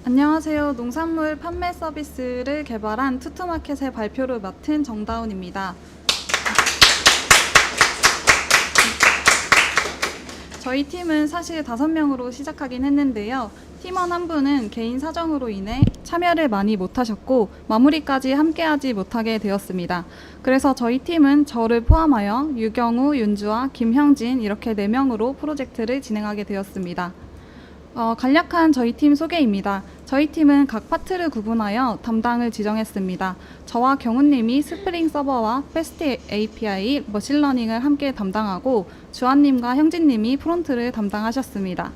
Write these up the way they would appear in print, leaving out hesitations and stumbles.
안녕하세요. 농산물 판매 서비스를 개발한 투투마켓의 발표를 맡은 정다운입니다. 저희 팀은 사실 5명으로 시작하긴 했는데요. 팀원 한 분은 개인 사정으로 인해 참여를 많이 못하셨고 마무리까지 함께하지 못하게 되었습니다. 그래서 저희 팀은 저를 포함하여 유경우, 윤주아, 김형진 이렇게 4명으로 프로젝트를 진행하게 되었습니다. 간략한 저희 팀 소개입니다. 저희 팀은 각 파트를 구분하여 담당을 지정했습니다. 저와 경훈님이 스프링 서버와 패스트 API, 머신러닝을 함께 담당하고 주한님과 형진님이 프론트를 담당하셨습니다.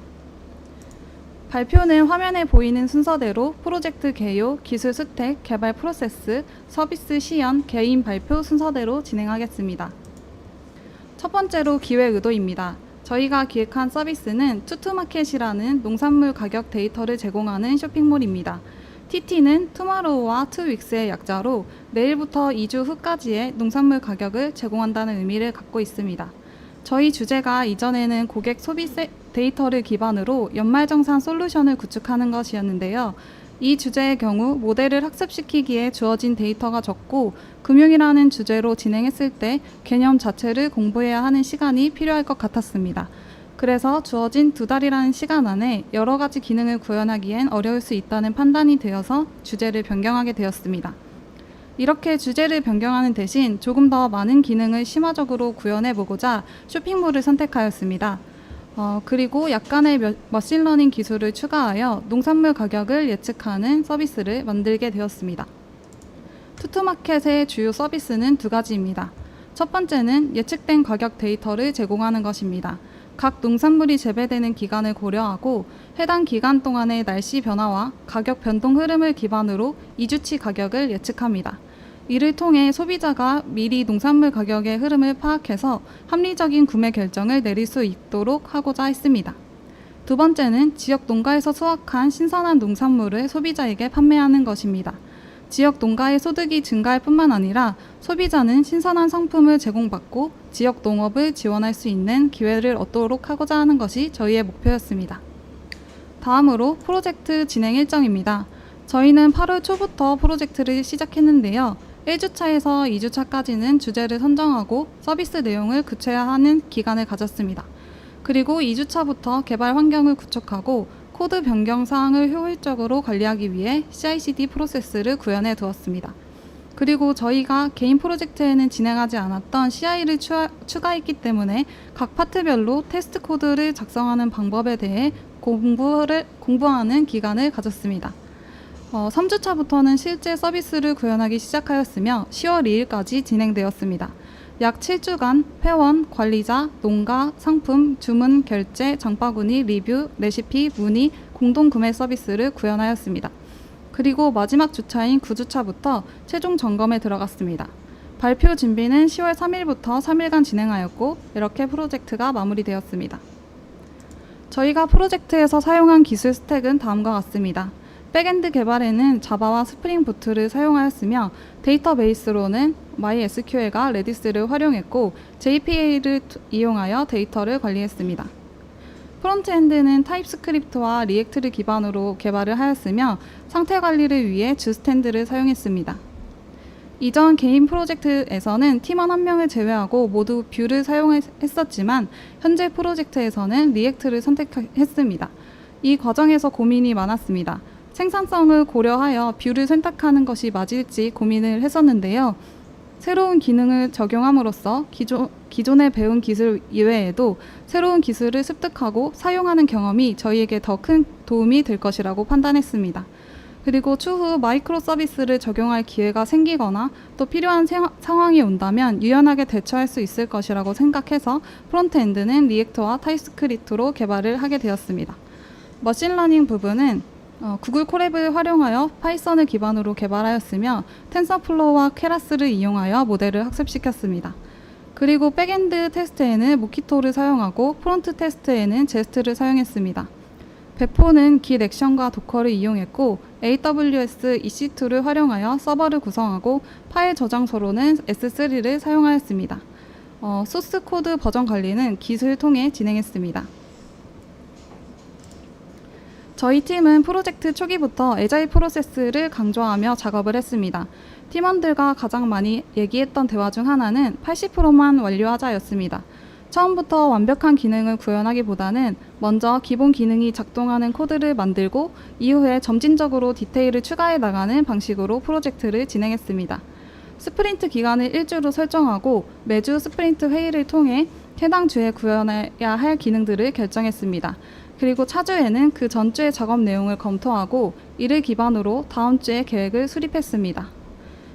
발표는 화면에 보이는 순서대로 프로젝트 개요, 기술 스택, 개발 프로세스, 서비스 시연, 개인 발표 순서대로 진행하겠습니다. 첫 번째로 기획 의도입니다. 저희가 기획한 서비스는 투투마켓이라는 농산물 가격 데이터를 제공하는 쇼핑몰입니다. TT는 투마로우와 투윅스의 약자로 내일부터 2주 후까지의 농산물 가격을 제공한다는 의미를 갖고 있습니다. 저희 주제가 이전에는 고객 소비 데이터를 기반으로 연말정산 솔루션을 구축하는 것이었는데요. 이 주제의 경우 모델을 학습시키기에 주어진 데이터가 적고 금융이라는 주제로 진행했을 때 개념 자체를 공부해야 하는 시간이 필요할 것 같았습니다. 그래서 주어진 2달이라는 시간 안에 여러 가지 기능을 구현하기엔 어려울 수 있다는 판단이 되어서 주제를 변경하게 되었습니다. 이렇게 주제를 변경하는 대신 조금 더 많은 기능을 심화적으로 구현해보고자 쇼핑몰을 선택하였습니다. 그리고 약간의 머신러닝 기술을 추가하여 농산물 가격을 예측하는 서비스를 만들게 되었습니다. 투투마켓의 주요 서비스는 2가지입니다. 첫 번째는 예측된 가격 데이터를 제공하는 것입니다. 각 농산물이 재배되는 기간을 고려하고 해당 기간 동안의 날씨 변화와 가격 변동 흐름을 기반으로 2주치 가격을 예측합니다. 이를 통해 소비자가 미리 농산물 가격의 흐름을 파악해서 합리적인 구매 결정을 내릴 수 있도록 하고자 했습니다. 두 번째는 지역 농가에서 수확한 신선한 농산물을 소비자에게 판매하는 것입니다. 지역 농가의 소득이 증가할 뿐만 아니라 소비자는 신선한 상품을 제공받고 지역 농업을 지원할 수 있는 기회를 얻도록 하고자 하는 것이 저희의 목표였습니다. 다음으로 프로젝트 진행 일정입니다. 저희는 8월 초부터 프로젝트를 시작했는데요. 1주차에서 2주차까지는 주제를 선정하고 서비스 내용을 구체화하는 기간을 가졌습니다. 그리고 2주차부터 개발 환경을 구축하고 코드 변경 사항을 효율적으로 관리하기 위해 CI/CD 프로세스를 구현해 두었습니다. 그리고 저희가 개인 프로젝트에는 진행하지 않았던 CI를 추가했기 때문에 각 파트별로 테스트 코드를 작성하는 방법에 대해 공부하는 기간을 가졌습니다. 3주차부터는 실제 서비스를 구현하기 시작하였으며 10월 2일까지 진행되었습니다. 약 7주간 회원, 관리자, 농가, 상품, 주문, 결제, 장바구니, 리뷰, 레시피, 문의, 공동구매 서비스를 구현하였습니다. 그리고 마지막 주차인 9주차부터 최종 점검에 들어갔습니다. 발표 준비는 10월 3일부터 3일간 진행하였고 이렇게 프로젝트가 마무리되었습니다. 저희가 프로젝트에서 사용한 기술 스택은 다음과 같습니다. 백엔드 개발에는 자바와 스프링 부트를 사용하였으며 데이터베이스로는 MySQL과 레디스를 활용했고 JPA를 이용하여 데이터를 관리했습니다. 프론트엔드는 타입스크립트와 리액트를 기반으로 개발을 하였으며 상태 관리를 위해 주스탠드를 사용했습니다. 이전 개인 프로젝트에서는 팀원 1명을 제외하고 모두 뷰를 사용했었지만 현재 프로젝트에서는 리액트를 선택했습니다. 이 과정에서 고민이 많았습니다. 생산성을 고려하여 뷰를 선택하는 것이 맞을지 고민을 했었는데요. 새로운 기능을 적용함으로써 기존에 배운 기술 이외에도 새로운 기술을 습득하고 사용하는 경험이 저희에게 더 큰 도움이 될 것이라고 판단했습니다. 그리고 추후 마이크로 서비스를 적용할 기회가 생기거나 또 필요한 상황이 온다면 유연하게 대처할 수 있을 것이라고 생각해서 프론트엔드는 리액트와 타입스크립트로 개발을 하게 되었습니다. 머신러닝 부분은 구글 콜앱을 활용하여 파이썬을 기반으로 개발하였으며 텐서플로우와 케라스를 이용하여 모델을 학습시켰습니다. 그리고 백엔드 테스트에는 모키토를 사용하고 프론트 테스트에는 제스트를 사용했습니다. 배포는 git 액션과 도커를 이용했고 AWS EC2를 활용하여 서버를 구성하고 파일 저장소로는 S3를 사용하였습니다. 소스 코드 버전 관리는 Git을 통해 진행했습니다. 저희 팀은 프로젝트 초기부터 애자일 프로세스를 강조하며 작업을 했습니다. 팀원들과 가장 많이 얘기했던 대화 중 하나는 80%만 완료하자였습니다. 처음부터 완벽한 기능을 구현하기보다는 먼저 기본 기능이 작동하는 코드를 만들고 이후에 점진적으로 디테일을 추가해 나가는 방식으로 프로젝트를 진행했습니다. 스프린트 기간을 1주로 설정하고 매주 스프린트 회의를 통해 해당 주에 구현해야 할 기능들을 결정했습니다. 그리고 차주에는 그 전주의 작업 내용을 검토하고 이를 기반으로 다음 주에 계획을 수립했습니다.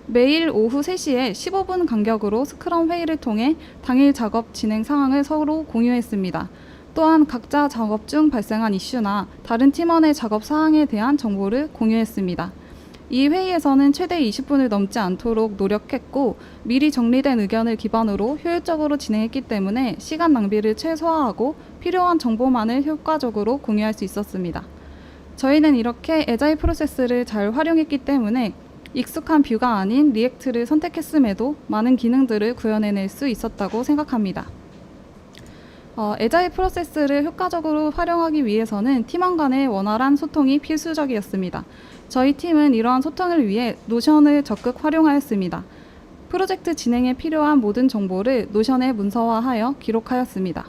매일 오후 3시에 15분 간격으로 스크럼 회의를 통해 당일 작업 진행 상황을 서로 공유했습니다. 또한 각자 작업 중 발생한 이슈나 다른 팀원의 작업 사항에 대한 정보를 공유했습니다. 이 회의에서는 최대 20분을 넘지 않도록 노력했고 미리 정리된 의견을 기반으로 효율적으로 진행했기 때문에 시간 낭비를 최소화하고 필요한 정보만을 효과적으로 공유할 수 있었습니다. 저희는 이렇게 애자일 프로세스를 잘 활용했기 때문에 익숙한 뷰가 아닌 리액트를 선택했음에도 많은 기능들을 구현해낼 수 있었다고 생각합니다. 애자일 프로세스를 효과적으로 활용하기 위해서는 팀원 간의 원활한 소통이 필수적이었습니다. 저희 팀은 이러한 소통을 위해 노션을 적극 활용하였습니다. 프로젝트 진행에 필요한 모든 정보를 노션에 문서화하여 기록하였습니다.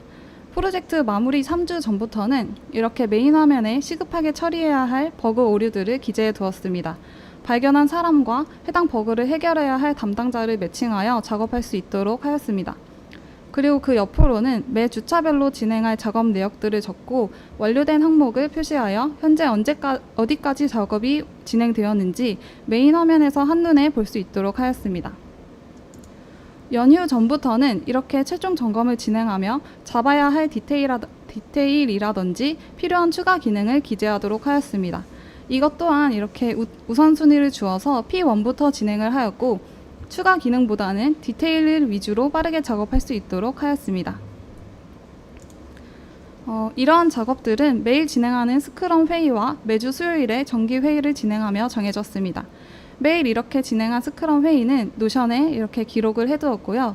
프로젝트 마무리 3주 전부터는 이렇게 메인 화면에 시급하게 처리해야 할 버그 오류들을 기재해 두었습니다. 발견한 사람과 해당 버그를 해결해야 할 담당자를 매칭하여 작업할 수 있도록 하였습니다. 그리고 그 옆으로는 매 주차별로 진행할 작업 내역들을 적고 완료된 항목을 표시하여 현재 어디까지 작업이 진행되었는지 메인 화면에서 한눈에 볼 수 있도록 하였습니다. 연휴 전부터는 이렇게 최종 점검을 진행하며 잡아야 할 디테일이라든지 필요한 추가 기능을 기재하도록 하였습니다. 이것 또한 이렇게 우선순위를 주어서 P1부터 진행을 하였고 추가 기능보다는 디테일 위주로 빠르게 작업할 수 있도록 하였습니다. 이러한 작업들은 매일 진행하는 스크럼 회의와 매주 수요일에 정기 회의를 진행하며 정해졌습니다. 매일 이렇게 진행한 스크럼 회의는 노션에 이렇게 기록을 해두었고요.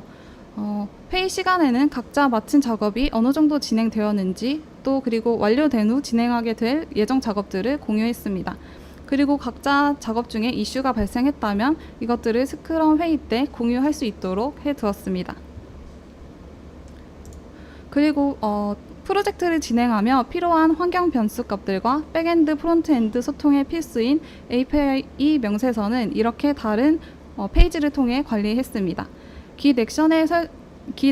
회의 시간에는 각자 마친 작업이 어느 정도 진행되었는지 또 그리고 완료된 후 진행하게 될 예정 작업들을 공유했습니다. 그리고 각자 작업 중에 이슈가 발생했다면 이것들을 스크럼 회의 때 공유할 수 있도록 해두었습니다. 그리고 프로젝트를 진행하며 필요한 환경 변수 값들과 백엔드, 프론트엔드 소통에 필수인 API 명세서는 이렇게 다른 페이지를 통해 관리했습니다. 깃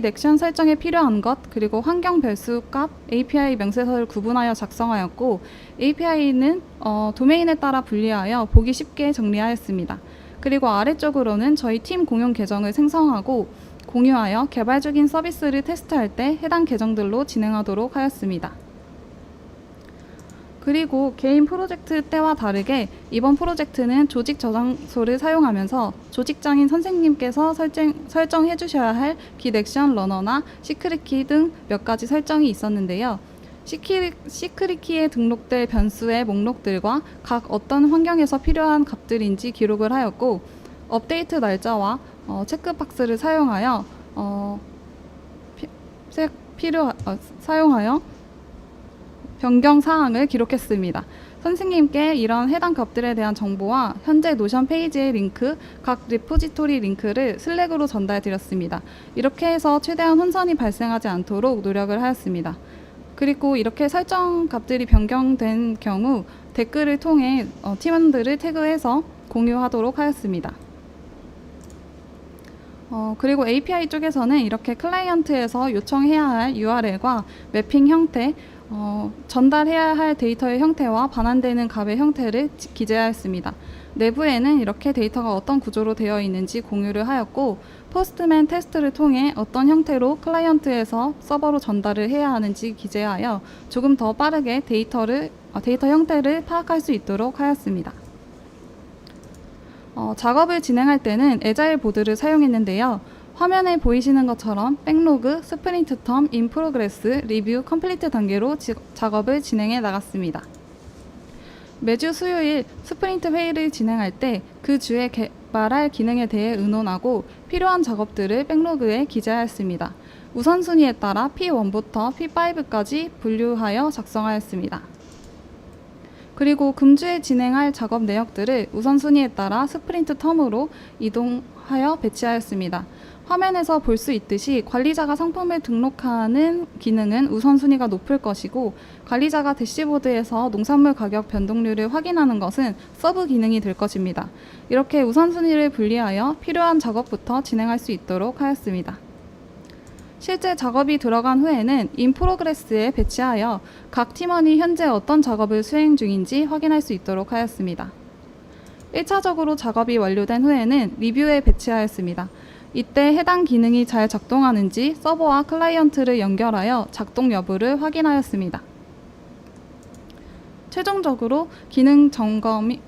액션 설정에 필요한 것, 그리고 환경 별수 값, API 명세서를 구분하여 작성하였고 API는 도메인에 따라 분리하여 보기 쉽게 정리하였습니다. 그리고 아래쪽으로는 저희 팀 공용 계정을 생성하고 공유하여 개발 중인 서비스를 테스트할 때 해당 계정들로 진행하도록 하였습니다. 그리고 개인 프로젝트 때와 다르게 이번 프로젝트는 조직 저장소를 사용하면서 조직장인 선생님께서 설정해 주셔야 할 깃 액션 러너나 시크릿 키 등 몇 가지 설정이 있었는데요. 시크릿 키에 등록될 변수의 목록들과 각 어떤 환경에서 필요한 값들인지 기록을 하였고 업데이트 날짜와 체크박스를 사용하여 변경 사항을 기록했습니다. 선생님께 이런 해당 값들에 대한 정보와 현재 노션 페이지의 링크, 각 리포지토리 링크를 슬랙으로 전달드렸습니다. 이렇게 해서 최대한 혼선이 발생하지 않도록 노력을 하였습니다. 그리고 이렇게 설정 값들이 변경된 경우 댓글을 통해 팀원들을 태그해서 공유하도록 하였습니다. 그리고 API 쪽에서는 이렇게 클라이언트에서 요청해야 할 URL과 매핑 형태, 전달해야 할 데이터의 형태와 반환되는 값의 형태를 기재하였습니다. 내부에는 이렇게 데이터가 어떤 구조로 되어 있는지 공유를 하였고 포스트맨 테스트를 통해 어떤 형태로 클라이언트에서 서버로 전달을 해야 하는지 기재하여 조금 더 빠르게 데이터 형태를 파악할 수 있도록 하였습니다. 작업을 진행할 때는 애자일 보드를 사용했는데요. 화면에 보이시는 것처럼 백로그, 스프린트 텀, 인 프로그레스, 리뷰, 컴플리트 단계로 작업을 진행해 나갔습니다. 매주 수요일 스프린트 회의를 진행할 때 그 주에 개발할 기능에 대해 의논하고 필요한 작업들을 백로그에 기재하였습니다. 우선순위에 따라 P1부터 P5까지 분류하여 작성하였습니다. 그리고 금주에 진행할 작업 내역들을 우선순위에 따라 스프린트 텀으로 이동하여 배치하였습니다. 화면에서 볼 수 있듯이 관리자가 상품을 등록하는 기능은 우선순위가 높을 것이고, 관리자가 대시보드에서 농산물 가격 변동률을 확인하는 것은 서브 기능이 될 것입니다. 이렇게 우선순위를 분리하여 필요한 작업부터 진행할 수 있도록 하였습니다. 실제 작업이 들어간 후에는 인 프로그레스에 배치하여 각 팀원이 현재 어떤 작업을 수행 중인지 확인할 수 있도록 하였습니다. 1차적으로 작업이 완료된 후에는 리뷰에 배치하였습니다. 이때 해당 기능이 잘 작동하는지 서버와 클라이언트를 연결하여 작동 여부를 확인하였습니다. 최종적으로 기능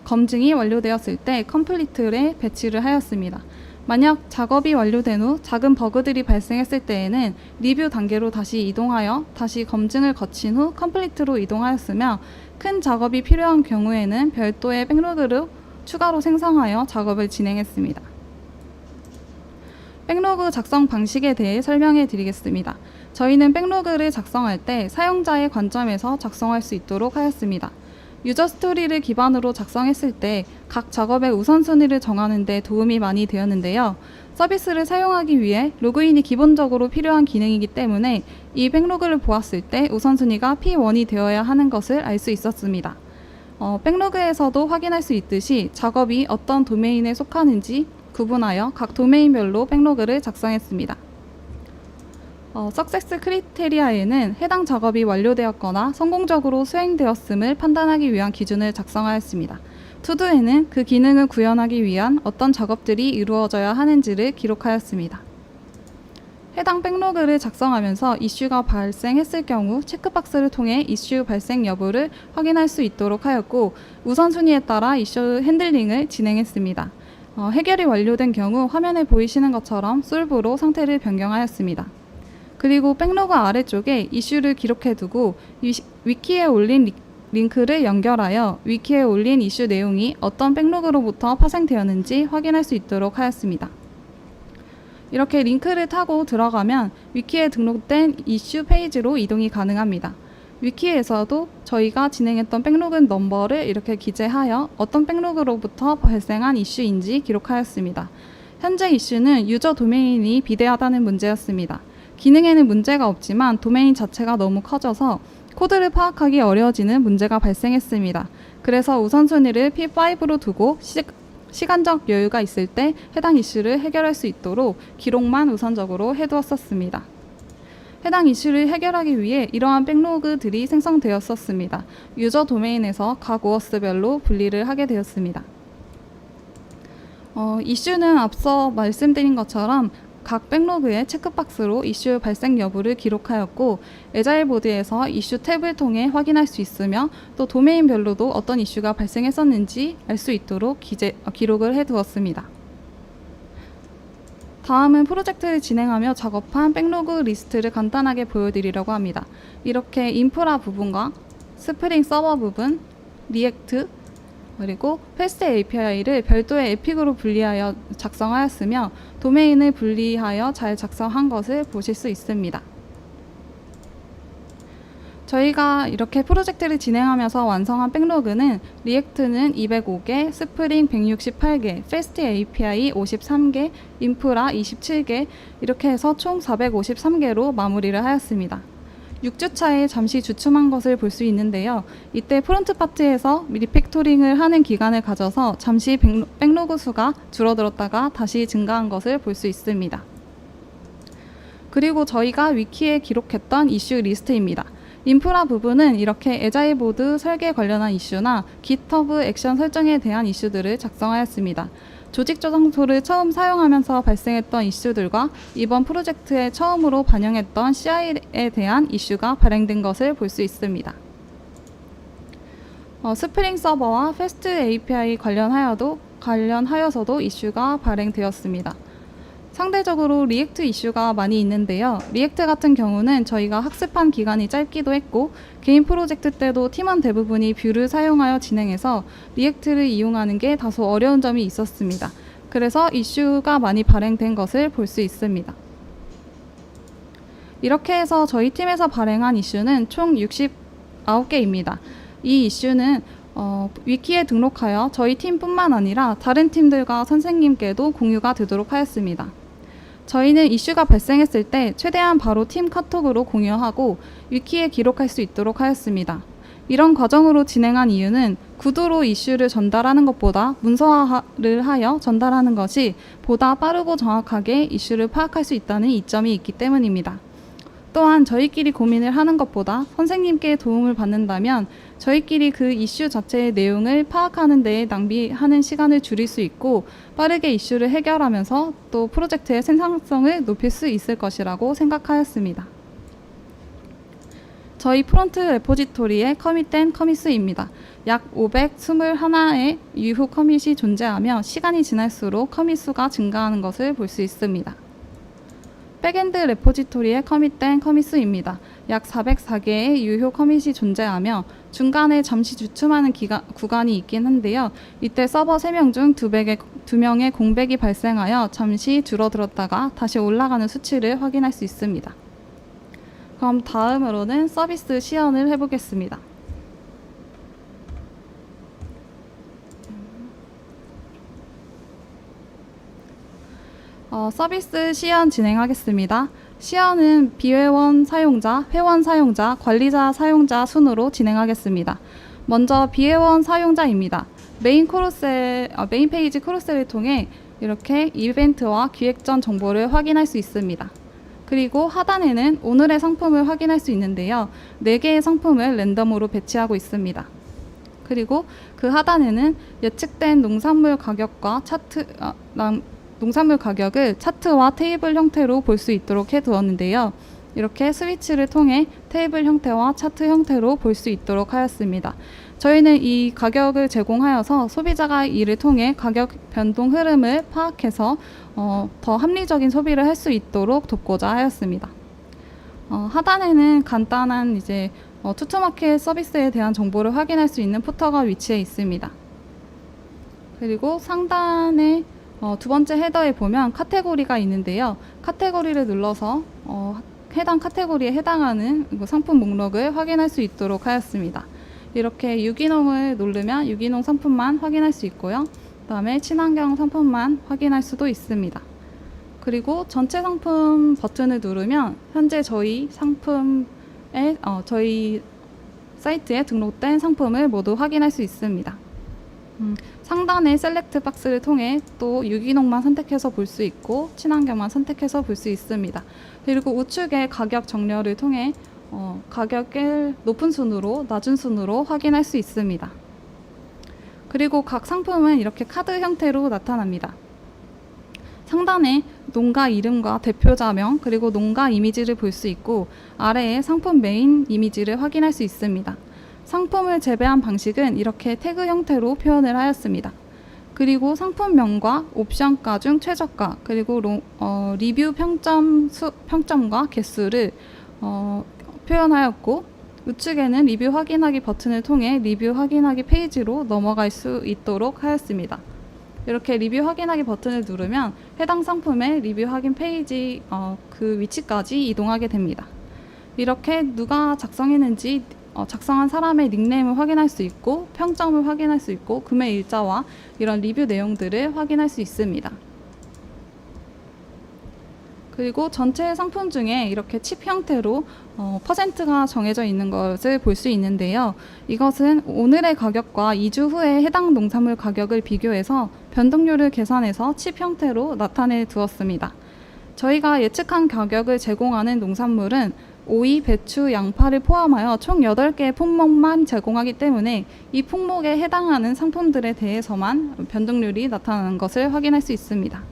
검증이 완료되었을 때 컴플리트에 배치를 하였습니다. 만약 작업이 완료된 후 작은 버그들이 발생했을 때에는 리뷰 단계로 다시 이동하여 다시 검증을 거친 후 컴플리트로 이동하였으며, 큰 작업이 필요한 경우에는 별도의 백로그를 추가로 생성하여 작업을 진행했습니다. 백로그 작성 방식에 대해 설명해 드리겠습니다. 저희는 백로그를 작성할 때 사용자의 관점에서 작성할 수 있도록 하였습니다. 유저 스토리를 기반으로 작성했을 때 각 작업의 우선순위를 정하는 데 도움이 많이 되었는데요. 서비스를 사용하기 위해 로그인이 기본적으로 필요한 기능이기 때문에 이 백로그를 보았을 때 우선순위가 P1이 되어야 하는 것을 알 수 있었습니다. 백로그에서도 확인할 수 있듯이 작업이 어떤 도메인에 속하는지 구분하여 각 도메인별로 백로그를 작성했습니다. 석세스 크리테리아에는 해당 작업이 완료되었거나 성공적으로 수행되었음을 판단하기 위한 기준을 작성하였습니다. 투두에는 그 기능을 구현하기 위한 어떤 작업들이 이루어져야 하는지를 기록하였습니다. 해당 백로그를 작성하면서 이슈가 발생했을 경우 체크박스를 통해 이슈 발생 여부를 확인할 수 있도록 하였고, 우선순위에 따라 이슈 핸들링을 진행했습니다. 해결이 완료된 경우 화면에 보이시는 것처럼 솔브로 상태를 변경하였습니다. 그리고 백로그 아래쪽에 이슈를 기록해두고 위키에 올린 링크를 연결하여 위키에 올린 이슈 내용이 어떤 백로그로부터 파생되었는지 확인할 수 있도록 하였습니다. 이렇게 링크를 타고 들어가면 위키에 등록된 이슈 페이지로 이동이 가능합니다. 위키에서도 저희가 진행했던 백로그 넘버를 이렇게 기재하여 어떤 백로그로부터 발생한 이슈인지 기록하였습니다. 현재 이슈는 유저 도메인이 비대하다는 문제였습니다. 기능에는 문제가 없지만 도메인 자체가 너무 커져서 코드를 파악하기 어려워지는 문제가 발생했습니다. 그래서 우선순위를 P5로 두고 시간적 여유가 있을 때 해당 이슈를 해결할 수 있도록 기록만 우선적으로 해두었었습니다. 해당 이슈를 해결하기 위해 이러한 백로그들이 생성되었었습니다. 유저 도메인에서 각 OS별로 분리를 하게 되었습니다. 이슈는 앞서 말씀드린 것처럼 각 백로그의 체크박스로 이슈 발생 여부를 기록하였고, 에자일 보드에서 이슈 탭을 통해 확인할 수 있으며, 또 도메인별로도 어떤 이슈가 발생했었는지 알 수 있도록 기록을 해두었습니다. 다음은 프로젝트를 진행하며 작업한 백로그 리스트를 간단하게 보여드리려고 합니다. 이렇게 인프라 부분과 스프링 서버 부분, 리액트, 그리고 패스트 API를 별도의 에픽으로 분리하여 작성하였으며, 도메인을 분리하여 잘 작성한 것을 보실 수 있습니다. 저희가 이렇게 프로젝트를 진행하면서 완성한 백로그는 리액트는 205개, 스프링 168개, 패스트 API 53개, 인프라 27개, 이렇게 해서 총 453개로 마무리를 하였습니다. 6주차에 잠시 주춤한 것을 볼 수 있는데요. 이때 프론트 파트에서 리팩토링을 하는 기간을 가져서 잠시 백로그 수가 줄어들었다가 다시 증가한 것을 볼 수 있습니다. 그리고 저희가 위키에 기록했던 이슈 리스트입니다. 인프라 부분은 이렇게 에자일 보드 설계 관련한 이슈나 GitHub 액션 설정에 대한 이슈들을 작성하였습니다. 조직 저장소를 처음 사용하면서 발생했던 이슈들과 이번 프로젝트에 처음으로 반영했던 CI에 대한 이슈가 발행된 것을 볼 수 있습니다. 스프링 서버와 패스트 API 관련하여서도 이슈가 발행되었습니다. 상대적으로 리액트 이슈가 많이 있는데요. 리액트 같은 경우는 저희가 학습한 기간이 짧기도 했고, 개인 프로젝트 때도 팀원 대부분이 뷰를 사용하여 진행해서 리액트를 이용하는 게 다소 어려운 점이 있었습니다. 그래서 이슈가 많이 발행된 것을 볼 수 있습니다. 이렇게 해서 저희 팀에서 발행한 이슈는 총 69개입니다. 이 이슈는 위키에 등록하여 저희 팀뿐만 아니라 다른 팀들과 선생님께도 공유가 되도록 하였습니다. 저희는 이슈가 발생했을 때 최대한 바로 팀 카톡으로 공유하고 위키에 기록할 수 있도록 하였습니다. 이런 과정으로 진행한 이유는 구두로 이슈를 전달하는 것보다 문서화를 하여 전달하는 것이 보다 빠르고 정확하게 이슈를 파악할 수 있다는 이점이 있기 때문입니다. 또한 저희끼리 고민을 하는 것보다 선생님께 도움을 받는다면 저희끼리 그 이슈 자체의 내용을 파악하는 데에 낭비하는 시간을 줄일 수 있고 빠르게 이슈를 해결하면서 또 프로젝트의 생산성을 높일 수 있을 것이라고 생각하였습니다. 저희 프론트 레포지토리의 커밋된 커밋수입니다. 약 521의 유효 커밋이 존재하며 시간이 지날수록 커밋수가 증가하는 것을 볼 수 있습니다. 백엔드 레포지토리의 커밋된 커밋수입니다. 약 404개의 유효 커밋이 존재하며 중간에 잠시 주춤하는 구간이 있긴 한데요. 이때 서버 3명 중 2명의 공백이 발생하여 잠시 줄어들었다가 다시 올라가는 수치를 확인할 수 있습니다. 그럼 다음으로는 서비스 시연을 해보겠습니다. 서비스 시연 진행하겠습니다. 시연은 비회원 사용자, 회원 사용자, 관리자 사용자 순으로 진행하겠습니다. 먼저 비회원 사용자입니다. 메인 페이지 크로셀을 통해 이렇게 이벤트와 기획 전 정보를 확인할 수 있습니다. 그리고 하단에는 오늘의 상품을 확인할 수 있는데요. 4개의 상품을 랜덤으로 배치하고 있습니다. 그리고 그 하단에는 예측된 농산물 가격과 농산물 가격을 차트와 테이블 형태로 볼 수 있도록 해두었는데요. 이렇게 스위치를 통해 테이블 형태와 차트 형태로 볼 수 있도록 하였습니다. 저희는 이 가격을 제공하여서 소비자가 이를 통해 가격 변동 흐름을 파악해서 더 합리적인 소비를 할 수 있도록 돕고자 하였습니다. 하단에는 간단한 투투마켓 서비스에 대한 정보를 확인할 수 있는 푸터가 위치해 있습니다. 그리고 상단에 두 번째 헤더에 보면 카테고리가 있는데요. 카테고리를 눌러서 해당 카테고리에 해당하는 상품 목록을 확인할 수 있도록 하였습니다. 이렇게 유기농을 누르면 유기농 상품만 확인할 수 있고요. 그 다음에 친환경 상품만 확인할 수도 있습니다. 그리고 전체 상품 버튼을 누르면 현재 저희 저희 사이트에 등록된 상품을 모두 확인할 수 있습니다. 상단의 셀렉트 박스를 통해 또 유기농만 선택해서 볼 수 있고 친환경만 선택해서 볼 수 있습니다. 그리고 우측의 가격 정렬을 통해 가격을 높은 순으로 낮은 순으로 확인할 수 있습니다. 그리고 각 상품은 이렇게 카드 형태로 나타납니다. 상단에 농가 이름과 대표자명 그리고 농가 이미지를 볼 수 있고 아래에 상품 메인 이미지를 확인할 수 있습니다. 상품을 재배한 방식은 이렇게 태그 형태로 표현을 하였습니다. 그리고 상품명과 옵션가 중 최저가 그리고 리뷰 평점과 개수를 표현하였고 우측에는 리뷰 확인하기 버튼을 통해 리뷰 확인하기 페이지로 넘어갈 수 있도록 하였습니다. 이렇게 리뷰 확인하기 버튼을 누르면 해당 상품의 리뷰 확인 페이지 그 위치까지 이동하게 됩니다. 이렇게 누가 작성했는지 작성한 사람의 닉네임을 확인할 수 있고 평점을 확인할 수 있고 구매 일자와 이런 리뷰 내용들을 확인할 수 있습니다. 그리고 전체 상품 중에 이렇게 칩 형태로 퍼센트가 정해져 있는 것을 볼 수 있는데요. 이것은 오늘의 가격과 2주 후에 해당 농산물 가격을 비교해서 변동률을 계산해서 칩 형태로 나타내 두었습니다. 저희가 예측한 가격을 제공하는 농산물은 오이, 배추, 양파를 포함하여 총 8개의 품목만 제공하기 때문에 이 품목에 해당하는 상품들에 대해서만 변동률이 나타나는 것을 확인할 수 있습니다.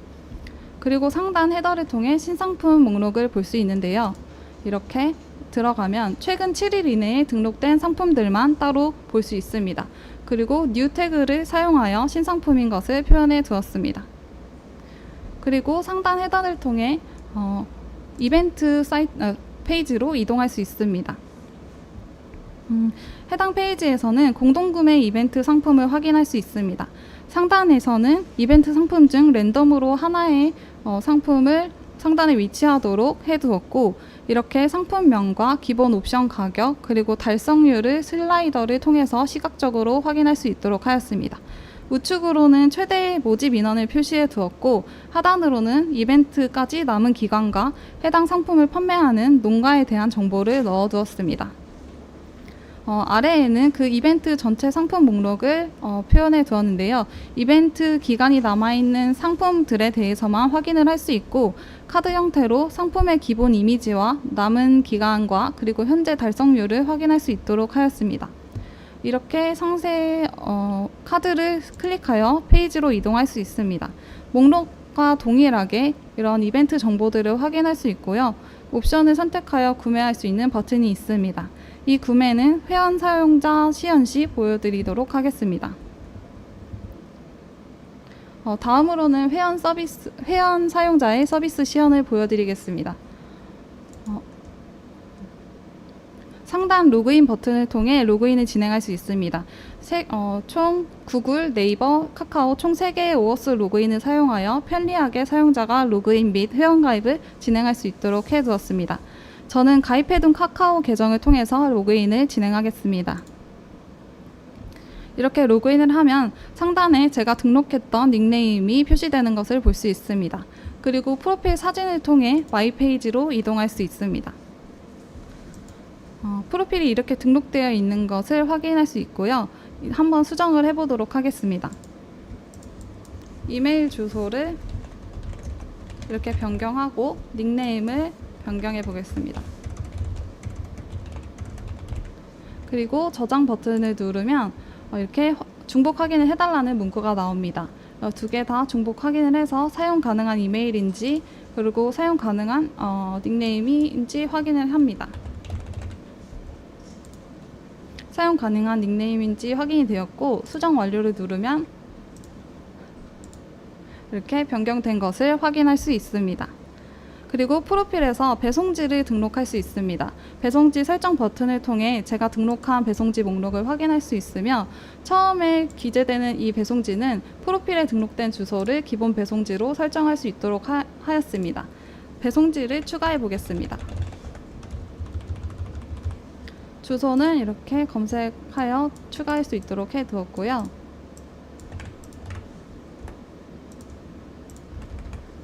그리고 상단 헤더를 통해 신상품 목록을 볼 수 있는데요. 이렇게 들어가면 최근 7일 이내에 등록된 상품들만 따로 볼 수 있습니다. 그리고 뉴 태그를 사용하여 신상품인 것을 표현해 두었습니다. 그리고 상단 헤더를 통해 이벤트 페이지로 이동할 수 있습니다. 해당 페이지에서는 공동구매 이벤트 상품을 확인할 수 있습니다. 상단에서는 이벤트 상품 중 랜덤으로 하나의 상품을 상단에 위치하도록 해두었고, 이렇게 상품명과 기본 옵션 가격 그리고 달성률을 슬라이더를 통해서 시각적으로 확인할 수 있도록 하였습니다. 우측으로는 최대 모집 인원을 표시해 두었고, 하단으로는 이벤트까지 남은 기간과 해당 상품을 판매하는 농가에 대한 정보를 넣어 두었습니다. 아래에는 그 이벤트 전체 상품 목록을 표현해 두었는데요. 이벤트 기간이 남아있는 상품들에 대해서만 확인을 할 수 있고, 카드 형태로 상품의 기본 이미지와 남은 기간과 그리고 현재 달성률을 확인할 수 있도록 하였습니다. 이렇게 상세 카드를 클릭하여 페이지로 이동할 수 있습니다. 목록과 동일하게 이런 이벤트 정보들을 확인할 수 있고요. 옵션을 선택하여 구매할 수 있는 버튼이 있습니다. 이 구매는 회원 사용자 시연 시 보여드리도록 하겠습니다. 다음으로는 회원 사용자의 서비스 시연을 보여드리겠습니다. 상단 로그인 버튼을 통해 로그인을 진행할 수 있습니다. 총 구글, 네이버, 카카오 총 3개의 오어스 로그인을 사용하여 편리하게 사용자가 로그인 및 회원가입을 진행할 수 있도록 해두었습니다. 저는 가입해둔 카카오 계정을 통해서 로그인을 진행하겠습니다. 이렇게 로그인을 하면 상단에 제가 등록했던 닉네임이 표시되는 것을 볼 수 있습니다. 그리고 프로필 사진을 통해 마이 페이지로 이동할 수 있습니다. 프로필이 이렇게 등록되어 있는 것을 확인할 수 있고요. 한번 수정을 해보도록 하겠습니다. 이메일 주소를 이렇게 변경하고 닉네임을 변경해 보겠습니다. 그리고 저장 버튼을 누르면 이렇게 중복 확인을 해달라는 문구가 나옵니다. 두 개 다 중복 확인을 해서 사용 가능한 이메일인지 그리고 사용 가능한 닉네임인지 확인을 합니다. 사용 가능한 닉네임인지 확인이 되었고, 수정 완료를 누르면 이렇게 변경된 것을 확인할 수 있습니다. 그리고 프로필에서 배송지를 등록할 수 있습니다. 배송지 설정 버튼을 통해 제가 등록한 배송지 목록을 확인할 수 있으며, 처음에 기재되는 이 배송지는 프로필에 등록된 주소를 기본 배송지로 설정할 수 있도록 하였습니다. 배송지를 추가해 보겠습니다. 주소는 이렇게 검색하여 추가할 수 있도록 해두었고요.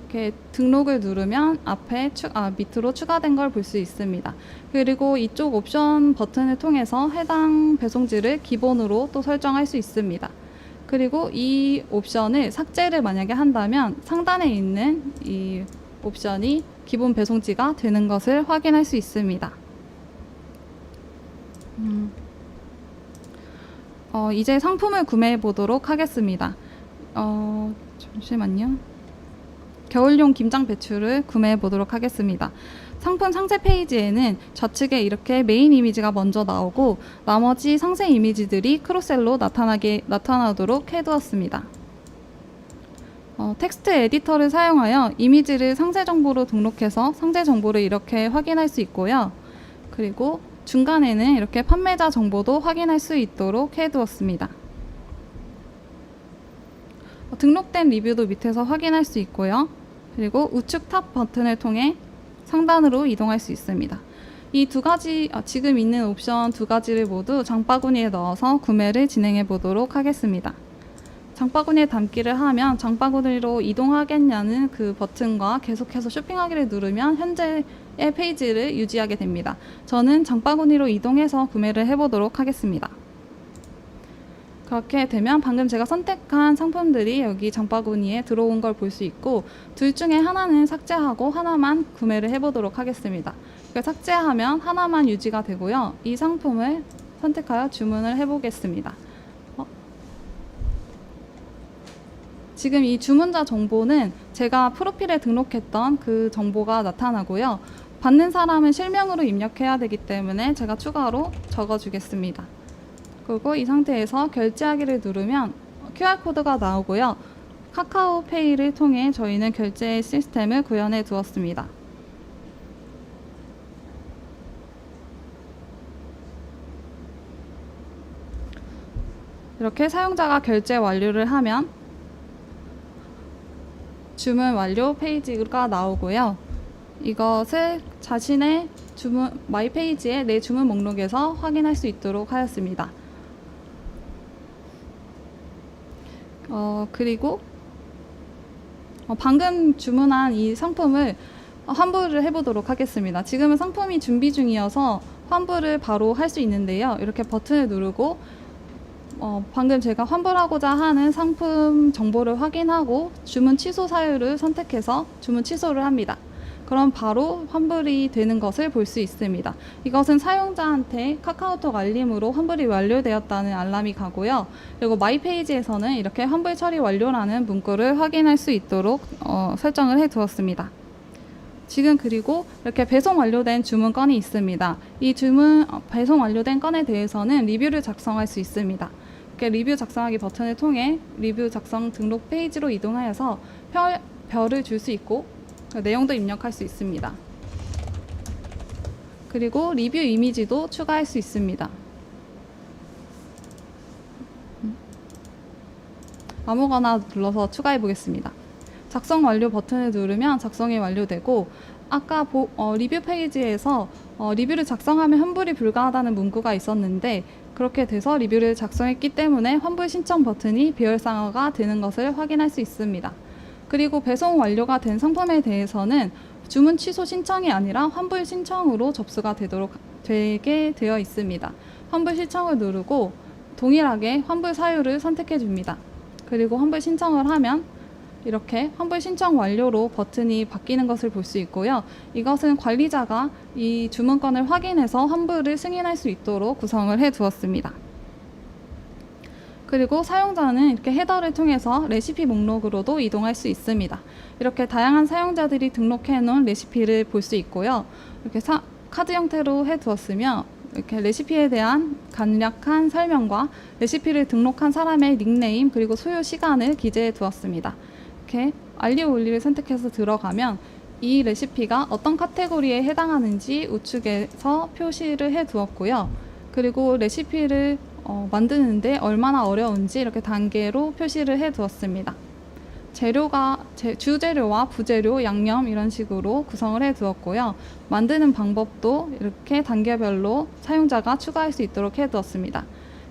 이렇게 등록을 누르면 앞에 밑으로 추가된 걸 볼 수 있습니다. 그리고 이쪽 옵션 버튼을 통해서 해당 배송지를 기본으로 또 설정할 수 있습니다. 그리고 이 옵션을 삭제를 만약에 한다면 상단에 있는 이 옵션이 기본 배송지가 되는 것을 확인할 수 있습니다. 이제 상품을 구매해 보도록 하겠습니다. 잠시만요. 겨울용 김장 배추를 구매해 보도록 하겠습니다. 상품 상세 페이지에는 좌측에 이렇게 메인 이미지가 먼저 나오고, 나머지 상세 이미지들이 크로셀로 나타나도록 해두었습니다. 텍스트 에디터를 사용하여 이미지를 상세 정보로 등록해서 상세 정보를 이렇게 확인할 수 있고요. 그리고 중간에는 이렇게 판매자 정보도 확인할 수 있도록 해두었습니다. 등록된 리뷰도 밑에서 확인할 수 있고요. 그리고 우측 탑 버튼을 통해 상단으로 이동할 수 있습니다. 이 두 가지, 지금 있는 옵션 두 가지를 모두 장바구니에 넣어서 구매를 진행해 보도록 하겠습니다. 장바구니에 담기를 하면 장바구니로 이동하겠냐는 그 버튼과 계속해서 쇼핑하기를 누르면 현재의 페이지를 유지하게 됩니다. 저는 장바구니로 이동해서 구매를 해보도록 하겠습니다. 그렇게 되면 방금 제가 선택한 상품들이 여기 장바구니에 들어온 걸 볼 수 있고, 둘 중에 하나는 삭제하고 하나만 구매를 해보도록 하겠습니다. 삭제하면 하나만 유지가 되고요. 이 상품을 선택하여 주문을 해보겠습니다. 지금 이 주문자 정보는 제가 프로필에 등록했던 그 정보가 나타나고요. 받는 사람은 실명으로 입력해야 되기 때문에 제가 추가로 적어주겠습니다. 그리고 이 상태에서 결제하기를 누르면 QR코드가 나오고요. 카카오페이를 통해 저희는 결제 시스템을 구현해 두었습니다. 이렇게 사용자가 결제 완료를 하면 주문 완료 페이지가 나오고요. 이것을 자신의 주문 마이 페이지의 내 주문 목록에서 확인할 수 있도록 하였습니다. 그리고 방금 주문한 이 상품을 환불을 해보도록 하겠습니다. 지금은 상품이 준비 중이어서 환불을 바로 할 수 있는데요. 이렇게 버튼을 누르고 방금 제가 환불하고자 하는 상품 정보를 확인하고 주문 취소 사유를 선택해서 주문 취소를 합니다. 그럼 바로 환불이 되는 것을 볼 수 있습니다. 이것은 사용자한테 카카오톡 알림으로 환불이 완료되었다는 알람이 가고요. 그리고 마이 페이지에서는 이렇게 환불 처리 완료라는 문구를 확인할 수 있도록 설정을 해 두었습니다. 지금 그리고 이렇게 배송 완료된 주문건이 있습니다. 이 배송 완료된 건에 대해서는 리뷰를 작성할 수 있습니다. 이렇게 리뷰 작성하기 버튼을 통해 리뷰 작성 등록 페이지로 이동하여서 별을 줄 수 있고 내용도 입력할 수 있습니다. 그리고 리뷰 이미지도 추가할 수 있습니다. 아무거나 눌러서 추가해 보겠습니다. 작성 완료 버튼을 누르면 작성이 완료되고 아까 리뷰 페이지에서 리뷰를 작성하면 환불이 불가하다는 문구가 있었는데 그렇게 돼서 리뷰를 작성했기 때문에 환불 신청 버튼이 비활성화가 되는 것을 확인할 수 있습니다. 그리고 배송 완료가 된 상품에 대해서는 주문 취소 신청이 아니라 환불 신청으로 접수가 되게 되어 있습니다. 환불 신청을 누르고 동일하게 환불 사유를 선택해 줍니다. 그리고 환불 신청을 하면 이렇게 환불 신청 완료로 버튼이 바뀌는 것을 볼 수 있고요. 이것은 관리자가 이 주문건을 확인해서 환불을 승인할 수 있도록 구성을 해 두었습니다. 그리고 사용자는 이렇게 헤더를 통해서 레시피 목록으로도 이동할 수 있습니다. 이렇게 다양한 사용자들이 등록해 놓은 레시피를 볼 수 있고요. 이렇게 카드 형태로 해 두었으며 이렇게 레시피에 대한 간략한 설명과 레시피를 등록한 사람의 닉네임 그리고 소요 시간을 기재해 두었습니다. 이렇게 알리 올리를 선택해서 들어가면 이 레시피가 어떤 카테고리에 해당하는지 우측에서 표시를 해 두었고요. 그리고 레시피를 만드는데 얼마나 어려운지 이렇게 단계로 표시를 해 두었습니다. 주재료와 부재료, 양념 이런 식으로 구성을 해 두었고요. 만드는 방법도 이렇게 단계별로 사용자가 추가할 수 있도록 해 두었습니다.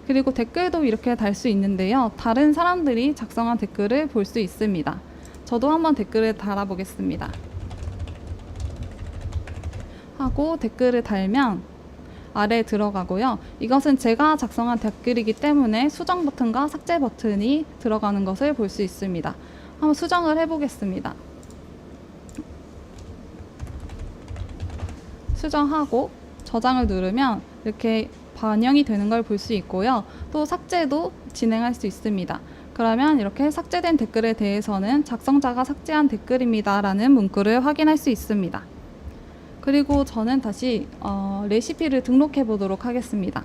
그리고 댓글도 이렇게 달 수 있는데요. 다른 사람들이 작성한 댓글을 볼 수 있습니다. 저도 한번 댓글을 달아보겠습니다. 하고 댓글을 달면 아래에 들어가고요. 이것은 제가 작성한 댓글이기 때문에 수정 버튼과 삭제 버튼이 들어가는 것을 볼 수 있습니다. 한번 수정을 해보겠습니다. 수정하고 저장을 누르면 이렇게 반영이 되는 걸 볼 수 있고요. 또 삭제도 진행할 수 있습니다. 그러면 이렇게 삭제된 댓글에 대해서는 작성자가 삭제한 댓글입니다 라는 문구를 확인할 수 있습니다. 그리고 저는 다시 레시피를 등록해 보도록 하겠습니다.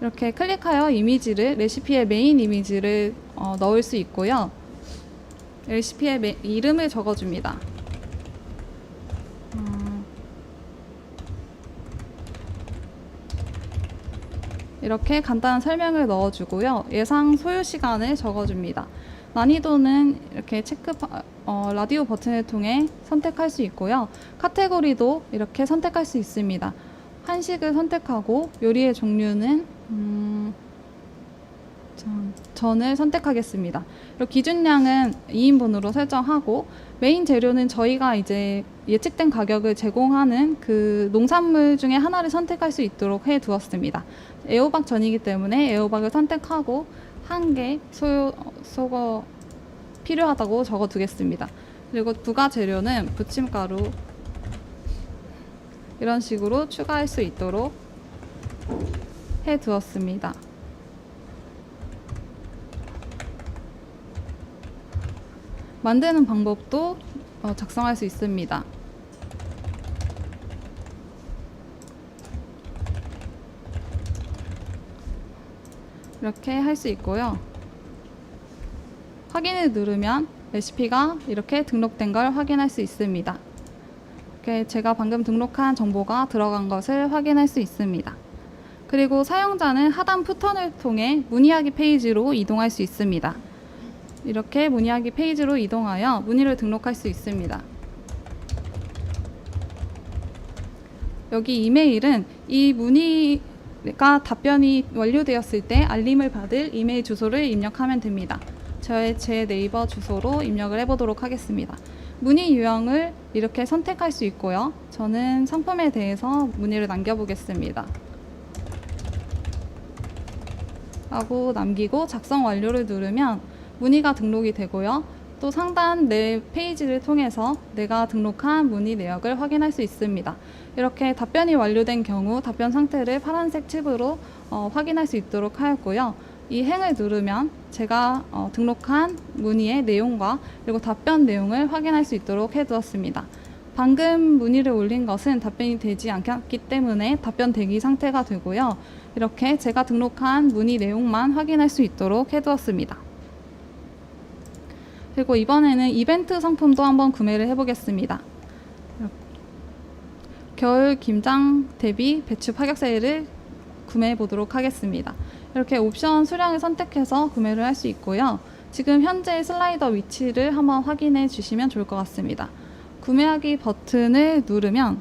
이렇게 클릭하여 레시피의 메인 이미지를 넣을 수 있고요. 레시피의 이름을 적어줍니다. 이렇게 간단한 설명을 넣어주고요. 예상 소요 시간을 적어줍니다. 난이도는 이렇게 라디오 버튼을 통해 선택할 수 있고요. 카테고리도 이렇게 선택할 수 있습니다. 한식을 선택하고 요리의 종류는 전을 선택하겠습니다. 그리고 기준량은 2인분으로 설정하고 메인 재료는 저희가 이제 예측된 가격을 제공하는 그 농산물 중에 하나를 선택할 수 있도록 해 두었습니다. 애호박 전이기 때문에 애호박을 선택하고 한 개 소거 필요하다고 적어 두겠습니다. 그리고 부가 재료는 부침가루 이런 식으로 추가할 수 있도록 해 두었습니다. 만드는 방법도 작성할 수 있습니다. 이렇게 할 수 있고요. 확인을 누르면 레시피가 이렇게 등록된 걸 확인할 수 있습니다. 이렇게 제가 방금 등록한 정보가 들어간 것을 확인할 수 있습니다. 그리고 사용자는 하단 푸턴을 통해 문의하기 페이지로 이동할 수 있습니다. 이렇게 문의하기 페이지로 이동하여 문의를 등록할 수 있습니다. 여기 이메일은 이 문의가 답변이 완료되었을 때 알림을 받을 이메일 주소를 입력하면 됩니다. 제 네이버 주소로 입력을 해보도록 하겠습니다. 문의 유형을 이렇게 선택할 수 있고요. 저는 상품에 대해서 문의를 남겨보겠습니다. 하고 남기고 작성 완료를 누르면 문의가 등록이 되고요. 또 상단 내 페이지를 통해서 내가 등록한 문의 내역을 확인할 수 있습니다. 이렇게 답변이 완료된 경우 답변 상태를 파란색 칩으로 확인할 수 있도록 하였고요. 이 행을 누르면 제가 등록한 문의의 내용과 그리고 답변 내용을 확인할 수 있도록 해두었습니다. 방금 문의를 올린 것은 답변이 되지 않았기 때문에 답변 대기 상태가 되고요. 이렇게 제가 등록한 문의 내용만 확인할 수 있도록 해두었습니다. 그리고 이번에는 이벤트 상품도 한번 구매를 해보겠습니다. 겨울 김장 대비 배추 파격 세일을 구매해 보도록 하겠습니다. 이렇게 옵션 수량을 선택해서 구매를 할 수 있고요. 지금 현재 슬라이더 위치를 한번 확인해 주시면 좋을 것 같습니다. 구매하기 버튼을 누르면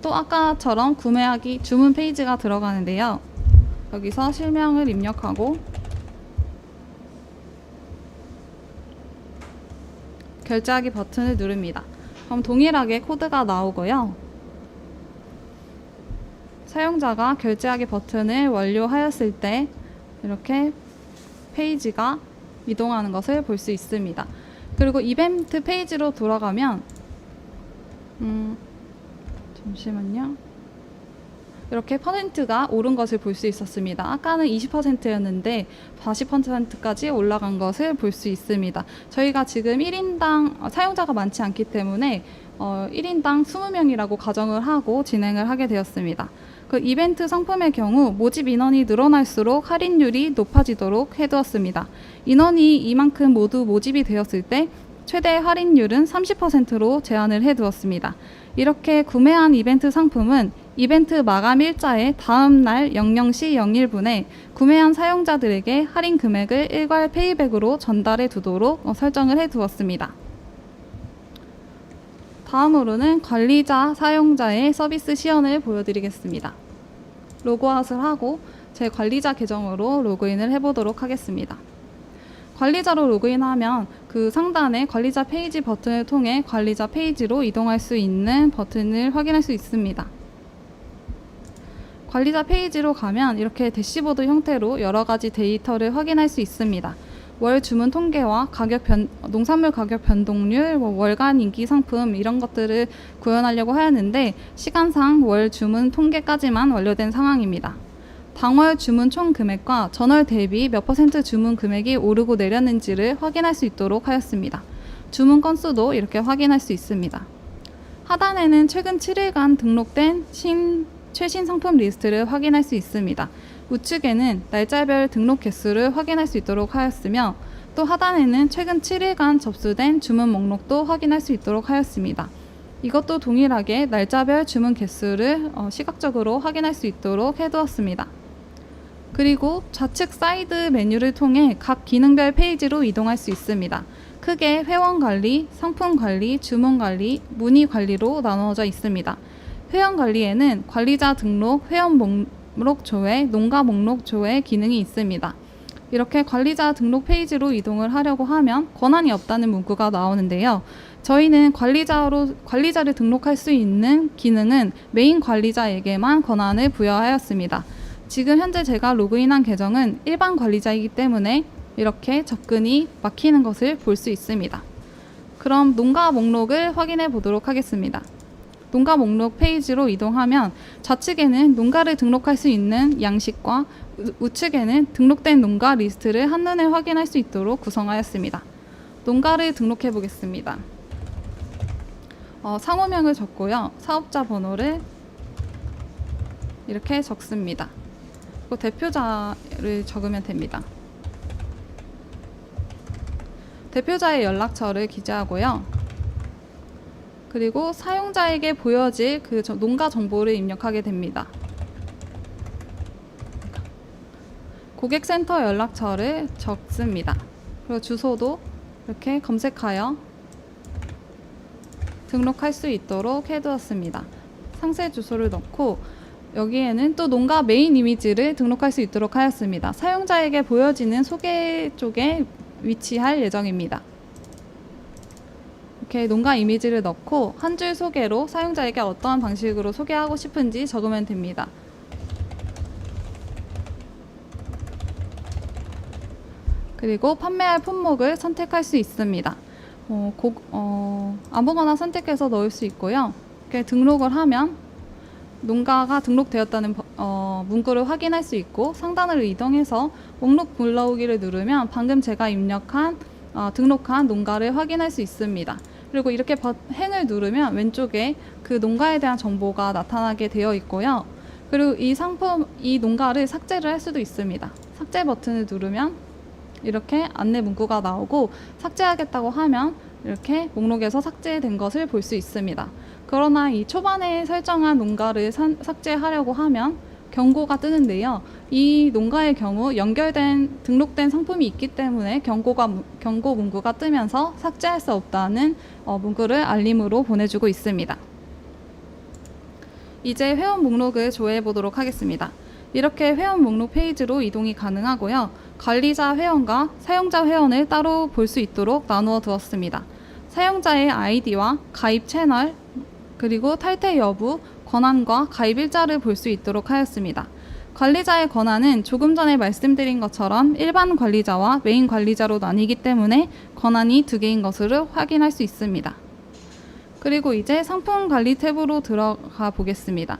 또 아까처럼 구매하기 주문 페이지가 들어가는데요. 여기서 실명을 입력하고 결제하기 버튼을 누릅니다. 그럼 동일하게 코드가 나오고요. 사용자가 결제하기 버튼을 완료하였을 때 이렇게 페이지가 이동하는 것을 볼 수 있습니다. 그리고 이벤트 페이지로 돌아가면 잠시만요. 이렇게 퍼센트가 오른 것을 볼 수 있었습니다. 아까는 20%였는데 40%까지 올라간 것을 볼 수 있습니다. 저희가 지금 1인당 사용자가 많지 않기 때문에 1인당 20명이라고 가정을 하고 진행을 하게 되었습니다. 그 이벤트 상품의 경우 모집 인원이 늘어날수록 할인율이 높아지도록 해두었습니다. 인원이 이만큼 모두 모집이 되었을 때 최대 할인율은 30%로 제한을 해두었습니다. 이렇게 구매한 이벤트 상품은 이벤트 마감 일자의 다음 날 00시 01분에 구매한 사용자들에게 할인 금액을 일괄 페이백으로 전달해 두도록 설정을 해 두었습니다. 다음으로는 관리자 사용자의 서비스 시연을 보여드리겠습니다. 로그아웃을 하고 제 관리자 계정으로 로그인을 해보도록 하겠습니다. 관리자로 로그인하면 그 상단의 관리자 페이지 버튼을 통해 관리자 페이지로 이동할 수 있는 버튼을 확인할 수 있습니다. 관리자 페이지로 가면 이렇게 대시보드 형태로 여러 가지 데이터를 확인할 수 있습니다. 월 주문 통계와 농산물 가격 변동률, 월간 인기 상품 이런 것들을 구현하려고 하였는데 시간상 월 주문 통계까지만 완료된 상황입니다. 당월 주문 총 금액과 전월 대비 몇 % 주문 금액이 오르고 내렸는지를 확인할 수 있도록 하였습니다. 주문 건수도 이렇게 확인할 수 있습니다. 하단에는 최근 7일간 등록된 최신 상품 리스트를 확인할 수 있습니다. 우측에는 날짜별 등록 개수를 확인할 수 있도록 하였으며 또 하단에는 최근 7일간 접수된 주문 목록도 확인할 수 있도록 하였습니다. 이것도 동일하게 날짜별 주문 개수를 시각적으로 확인할 수 있도록 해두었습니다. 그리고 좌측 사이드 메뉴를 통해 각 기능별 페이지로 이동할 수 있습니다. 크게 회원 관리, 상품 관리, 주문 관리, 문의 관리로 나누어져 있습니다. 회원 관리에는 관리자 등록, 회원 목록 조회, 농가 목록 조회 기능이 있습니다. 이렇게 관리자 등록 페이지로 이동을 하려고 하면 권한이 없다는 문구가 나오는데요. 저희는 관리자를 등록할 수 있는 기능은 메인 관리자에게만 권한을 부여하였습니다. 지금 현재 제가 로그인한 계정은 일반 관리자이기 때문에 이렇게 접근이 막히는 것을 볼 수 있습니다. 그럼 농가 목록을 확인해 보도록 하겠습니다. 농가 목록 페이지로 이동하면 좌측에는 농가를 등록할 수 있는 양식과 우측에는 등록된 농가 리스트를 한눈에 확인할 수 있도록 구성하였습니다. 농가를 등록해 보겠습니다. 상호명을 적고요. 사업자 번호를 이렇게 적습니다. 그리고 대표자를 적으면 됩니다. 대표자의 연락처를 기재하고요. 그리고 사용자에게 보여질 그 농가 정보를 입력하게 됩니다. 고객센터 연락처를 적습니다. 그리고 주소도 이렇게 검색하여 등록할 수 있도록 해두었습니다. 상세 주소를 넣고 여기에는 또 농가 메인 이미지를 등록할 수 있도록 하였습니다. 사용자에게 보여지는 소개 쪽에 위치할 예정입니다. 이렇게 농가 이미지를 넣고 한 줄 소개로 사용자에게 어떠한 방식으로 소개하고 싶은지 적으면 됩니다. 그리고 판매할 품목을 선택할 수 있습니다. 아무거나 선택해서 넣을 수 있고요. 이렇게 등록을 하면 농가가 등록되었다는 문구를 확인할 수 있고, 상단으로 이동해서 목록 불러오기를 누르면 방금 제가 입력한 등록한 농가를 확인할 수 있습니다. 그리고 이렇게 행을 누르면 왼쪽에 그 농가에 대한 정보가 나타나게 되어 있고요. 그리고 이 농가를 삭제를 할 수도 있습니다. 삭제 버튼을 누르면 이렇게 안내 문구가 나오고, 삭제하겠다고 하면 이렇게 목록에서 삭제된 것을 볼 수 있습니다. 그러나 이 초반에 설정한 농가를 삭제하려고 하면 경고가 뜨는데요. 이 농가의 경우 등록된 상품이 있기 때문에 경고 문구가 뜨면서 삭제할 수 없다는 문구를 알림으로 보내주고 있습니다. 이제 회원 목록을 조회해 보도록 하겠습니다. 이렇게 회원 목록 페이지로 이동이 가능하고요. 관리자 회원과 사용자 회원을 따로 볼 수 있도록 나누어 두었습니다. 사용자의 아이디와 가입 채널, 그리고 탈퇴 여부, 권한과 가입 일자를 볼 수 있도록 하였습니다. 관리자의 권한은 조금 전에 말씀드린 것처럼 일반 관리자와 메인 관리자로 나뉘기 때문에 권한이 2개인 것으로 확인할 수 있습니다. 그리고 이제 상품 관리 탭으로 들어가 보겠습니다.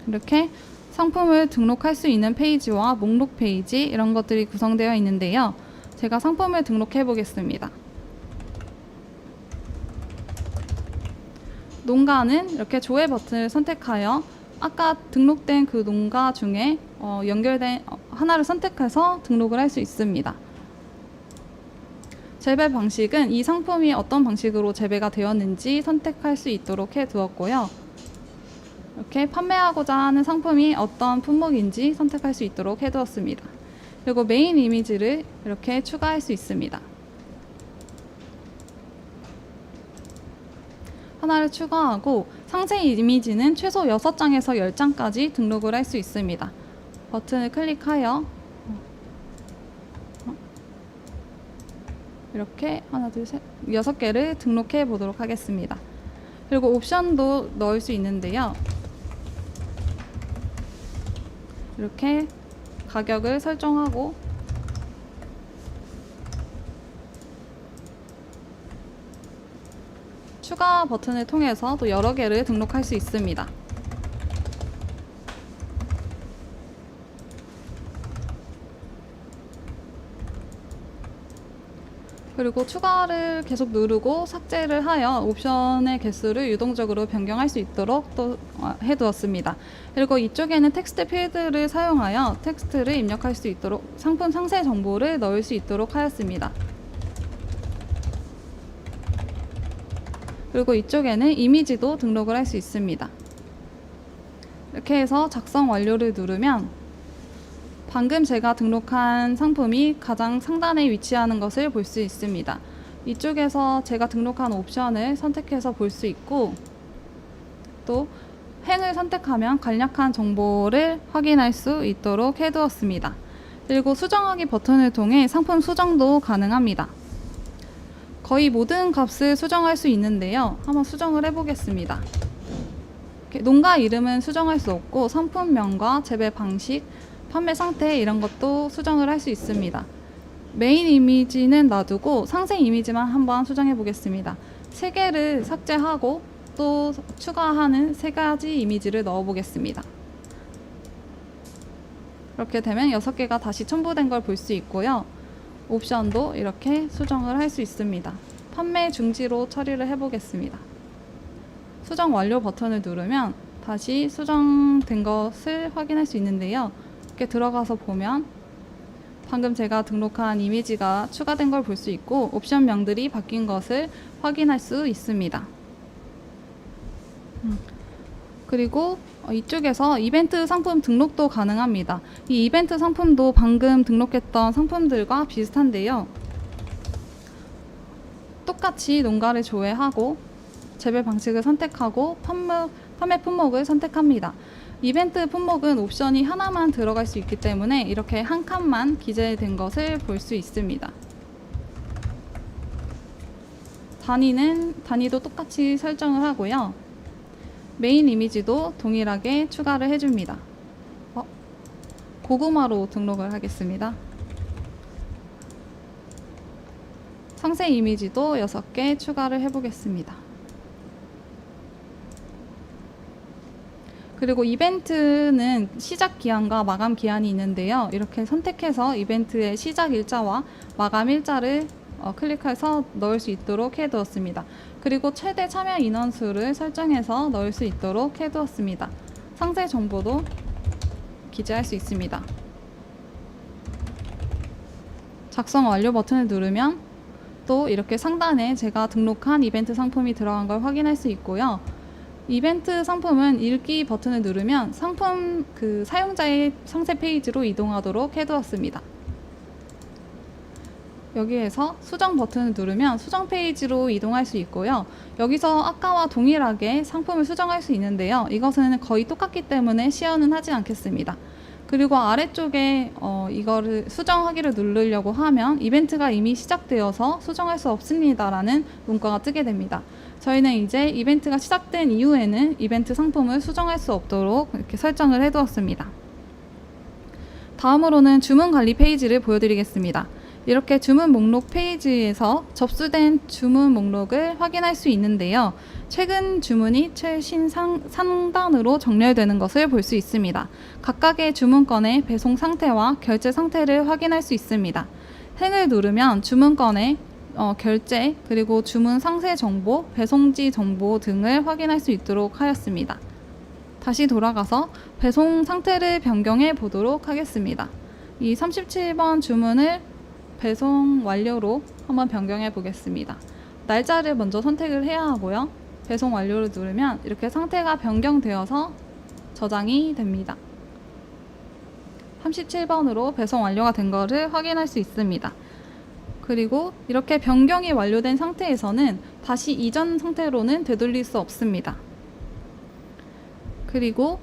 이렇게 상품을 등록할 수 있는 페이지와 목록 페이지, 이런 것들이 구성되어 있는데요. 제가 상품을 등록해 보겠습니다. 농가는 이렇게 조회 버튼을 선택하여 아까 등록된 그 농가 중에 연결된 하나를 선택해서 등록을 할 수 있습니다. 재배 방식은 이 상품이 어떤 방식으로 재배가 되었는지 선택할 수 있도록 해 두었고요. 이렇게 판매하고자 하는 상품이 어떤 품목인지 선택할 수 있도록 해 두었습니다. 그리고 메인 이미지를 이렇게 추가할 수 있습니다. 하나를 추가하고 상세 이미지는 최소 6장에서 10장까지 등록을 할 수 있습니다. 버튼을 클릭하여 이렇게 하나, 둘, 셋, 6개를 등록해 보도록 하겠습니다. 그리고 옵션도 넣을 수 있는데요. 이렇게 가격을 설정하고 추가 버튼을 통해서 또 여러 개를 등록할 수 있습니다. 그리고 추가를 계속 누르고 삭제를 하여 옵션의 개수를 유동적으로 변경할 수 있도록 또 해두었습니다. 그리고 이쪽에는 텍스트 필드를 사용하여 텍스트를 입력할 수 있도록 상품 상세 정보를 넣을 수 있도록 하였습니다. 그리고 이쪽에는 이미지도 등록을 할 수 있습니다. 이렇게 해서 작성 완료를 누르면 방금 제가 등록한 상품이 가장 상단에 위치하는 것을 볼 수 있습니다. 이쪽에서 제가 등록한 옵션을 선택해서 볼 수 있고, 또 행을 선택하면 간략한 정보를 확인할 수 있도록 해두었습니다. 그리고 수정하기 버튼을 통해 상품 수정도 가능합니다. 거의 모든 값을 수정할 수 있는데요. 한번 수정을 해보겠습니다. 농가 이름은 수정할 수 없고 상품명과 재배 방식, 판매 상태 이런 것도 수정을 할 수 있습니다. 메인 이미지는 놔두고 상세 이미지만 한번 수정해 보겠습니다. 3개를 삭제하고 또 추가하는 3가지 이미지를 넣어 보겠습니다. 이렇게 되면 6개가 다시 첨부된 걸 볼 수 있고요. 옵션도 이렇게 수정을 할 수 있습니다. 판매 중지로 처리를 해보겠습니다. 수정 완료 버튼을 누르면 다시 수정된 것을 확인할 수 있는데요. 이렇게 들어가서 보면 방금 제가 등록한 이미지가 추가된 걸 볼 수 있고 옵션명들이 바뀐 것을 확인할 수 있습니다. 그리고 이쪽에서 이벤트 상품 등록도 가능합니다. 이 이벤트 상품도 방금 등록했던 상품들과 비슷한데요. 똑같이 농가를 조회하고 재배 방식을 선택하고 판매 품목을 선택합니다. 이벤트 품목은 옵션이 하나만 들어갈 수 있기 때문에 이렇게 한 칸만 기재된 것을 볼 수 있습니다. 단위도 똑같이 설정을 하고요. 메인 이미지도 동일하게 추가를 해줍니다. 고구마로 등록을 하겠습니다. 상세 이미지도 6개 추가를 해보겠습니다. 그리고 이벤트는 시작 기한과 마감 기한이 있는데요. 이렇게 선택해서 이벤트의 시작 일자와 마감 일자를 클릭해서 넣을 수 있도록 해두었습니다. 그리고 최대 참여 인원수를 설정해서 넣을 수 있도록 해두었습니다. 상세 정보도 기재할 수 있습니다. 작성 완료 버튼을 누르면 또 이렇게 상단에 제가 등록한 이벤트 상품이 들어간 걸 확인할 수 있고요. 이벤트 상품은 읽기 버튼을 누르면 상품 사용자의 상세 페이지로 이동하도록 해두었습니다. 여기에서 수정 버튼을 누르면 수정 페이지로 이동할 수 있고요. 여기서 아까와 동일하게 상품을 수정할 수 있는데요. 이것은 거의 똑같기 때문에 시연은 하지 않겠습니다. 그리고 아래쪽에 이거를 수정하기를 누르려고 하면 이벤트가 이미 시작되어서 수정할 수 없습니다 라는 문구가 뜨게 됩니다. 저희는 이제 이벤트가 시작된 이후에는 이벤트 상품을 수정할 수 없도록 이렇게 설정을 해두었습니다. 다음으로는 주문 관리 페이지를 보여드리겠습니다. 이렇게 주문 목록 페이지에서 접수된 주문 목록을 확인할 수 있는데요. 최근 주문이 최신 상단으로 정렬되는 것을 볼 수 있습니다. 각각의 주문건의 배송 상태와 결제 상태를 확인할 수 있습니다. 행을 누르면 주문건의 결제, 그리고 주문 상세 정보, 배송지 정보 등을 확인할 수 있도록 하였습니다. 다시 돌아가서 배송 상태를 변경해 보도록 하겠습니다. 이 37번 주문을 배송 완료로 한번 변경해 보겠습니다. 날짜를 먼저 선택을 해야 하고요. 배송 완료를 누르면 이렇게 상태가 변경되어서 저장이 됩니다. 37번으로 배송 완료가 된 것을 확인할 수 있습니다. 그리고 이렇게 변경이 완료된 상태에서는 다시 이전 상태로는 되돌릴 수 없습니다. 그리고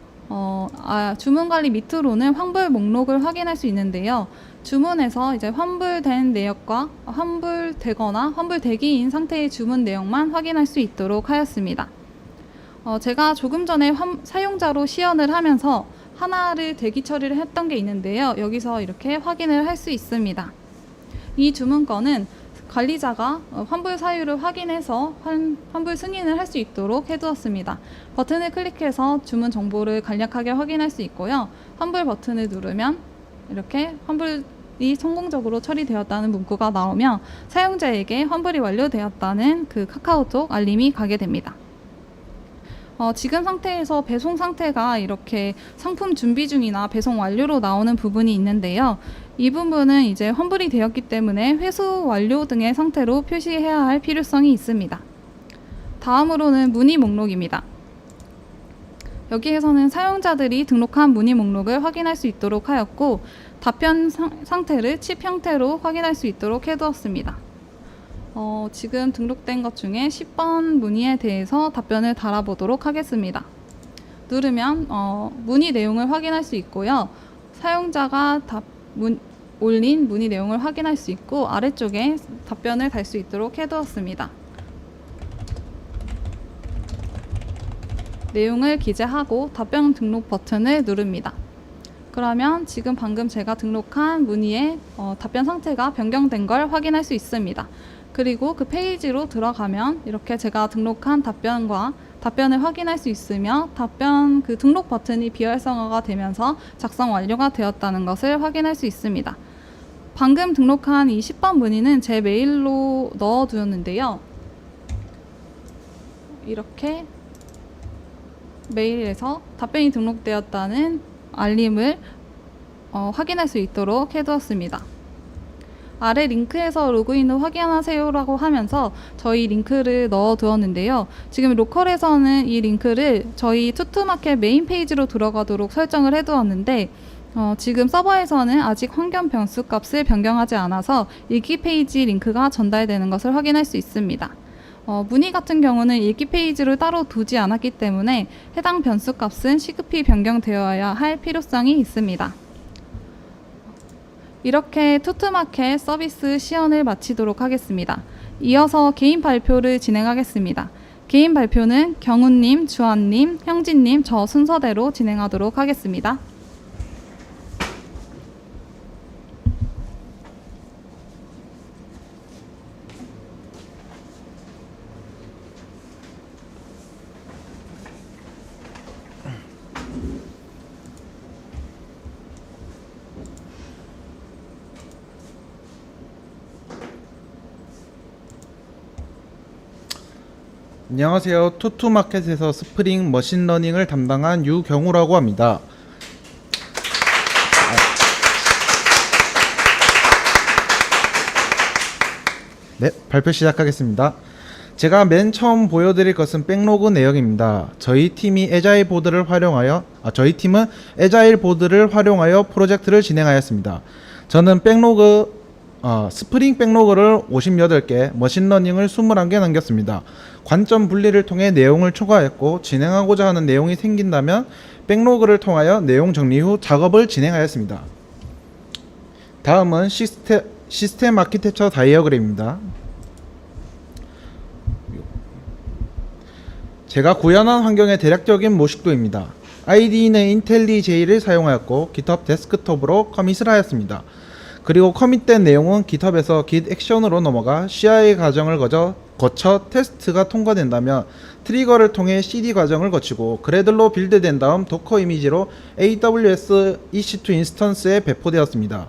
주문 관리 밑으로는 환불 목록을 확인할 수 있는데요. 주문에서 이제 환불된 내역과 환불되거나 환불대기인 상태의 주문 내역만 확인할 수 있도록 하였습니다. 제가 조금 전에 사용자로 시연을 하면서 하나를 대기 처리를 했던 게 있는데요. 여기서 이렇게 확인을 할 수 있습니다. 이 주문건은 관리자가 환불 사유를 확인해서 환불 승인을 할 수 있도록 해두었습니다. 버튼을 클릭해서 주문 정보를 간략하게 확인할 수 있고요. 환불 버튼을 누르면 이렇게 환불이 성공적으로 처리되었다는 문구가 나오며 사용자에게 환불이 완료되었다는 카카오톡 알림이 가게 됩니다. 지금 상태에서 배송 상태가 이렇게 상품 준비 중이나 배송 완료로 나오는 부분이 있는데요. 이 부분은 이제 환불이 되었기 때문에 회수 완료 등의 상태로 표시해야 할 필요성이 있습니다. 다음으로는 문의 목록입니다. 여기에서는 사용자들이 등록한 문의 목록을 확인할 수 있도록 하였고, 답변 상태를 칩 형태로 확인할 수 있도록 해두었습니다. 지금 등록된 것 중에 10번 문의에 대해서 답변을 달아보도록 하겠습니다. 누르면 문의 내용을 확인할 수 있고요. 사용자가 올린 문의 내용을 확인할 수 있고, 아래쪽에 답변을 달 수 있도록 해두었습니다. 내용을 기재하고 답변 등록 버튼을 누릅니다. 그러면 지금 방금 제가 등록한 문의의 답변 상태가 변경된 걸 확인할 수 있습니다. 그리고 그 페이지로 들어가면 이렇게 제가 등록한 답변을 확인할 수 있으며 답변 등록 버튼이 비활성화가 되면서 작성 완료가 되었다는 것을 확인할 수 있습니다. 방금 등록한 이 10번 문의는 제 메일로 넣어두었는데요. 이렇게 메일에서 답변이 등록되었다는 알림을 확인할 수 있도록 해두었습니다. 아래 링크에서 로그인 후 확인하세요 라고 하면서 저희 링크를 넣어 두었는데요. 지금 로컬에서는 이 링크를 저희 투투마켓 메인 페이지로 들어가도록 설정을 해 두었는데, 지금 서버에서는 아직 환경 변수 값을 변경하지 않아서 일기 페이지 링크가 전달되는 것을 확인할 수 있습니다. 문의 같은 경우는 읽기 페이지를 따로 두지 않았기 때문에 해당 변수 값은 시급히 변경되어야 할 필요성이 있습니다. 이렇게 투투마켓 서비스 시연을 마치도록 하겠습니다. 이어서 개인 발표를 진행하겠습니다. 개인 발표는 경훈님, 주한님, 형진님, 저 순서대로 진행하도록 하겠습니다. 안녕하세요. 투투마켓에서 스프링 머신러닝을 담당한 유경우라고 합니다. 네, 발표 시작하겠습니다. 제가 맨 처음 보여드릴 것은 백로그 내역입니다. 저희 팀은 에자일 보드를 활용하여 프로젝트를 진행하였습니다. 저는 스프링 백로그를 58개, 머신러닝을 21개 남겼습니다. 관점 분리를 통해 내용을 초과했고, 진행하고자 하는 내용이 생긴다면 백로그를 통하여 내용 정리 후 작업을 진행하였습니다. 다음은 시스템 아키텍처 다이어그램입니다. 제가 구현한 환경의 대략적인 모식도입니다. IDE는 인텔리제이를 사용하였고 GitHub 데스크톱으로 커밋을 하였습니다. 그리고 커밋된 내용은 GitHub에서 Git 액션으로 넘어가 CI 과정을 거쳐 테스트가 통과된다면 트리거를 통해 CD 과정을 거치고 그래들로 빌드된 다음 도커 이미지로 AWS EC2 인스턴스에 배포되었습니다.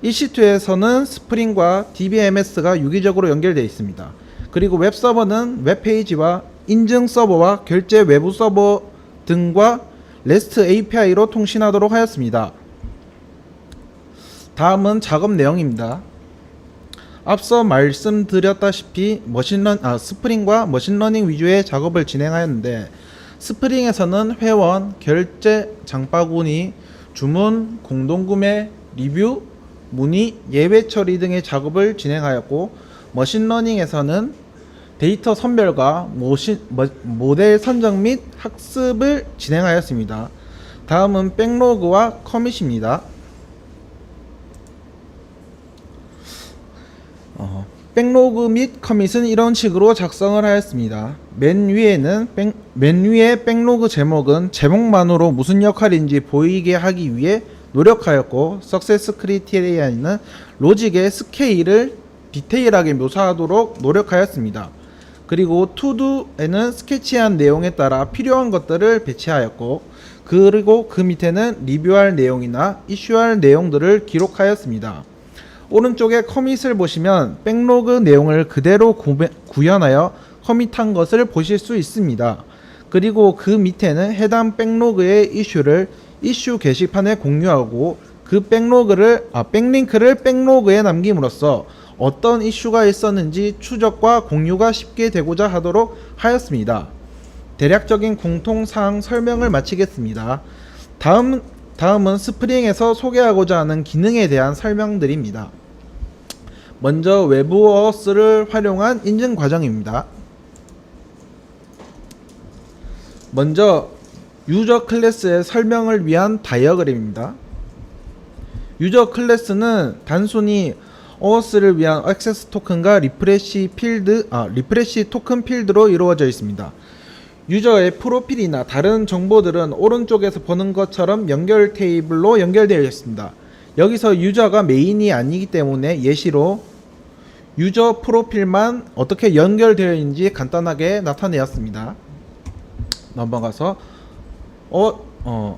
EC2에서는 스프링과 DBMS가 유기적으로 연결되어 있습니다. 그리고 웹서버는 웹페이지와 인증 서버와 결제 외부 서버 등과 REST API로 통신하도록 하였습니다. 다음은 작업 내용입니다. 앞서 말씀드렸다시피 스프링과 머신러닝 위주의 작업을 진행하였는데, 스프링에서는 회원, 결제, 장바구니, 주문, 공동구매, 리뷰, 문의, 예외 처리 등의 작업을 진행하였고, 머신러닝에서는 데이터 선별과 모델 선정 및 학습을 진행하였습니다. 다음은 백로그와 커밋입니다. 백로그 및 커밋은 이런 식으로 작성을 하였습니다. 맨 위에 백로그 제목은 제목만으로 무슨 역할인지 보이게 하기 위해 노력하였고, 석세스 크리테리아는 로직의 스케일을 디테일하게 묘사하도록 노력하였습니다. 그리고 투두에는 스케치한 내용에 따라 필요한 것들을 배치하였고, 그리고 그 밑에는 리뷰할 내용이나 이슈할 내용들을 기록하였습니다. 오른쪽에 커밋을 보시면 백로그 내용을 그대로 구현하여 커밋한 것을 보실 수 있습니다. 그리고 그 밑에는 해당 백로그의 이슈를 이슈 게시판에 공유하고, 그 백링크를 백로그에 남김으로써 어떤 이슈가 있었는지 추적과 공유가 쉽게 되고자 하도록 하였습니다. 대략적인 공통사항 설명을 마치겠습니다. 다음은 스프링에서 소개하고자 하는 기능에 대한 설명드립니다. 먼저 외부 어스를 활용한 인증 과정입니다. 먼저 유저 클래스의 설명을 위한 다이어그램입니다. 유저 클래스는 단순히 어스를 위한 액세스 토큰과 리프레시 토큰 필드로 이루어져 있습니다. 유저의 프로필이나 다른 정보들은 오른쪽에서 보는 것처럼 연결 테이블로 연결되어 있습니다. 여기서 유저가 메인이 아니기 때문에 예시로 유저 프로필만 어떻게 연결되어 있는지 간단하게 나타내었습니다. 넘어가서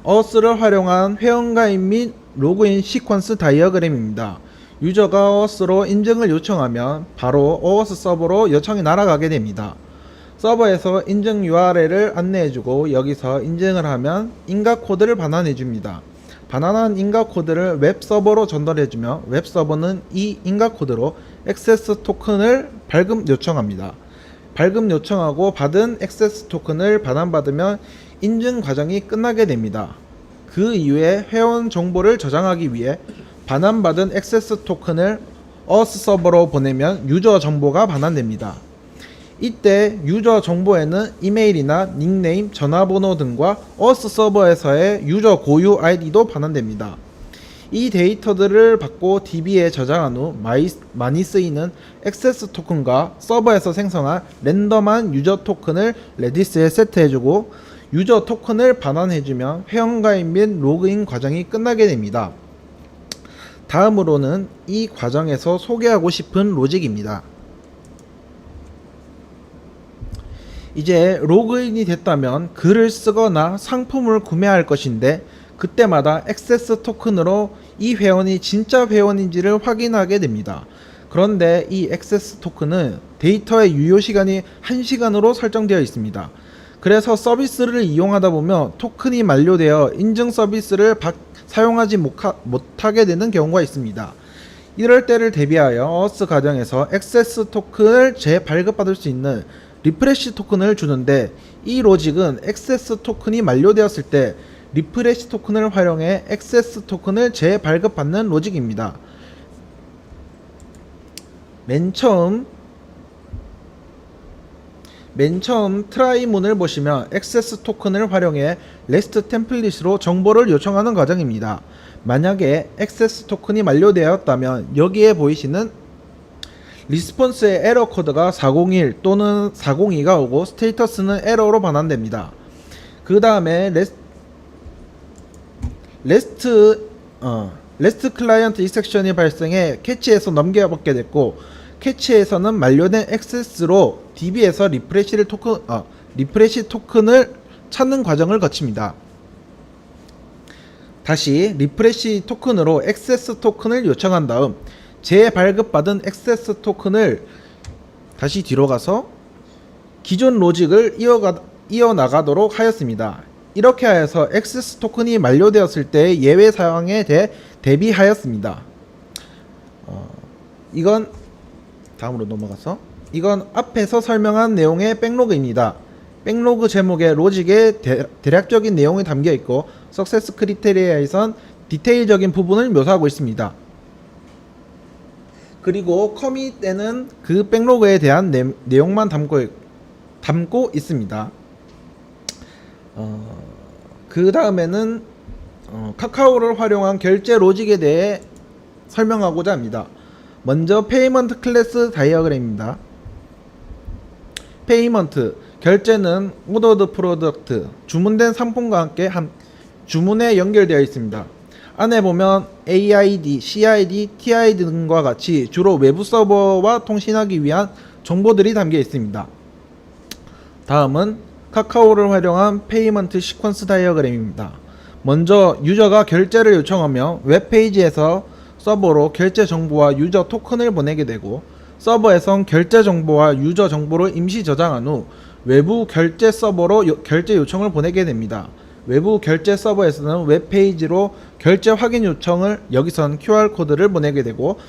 어스를 활용한 회원가입 및 로그인 시퀀스 다이어그램입니다. 유저가 어스로 인증을 요청하면 바로 어스 서버로 요청이 날아가게 됩니다. 서버에서 인증 URL을 안내해주고, 여기서 인증을 하면 인가 코드를 반환해줍니다. 반환한 인가 코드를 웹 서버로 전달해주며, 웹 서버는 이 인가 코드로 액세스 토큰을 발급 요청합니다. 발급 요청하고 받은 액세스 토큰을 반환받으면 인증 과정이 끝나게 됩니다. 그 이후에 회원 정보를 저장하기 위해 반환받은 액세스 토큰을 어스 서버로 보내면 유저 정보가 반환됩니다. 이때 유저 정보에는 이메일이나 닉네임, 전화번호 등과 어스 서버에서의 유저 고유 아이디도 반환됩니다. 이 데이터들을 받고 DB에 저장한 후 많이 쓰이는 액세스 토큰과 서버에서 생성한 랜덤한 유저 토큰을 레디스에 세트해주고 유저 토큰을 반환해주면 회원가입 및 로그인 과정이 끝나게 됩니다. 다음으로는 이 과정에서 소개하고 싶은 로직입니다. 이제 로그인이 됐다면 글을 쓰거나 상품을 구매할 것인데 그때마다 액세스 토큰으로 이 회원이 진짜 회원인지를 확인하게 됩니다. 그런데 이 액세스 토큰은 데이터의 유효 시간이 1시간으로 설정되어 있습니다. 그래서 서비스를 이용하다 보면 토큰이 만료되어 인증 서비스를 사용하지 못하게 되는 경우가 있습니다. 이럴 때를 대비하여 어스 과정에서 액세스 토큰을 재발급받을 수 있는 리프레시 토큰을 주는데 이 로직은 액세스 토큰이 만료되었을 때 리프레시 토큰을 활용해 액세스 토큰을 재발급받는 로직입니다. 맨 처음 트라이문을 보시면 액세스 토큰을 활용해 레스트 템플릿으로 정보를 요청하는 과정입니다. 만약에 액세스 토큰이 만료되었다면 여기에 보이시는 리스폰스의 에러 코드가 401 또는 402가 오고 스테이터스는 에러로 반환됩니다. 그 다음에 레스트 클라이언트 익셉션이 발생해 캐치에서 넘겨받게 됐고 캐치에서는 만료된 액세스로 DB에서 리프레시 토큰을 찾는 과정을 거칩니다. 다시 리프레시 토큰으로 액세스 토큰을 요청한 다음 재발급받은 액세스 토큰을 다시 뒤로 가서 기존 로직을 이어나가도록 하였습니다. 이렇게 하여서 액세스 토큰이 만료되었을 때 예외 사항에 대해 대비하였습니다. 이건 다음으로 넘어가서 이건 앞에서 설명한 내용의 백로그입니다. 백로그 제목에 로직의 대략적인 내용이 담겨 있고 석세스 크리테리아에선 디테일적인 부분을 묘사하고 있습니다. 그리고 커밋에는 그 백로그에 대한 내용만 담고 있습니다. 그 다음에는 카카오를 활용한 결제 로직에 대해 설명하고자 합니다. 먼저 페이먼트 클래스 다이어그램입니다. 페이먼트 결제는 오더드 프로덕트 주문된 상품과 함께 주문에 연결되어 있습니다. 안에 보면 AID, CID, TID 등과 같이 주로 외부 서버와 통신하기 위한 정보들이 담겨 있습니다. 다음은 카카오를 활용한 페이먼트 시퀀스 다이어그램입니다. 먼저 유저가 결제를 요청하며 웹페이지에서 서버로 결제 정보와 유저 토큰을 보내게 되고 서버에선 결제 정보와 유저 정보를 임시 저장한 후 외부 결제 서버로 결제 요청을 보내게 됩니다. 외부 결제 서버에서는 웹페이지로 결제 확인 요청을 여기선 QR코드를 보내게 되고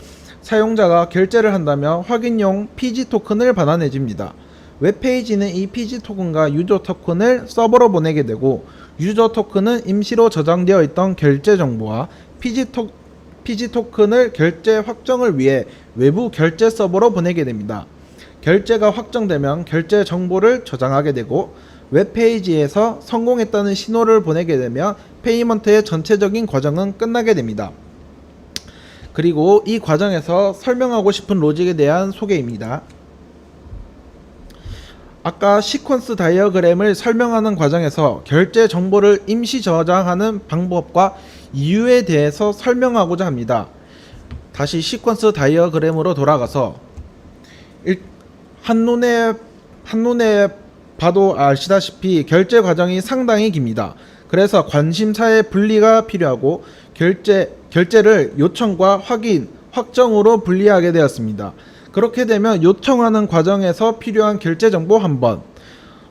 사용자가 결제를 한다면 확인용 PG 토큰을 반환해줍니다. 웹페이지는 이 PG 토큰과 유저 토큰을 서버로 보내게 되고 유저 토큰은 임시로 저장되어 있던 결제 정보와 PG 토큰을 결제 확정을 위해 외부 결제 서버로 보내게 됩니다. 결제가 확정되면 결제 정보를 저장하게 되고 웹페이지에서 성공했다는 신호를 보내게 되면 페이먼트의 전체적인 과정은 끝나게 됩니다. 그리고 이 과정에서 설명하고 싶은 로직에 대한 소개입니다. 아까 시퀀스 다이어그램을 설명하는 과정에서 결제 정보를 임시 저장하는 방법과 이유에 대해서 설명하고자 합니다. 다시 시퀀스 다이어그램으로 돌아가서 한눈에 봐도 아시다시피 결제 과정이 상당히 깁니다. 그래서 관심사의 분리가 필요하고 결제를 요청과 확정으로 분리하게 되었습니다. 그렇게 되면 요청하는 과정에서 필요한 결제 정보 한 번,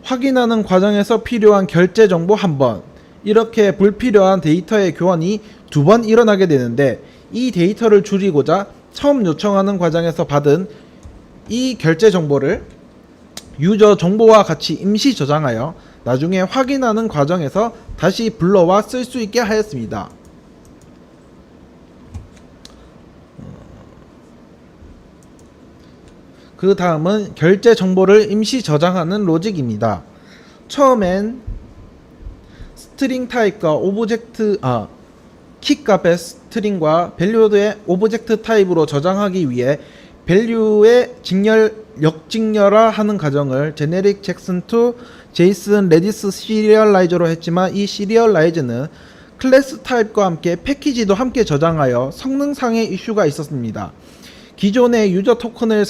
확인하는 과정에서 필요한 결제 정보 한 번, 이렇게 불필요한 데이터의 교환이 2번 일어나게 되는데 이 데이터를 줄이고자 처음 요청하는 과정에서 받은 이 결제 정보를 유저 정보와 같이 임시 저장하여 나중에 확인하는 과정에서 다시 불러와 쓸 수 있게 하였습니다. 그 다음은 결제 정보를 임시 저장하는 로직입니다. 처음엔 스트링 타입과 키 값의 스트링과 밸류의 오브젝트 타입으로 저장하기 위해 밸류의 역직렬화 하는 과정을 제네릭 잭슨 투 제이슨 레디스 시리얼라이저로 했지만, 이 시리얼라이저는 클래스 타입과 함께 패키지도 함께 저장하여 성능상의 이슈가 있었습니다. 기존의 유저 토큰을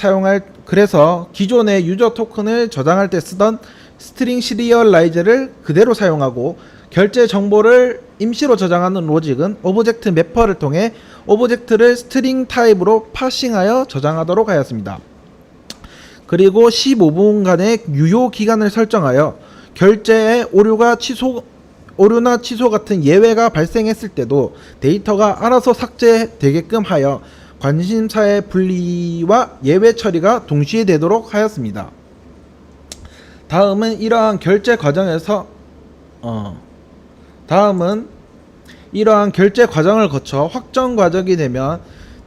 그래서 기존의 유저 토큰을 저장할 때 쓰던 스트링 시리얼라이저를 그대로 사용하고, 결제 정보를 임시로 저장하는 로직은 오브젝트 매퍼를 통해 오브젝트를 스트링 타입으로 파싱하여 저장하도록 하였습니다. 그리고 15분간의 유효 기간을 설정하여 결제의 오류나 취소 같은 예외가 발생했을 때도 데이터가 알아서 삭제되게끔 하여 관심사의 분리와 예외 처리가 동시에 되도록 하였습니다. 다음은 이러한 결제 과정을 거쳐 확정 과정이 되면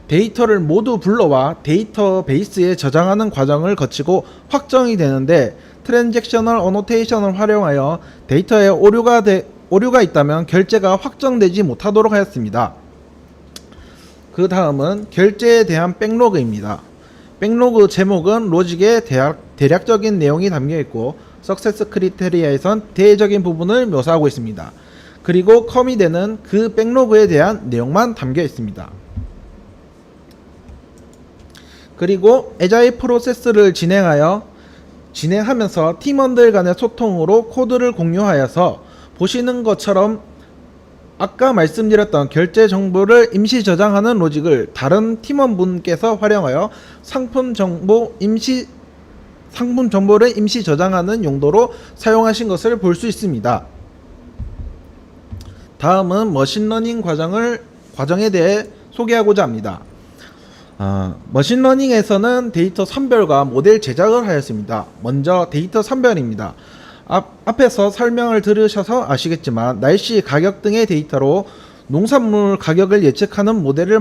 데이터를 모두 불러와 데이터베이스에 저장하는 과정을 거치고 확정이 되는데, 트랜잭셔널 어노테이션을 활용하여 데이터에 오류가 있다면 결제가 확정되지 못하도록 하였습니다. 그 다음은 결제에 대한 백로그입니다. 백로그 제목은 로직의 대략적인 내용이 담겨있고, 석세스 크리테리아에선 대외적인 부분을 묘사하고 있습니다. 그리고 커밋에는 그 백로그에 대한 내용만 담겨 있습니다. 그리고 에자일 프로세스를 진행하면서 팀원들 간의 소통으로 코드를 공유하여서 보시는 것처럼 아까 말씀드렸던 결제 정보를 임시 저장하는 로직을 다른 팀원분께서 활용하여 상품 정보를 임시 저장하는 용도로 사용하신 것을 볼 수 있습니다. 다음은 머신러닝 과정에 대해 소개하고자 합니다. 머신러닝에서는 데이터 선별과 모델 제작을 하였습니다. 먼저 데이터 선별입니다. 앞에서 설명을 들으셔서 아시겠지만, 날씨, 가격 등의 데이터로 농산물 가격을 예측하는 모델을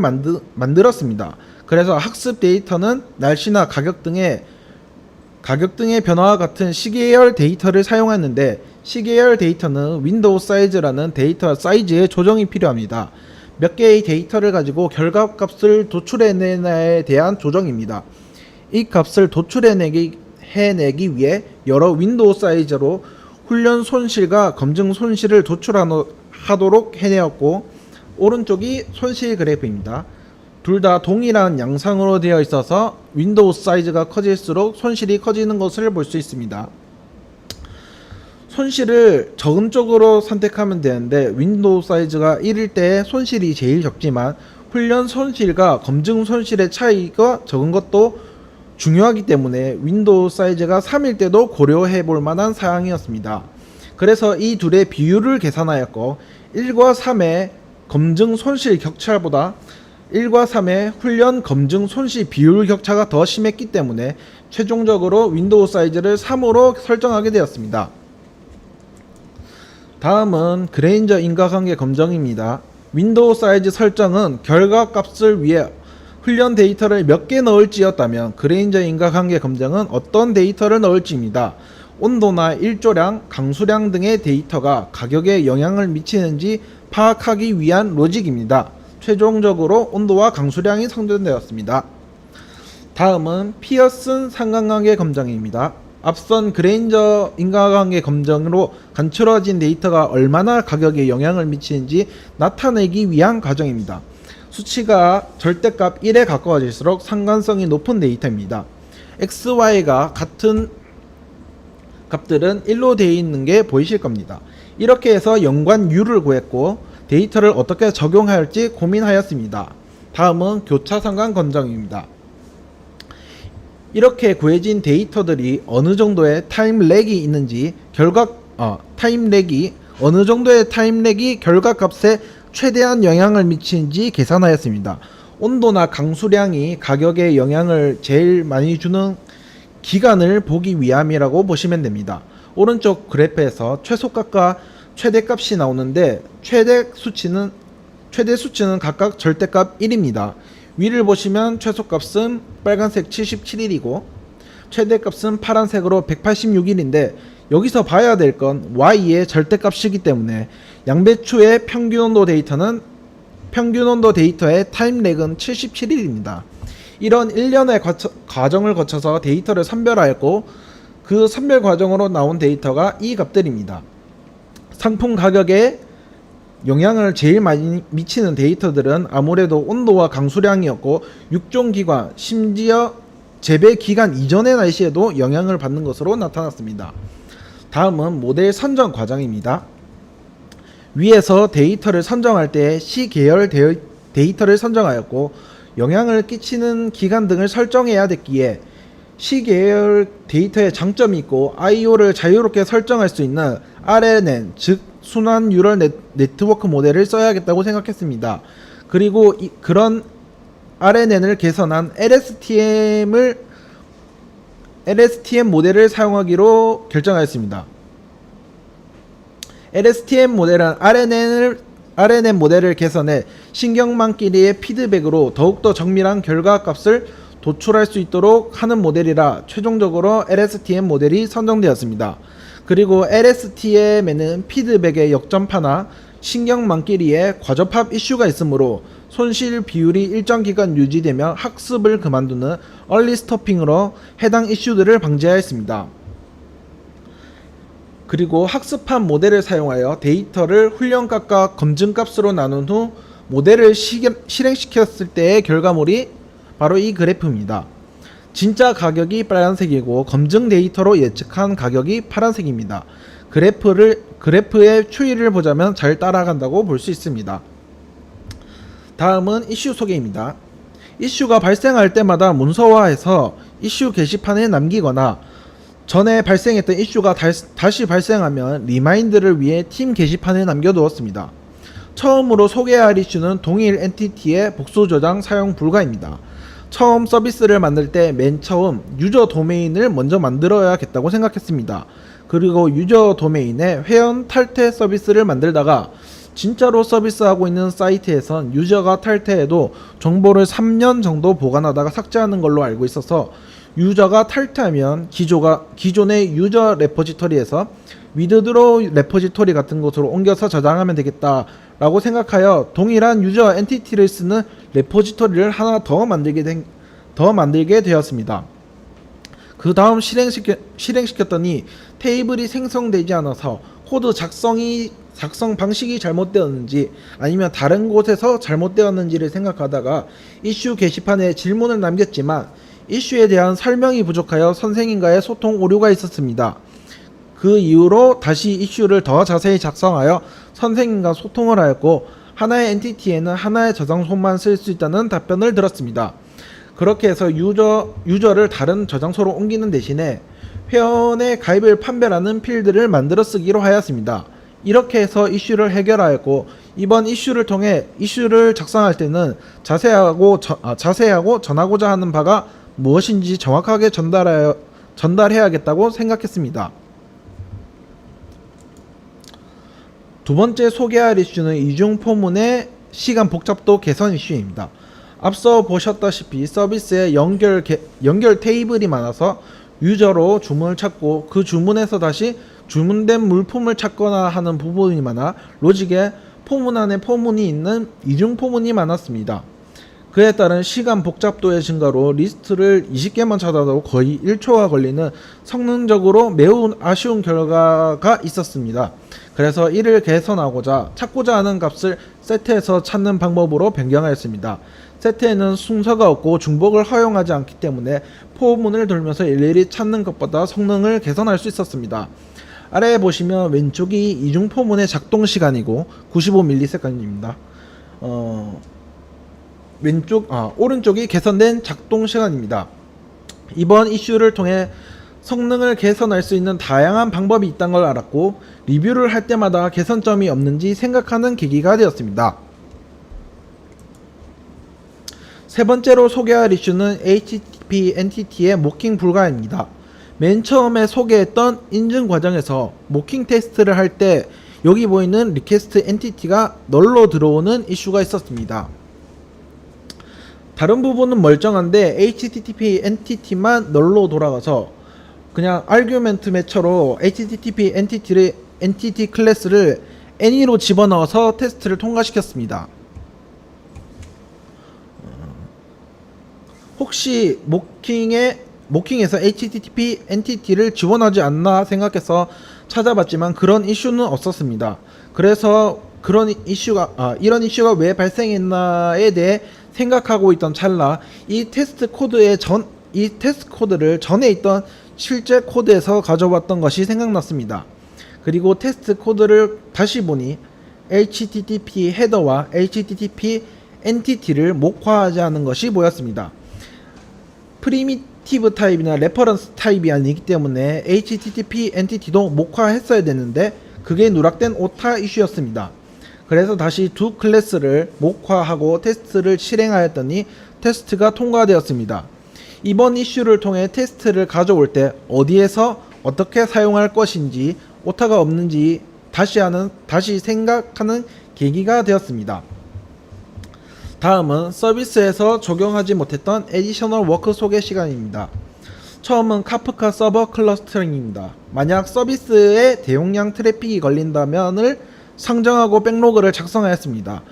만들었습니다. 그래서 학습 데이터는 날씨나 가격 등의 변화와 같은 시계열 데이터를 사용했는데, 시계열 데이터는 윈도우 사이즈라는 데이터 사이즈에 조정이 필요합니다. 몇 개의 데이터를 가지고 결과값을 도출해내냐에 대한 조정입니다. 이 값을 도출해내기 위해 여러 윈도우 사이즈로 훈련 손실과 검증 손실을 도출하도록 해내었고, 오른쪽이 손실 그래프입니다. 둘 다 동일한 양상으로 되어 있어서 윈도우 사이즈가 커질수록 손실이 커지는 것을 볼 수 있습니다. 손실을 적은 쪽으로 선택하면 되는데, 윈도우 사이즈가 1일 때 손실이 제일 적지만 훈련 손실과 검증 손실의 차이가 적은 것도 중요하기 때문에 윈도우 사이즈가 3일 때도 고려해 볼 만한 사항이었습니다. 그래서 이 둘의 비율을 계산하였고, 1과 3의 검증 손실 격차보다 1과 3의 훈련 검증 손실 비율 격차가 더 심했기 때문에 최종적으로 윈도우 사이즈를 3으로 설정하게 되었습니다. 다음은 그레인저 인과관계 검정입니다. 윈도우 사이즈 설정은 결과값을 위해 훈련 데이터를 몇 개 넣을지였다면, 그레인저 인과관계 검정은 어떤 데이터를 넣을지입니다. 온도나 일조량, 강수량 등의 데이터가 가격에 영향을 미치는지 파악하기 위한 로직입니다. 최종적으로 온도와 강수량이 선정되었습니다. 다음은 피어슨 상관관계 검정입니다. 앞선 그레인저 인과관계 검정으로 간추려진 데이터가 얼마나 가격에 영향을 미치는지 나타내기 위한 과정입니다. 수치가 절대값 1에 가까워질수록 상관성이 높은 데이터입니다. x, y가 같은 값들은 1로 되어 있는 게 보이실 겁니다. 이렇게 해서 연관 u를 구했고, 데이터를 어떻게 적용할지 고민하였습니다. 다음은 교차 상관 검정입니다. 이렇게 구해진 데이터들이 어느 정도의 타임 렉이 있는지, 어느 정도의 타임 렉이 결과값에 최대한 영향을 미치는지 계산하였습니다. 온도나 강수량이 가격에 영향을 제일 많이 주는 기간을 보기 위함이라고 보시면 됩니다. 오른쪽 그래프에서 최소값과 최대값이 나오는데, 최대 수치는 각각 절대값 1입니다. 위를 보시면 최소값은 빨간색 77이고 최대값은 파란색으로 186일인데 여기서 봐야 될 건 Y의 절대값이기 때문에 양배추의 평균온도 데이터의 타임렉은 77일입니다. 이런 1년의 과정을 거쳐서 데이터를 선별하였고 그 선별 과정으로 나온 데이터가 이 값들입니다. 상품 가격에 영향을 제일 많이 미치는 데이터들은 아무래도 온도와 강수량이었고 육종기관, 심지어 재배기간 이전의 날씨에도 영향을 받는 것으로 나타났습니다. 다음은 모델 선정 과정입니다. 위에서 데이터를 선정할 때 C계열 데이터를 선정하였고 영향을 끼치는 기간 등을 설정해야 됐기에 C계열 데이터에 장점이 있고 IO를 자유롭게 설정할 수 있는 RNN, 즉 순환 뉴럴 네트워크 모델을 써야겠다고 생각했습니다. 그리고 그런 RNN을 개선한 LSTM 모델을 사용하기로 결정하였습니다. LSTM 모델은 RNN 모델을 개선해 신경망끼리의 피드백으로 더욱더 정밀한 결과값을 도출할 수 있도록 하는 모델이라 최종적으로 LSTM 모델이 선정되었습니다. 그리고 LSTM에는 피드백의 역전파나 신경망끼리의 과접합 이슈가 있으므로 손실 비율이 일정 기간 유지되며 학습을 그만두는 얼리 스토핑으로 해당 이슈들을 방지하였습니다. 그리고 학습한 모델을 사용하여 데이터를 훈련값과 검증값으로 나눈 후 모델을 실행시켰을 때의 결과물이 바로 이 그래프입니다. 진짜 가격이 빨간색이고 검증 데이터로 예측한 가격이 파란색입니다. 그래프의 추이를 보자면 잘 따라간다고 볼 수 있습니다. 다음은 이슈 소개입니다. 이슈가 발생할 때마다 문서화해서 이슈 게시판에 남기거나 전에 발생했던 이슈가 다시 발생하면 리마인드를 위해 팀 게시판에 남겨두었습니다. 처음으로 소개할 이슈는 동일 엔티티의 복수 저장 사용 불가입니다. 처음 서비스를 만들 때 맨 처음 유저 도메인을 먼저 만들어야겠다고 생각했습니다. 그리고 유저 도메인에 회원 탈퇴 서비스를 만들다가 진짜로 서비스하고 있는 사이트에선 유저가 탈퇴해도 정보를 3년 정도 보관하다가 삭제하는 걸로 알고 있어서 유저가 탈퇴하면 기존의 유저 레포지토리에서 위드드로우 레포지토리 같은 곳으로 옮겨서 저장하면 되겠다 라고 생각하여 동일한 유저 엔티티를 쓰는 레포지토리를 하나 더 만들게 되었습니다. 그 다음 실행시켰더니 테이블이 생성되지 않아서 코드 작성 방식이 잘못되었는지 아니면 다른 곳에서 잘못되었는지를 생각하다가 이슈 게시판에 질문을 남겼지만 이슈에 대한 설명이 부족하여 선생님과의 소통 오류가 있었습니다. 그 이후로 다시 이슈를 더 자세히 작성하여 선생님과 소통을 하였고 하나의 엔티티에는 하나의 저장소만 쓸 수 있다는 답변을 들었습니다. 그렇게 해서 유저를 다른 저장소로 옮기는 대신에 회원의 가입을 판별하는 필드를 만들어 쓰기로 하였습니다. 이렇게 해서 이슈를 해결하였고 이번 이슈를 통해 이슈를 작성할 때는 자세하고 전하고자 하는 바가 무엇인지 정확하게 전달해야겠다고 생각했습니다. 두 번째 소개할 이슈는 이중 포문의 시간 복잡도 개선 이슈입니다. 앞서 보셨다시피 서비스에 연결 테이블이 많아서 유저로 주문을 찾고 그 주문에서 다시 주문된 물품을 찾거나 하는 부분이 많아 로직에 포문 안에 포문이 있는 이중 포문이 많았습니다. 그에 따른 시간 복잡도의 증가로 리스트를 20개만 찾아도 거의 1초가 걸리는 성능적으로 매우 아쉬운 결과가 있었습니다. 그래서 이를 개선하고자 찾고자 하는 값을 세트에서 찾는 방법으로 변경하였습니다. 세트에는 순서가 없고 중복을 허용하지 않기 때문에 포문을 돌면서 일일이 찾는 것보다 성능을 개선할 수 있었습니다. 아래에 보시면 왼쪽이 이중 포문의 작동 시간이고 95ms입니다. 오른쪽이 개선된 작동 시간입니다. 이번 이슈를 통해 성능을 개선할 수 있는 다양한 방법이 있다는 걸 알았고 리뷰를 할 때마다 개선점이 없는지 생각하는 계기가 되었습니다. 세 번째로 소개할 이슈는 HTTP 엔티티의 모킹 불가입니다. 맨 처음에 소개했던 인증 과정에서 모킹 테스트를 할 때 여기 보이는 리퀘스트 엔티티가 널로 들어오는 이슈가 있었습니다. 다른 부분은 멀쩡한데 HTTP 엔티티만 널로 돌아가서 그냥 아규멘트 매처로 HTTP 엔티티 클래스를 any로 집어넣어서 테스트를 통과시켰습니다. 혹시 모킹에서 HTTP 엔티티를 지원하지 않나 생각해서 찾아봤지만 그런 이슈는 없었습니다. 그래서 이런 이슈가 왜 발생했나에 대해 생각하고 있던 찰나 이 테스트 코드를 전에 있던 실제 코드에서 가져왔던 것이 생각났습니다. 그리고 테스트 코드를 다시 보니 HTTP 헤더와 HTTP 엔티티를 목화하지 않은 것이 보였습니다. 프리미티브 타입이나 레퍼런스 타입이 아니기 때문에 HTTP 엔티티도 목화했어야 되는데 그게 누락된 오타 이슈였습니다. 그래서 다시 두 클래스를 목화하고 테스트를 실행하였더니 테스트가 통과되었습니다. 이번 이슈를 통해 테스트를 가져올 때 어디에서 어떻게 사용할 것인지 오타가 없는지 다시 생각하는 계기가 되었습니다. 다음은 서비스에서 적용하지 못했던 애디셔널 워크 소개 시간입니다. 처음은 카프카 서버 클러스터링입니다. 만약 서비스에 대용량 트래픽이 걸린다면을 상정하고 백로그를 작성하였습니다.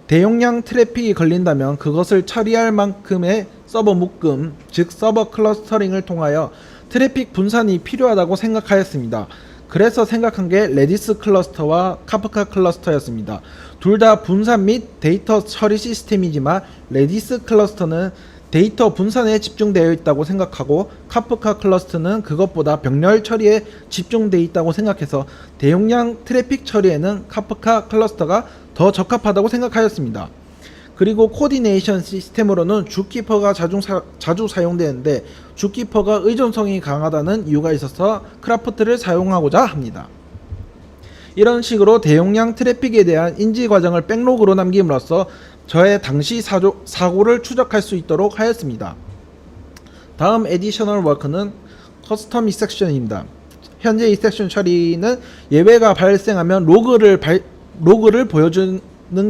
대용량 트래픽이 걸린다면 그것을 처리할 만큼의 서버 묶음, 즉 서버 클러스터링을 통하여 트래픽 분산이 필요하다고 생각하였습니다. 그래서 생각한 게 레디스 클러스터와 카프카 클러스터였습니다. 둘 다 분산 및 데이터 처리 시스템이지만 레디스 클러스터는 데이터 분산에 집중되어 있다고 생각하고 카프카 클러스터는 그것보다 병렬 처리에 집중되어 있다고 생각해서 대용량 트래픽 처리에는 카프카 클러스터가 더 적합하다고 생각하였습니다. 그리고 코디네이션 시스템으로는 주키퍼가 자주 사용되는데 주키퍼가 의존성이 강하다는 이유가 있어서 크라프트를 사용하고자 합니다. 이런 식으로 대용량 트래픽에 대한 인지 과정을 백로그로 남김으로써 저의 당시 사고를 추적할 수 있도록 하였습니다. 다음 애디셔널 워크는 커스텀 익섹션입니다. 현재 익섹션 처리는 예외가 발생하면 로그를 보여주는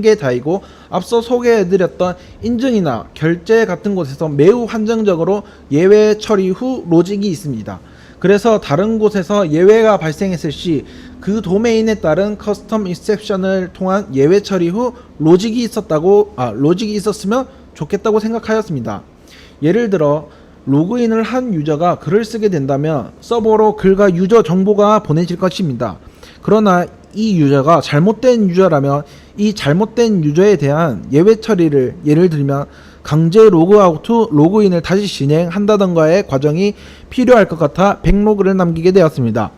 게 다이고 앞서 소개해드렸던 인증이나 결제 같은 곳에서 매우 한정적으로 예외 처리 후 로직이 있습니다. 그래서 다른 곳에서 예외가 발생했을 시 그 도메인에 따른 커스텀 익셉션을 통한 예외 처리 후 로직이 있었으면 좋겠다고 생각하였습니다. 예를 들어 로그인을 한 유저가 글을 쓰게 된다면 서버로 글과 유저 정보가 보내질 것입니다. 그러나 이 유저가 잘못된 유저라면 이 잘못된 유저에 대한 예외 처리를 예를 들면 강제 로그아웃 후 로그인을 다시 진행한다던가의 과정이 필요할 것 같아 백로그를 남기게 되었습니다.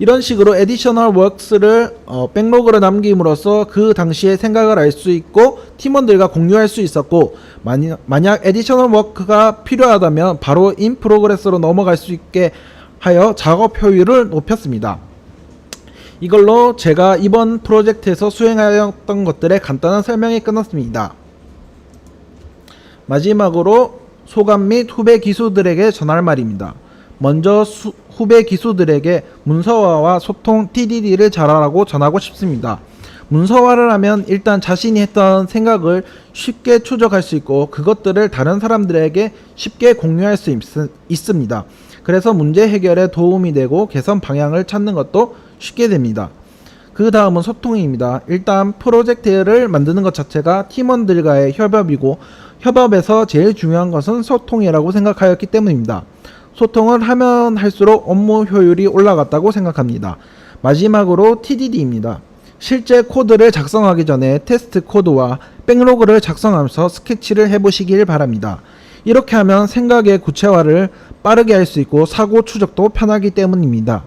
이런 식으로 애디셔널 워크스를 백로그로 남김으로써 그 당시의 생각을 알 수 있고 팀원들과 공유할 수 있었고 만약 애디셔널 워크가 필요하다면 바로 인 프로그레스로 넘어갈 수 있게 하여 작업 효율을 높였습니다. 이걸로 제가 이번 프로젝트에서 수행하였던 것들의 간단한 설명이 끝났습니다. 마지막으로 소감 및 후배 기수들에게 전할 말입니다. 먼저 후배 기수들에게 문서화와 소통 TDD를 잘하라고 전하고 싶습니다. 문서화를 하면 일단 자신이 했던 생각을 쉽게 추적할 수 있고 그것들을 다른 사람들에게 쉽게 공유할 수 있습니다. 그래서 문제 해결에 도움이 되고 개선 방향을 찾는 것도 쉽게 됩니다. 그 다음은 소통입니다. 일단 프로젝트를 만드는 것 자체가 팀원들과의 협업이고 협업에서 제일 중요한 것은 소통이라고 생각하였기 때문입니다. 소통을 하면 할수록 업무 효율이 올라갔다고 생각합니다. 마지막으로 TDD입니다. 실제 코드를 작성하기 전에 테스트 코드와 백로그를 작성하면서 스케치를 해보시길 바랍니다. 이렇게 하면 생각의 구체화를 빠르게 할 수 있고 사고 추적도 편하기 때문입니다.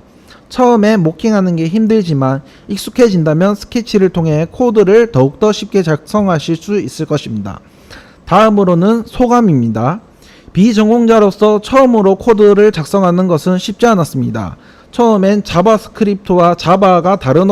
처음에 모킹하는 게 힘들지만 익숙해진다면 스케치를 통해 코드를 더욱더 쉽게 작성하실 수 있을 것입니다. 다음으로는 소감입니다. 비전공자로서 처음으로 코드를 작성하는 것은 쉽지 않았습니다. 처음엔 자바스크립트와 자바가 다른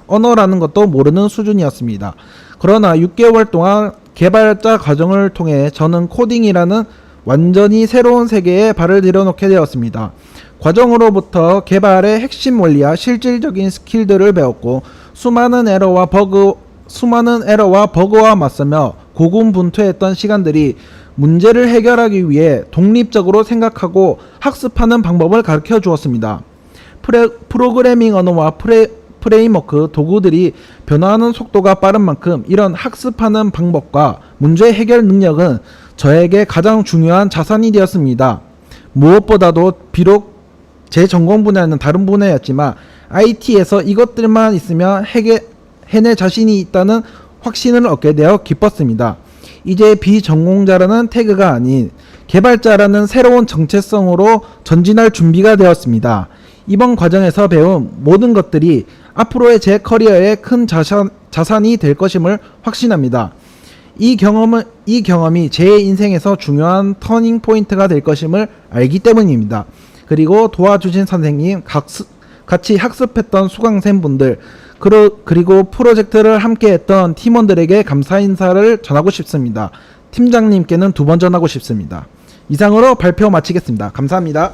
언어라는 것도 모르는 수준이었습니다. 그러나 6개월 동안 개발자 과정을 통해 저는 코딩이라는 완전히 새로운 세계에 발을 들여놓게 되었습니다. 과정으로부터 개발의 핵심 원리와 실질적인 스킬들을 배웠고 수많은 에러와 버그와 맞서며 고군분투했던 시간들이 문제를 해결하기 위해 독립적으로 생각하고 학습하는 방법을 가르쳐 주었습니다. 프로그래밍 언어와 프레임워크, 도구들이 변화하는 속도가 빠른 만큼 이런 학습하는 방법과 문제 해결 능력은 저에게 가장 중요한 자산이 되었습니다. 무엇보다도 비록 제 전공 분야는 다른 분야였지만 IT에서 이것들만 있으면 해낼 자신이 있다는 확신을 얻게 되어 기뻤습니다. 이제 비전공자라는 태그가 아닌 개발자라는 새로운 정체성으로 전진할 준비가 되었습니다. 이번 과정에서 배운 모든 것들이 앞으로의 제 커리어에 큰 자산이 될 것임을 확신합니다. 이 경험이 제 인생에서 중요한 터닝 포인트가 될 것임을 알기 때문입니다. 그리고 도와주신 선생님, 같이 학습했던 수강생분들, 그리고 프로젝트를 함께했던 팀원들에게 감사 인사를 전하고 싶습니다. 팀장님께는 2번 전하고 싶습니다. 이상으로 발표 마치겠습니다. 감사합니다.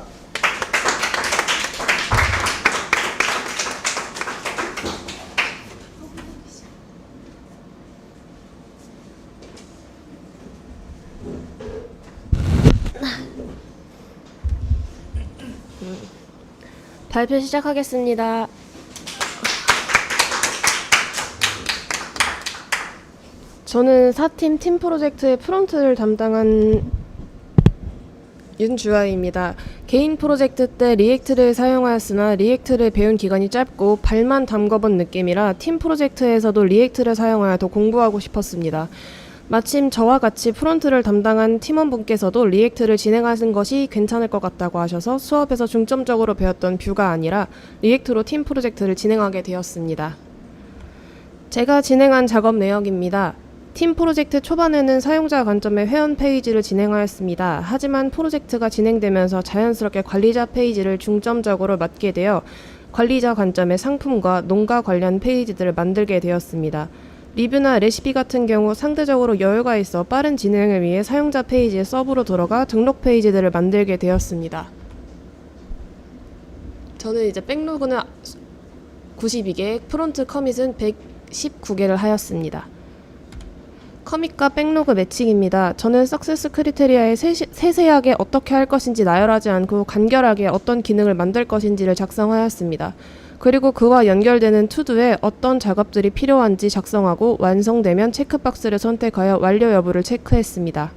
발표 시작하겠습니다. 저는 4팀 팀 프로젝트의 프론트를 담당한 윤주아입니다. 개인 프로젝트 때 리액트를 사용하였으나 리액트를 배운 기간이 짧고 발만 담궈본 느낌이라 팀 프로젝트에서도 리액트를 사용하여 더 공부하고 싶었습니다. 마침 저와 같이 프론트를 담당한 팀원분께서도 리액트를 진행하는 것이 괜찮을 것 같다고 하셔서 수업에서 중점적으로 배웠던 뷰가 아니라 리액트로 팀 프로젝트를 진행하게 되었습니다. 제가 진행한 작업 내역입니다. 팀 프로젝트 초반에는 사용자 관점의 회원 페이지를 진행하였습니다. 하지만 프로젝트가 진행되면서 자연스럽게 관리자 페이지를 중점적으로 맡게 되어 관리자 관점의 상품과 농가 관련 페이지들을 만들게 되었습니다. 리뷰나 레시피 같은 경우 상대적으로 여유가 있어 빠른 진행을 위해 사용자 페이지에 서브로 들어가 등록 페이지들을 만들게 되었습니다. 저는 이제 백로그는 92개, 프론트 커밋은 119개를 하였습니다. 커밋과 백로그 매칭입니다. 저는 석세스 크리테리아에 세세하게 어떻게 할 것인지 나열하지 않고 간결하게 어떤 기능을 만들 것인지를 작성하였습니다. 그리고 그와 연결되는 투두에 어떤 작업들이 필요한지 작성하고 완성되면 체크박스를 선택하여 완료 여부를 체크했습니다.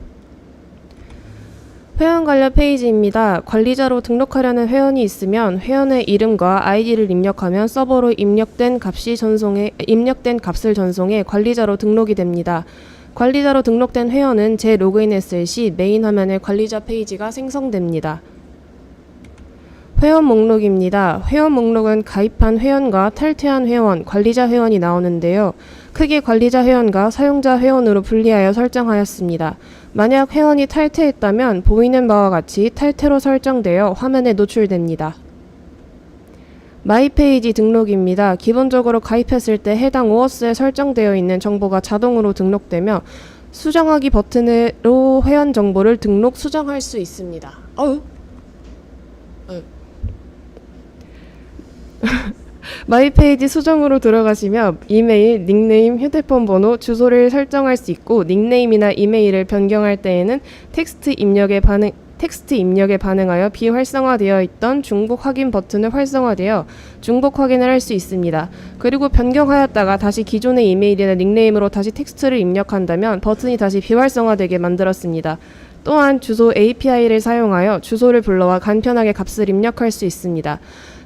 회원 관련 페이지입니다. 관리자로 등록하려는 회원이 있으면 회원의 이름과 아이디를 입력하면 서버로 입력된 값을 전송해 관리자로 등록이 됩니다. 관리자로 등록된 회원은 재로그인했을 시 메인 화면에 관리자 페이지가 생성됩니다. 회원 목록입니다. 회원 목록은 가입한 회원과 탈퇴한 회원, 관리자 회원이 나오는데요. 크게 관리자 회원과 사용자 회원으로 분리하여 설정하였습니다. 만약 회원이 탈퇴했다면 보이는 바와 같이 탈퇴로 설정되어 화면에 노출됩니다. 마이 페이지 등록입니다. 기본적으로 가입했을 때 해당 OAuth에 설정되어 있는 정보가 자동으로 등록되며 수정하기 버튼으로 회원 정보를 등록, 수정할 수 있습니다. 마이 페이지 수정으로 들어가시며 이메일, 닉네임, 휴대폰 번호, 주소를 설정할 수 있고 닉네임이나 이메일을 변경할 때에는 텍스트 입력에 반응하여 비활성화되어 있던 중복 확인 버튼을 활성화되어 중복 확인을 할 수 있습니다. 그리고 변경하였다가 다시 기존의 이메일이나 닉네임으로 다시 텍스트를 입력한다면 버튼이 다시 비활성화되게 만들었습니다. 또한 주소 API를 사용하여 주소를 불러와 간편하게 값을 입력할 수 있습니다.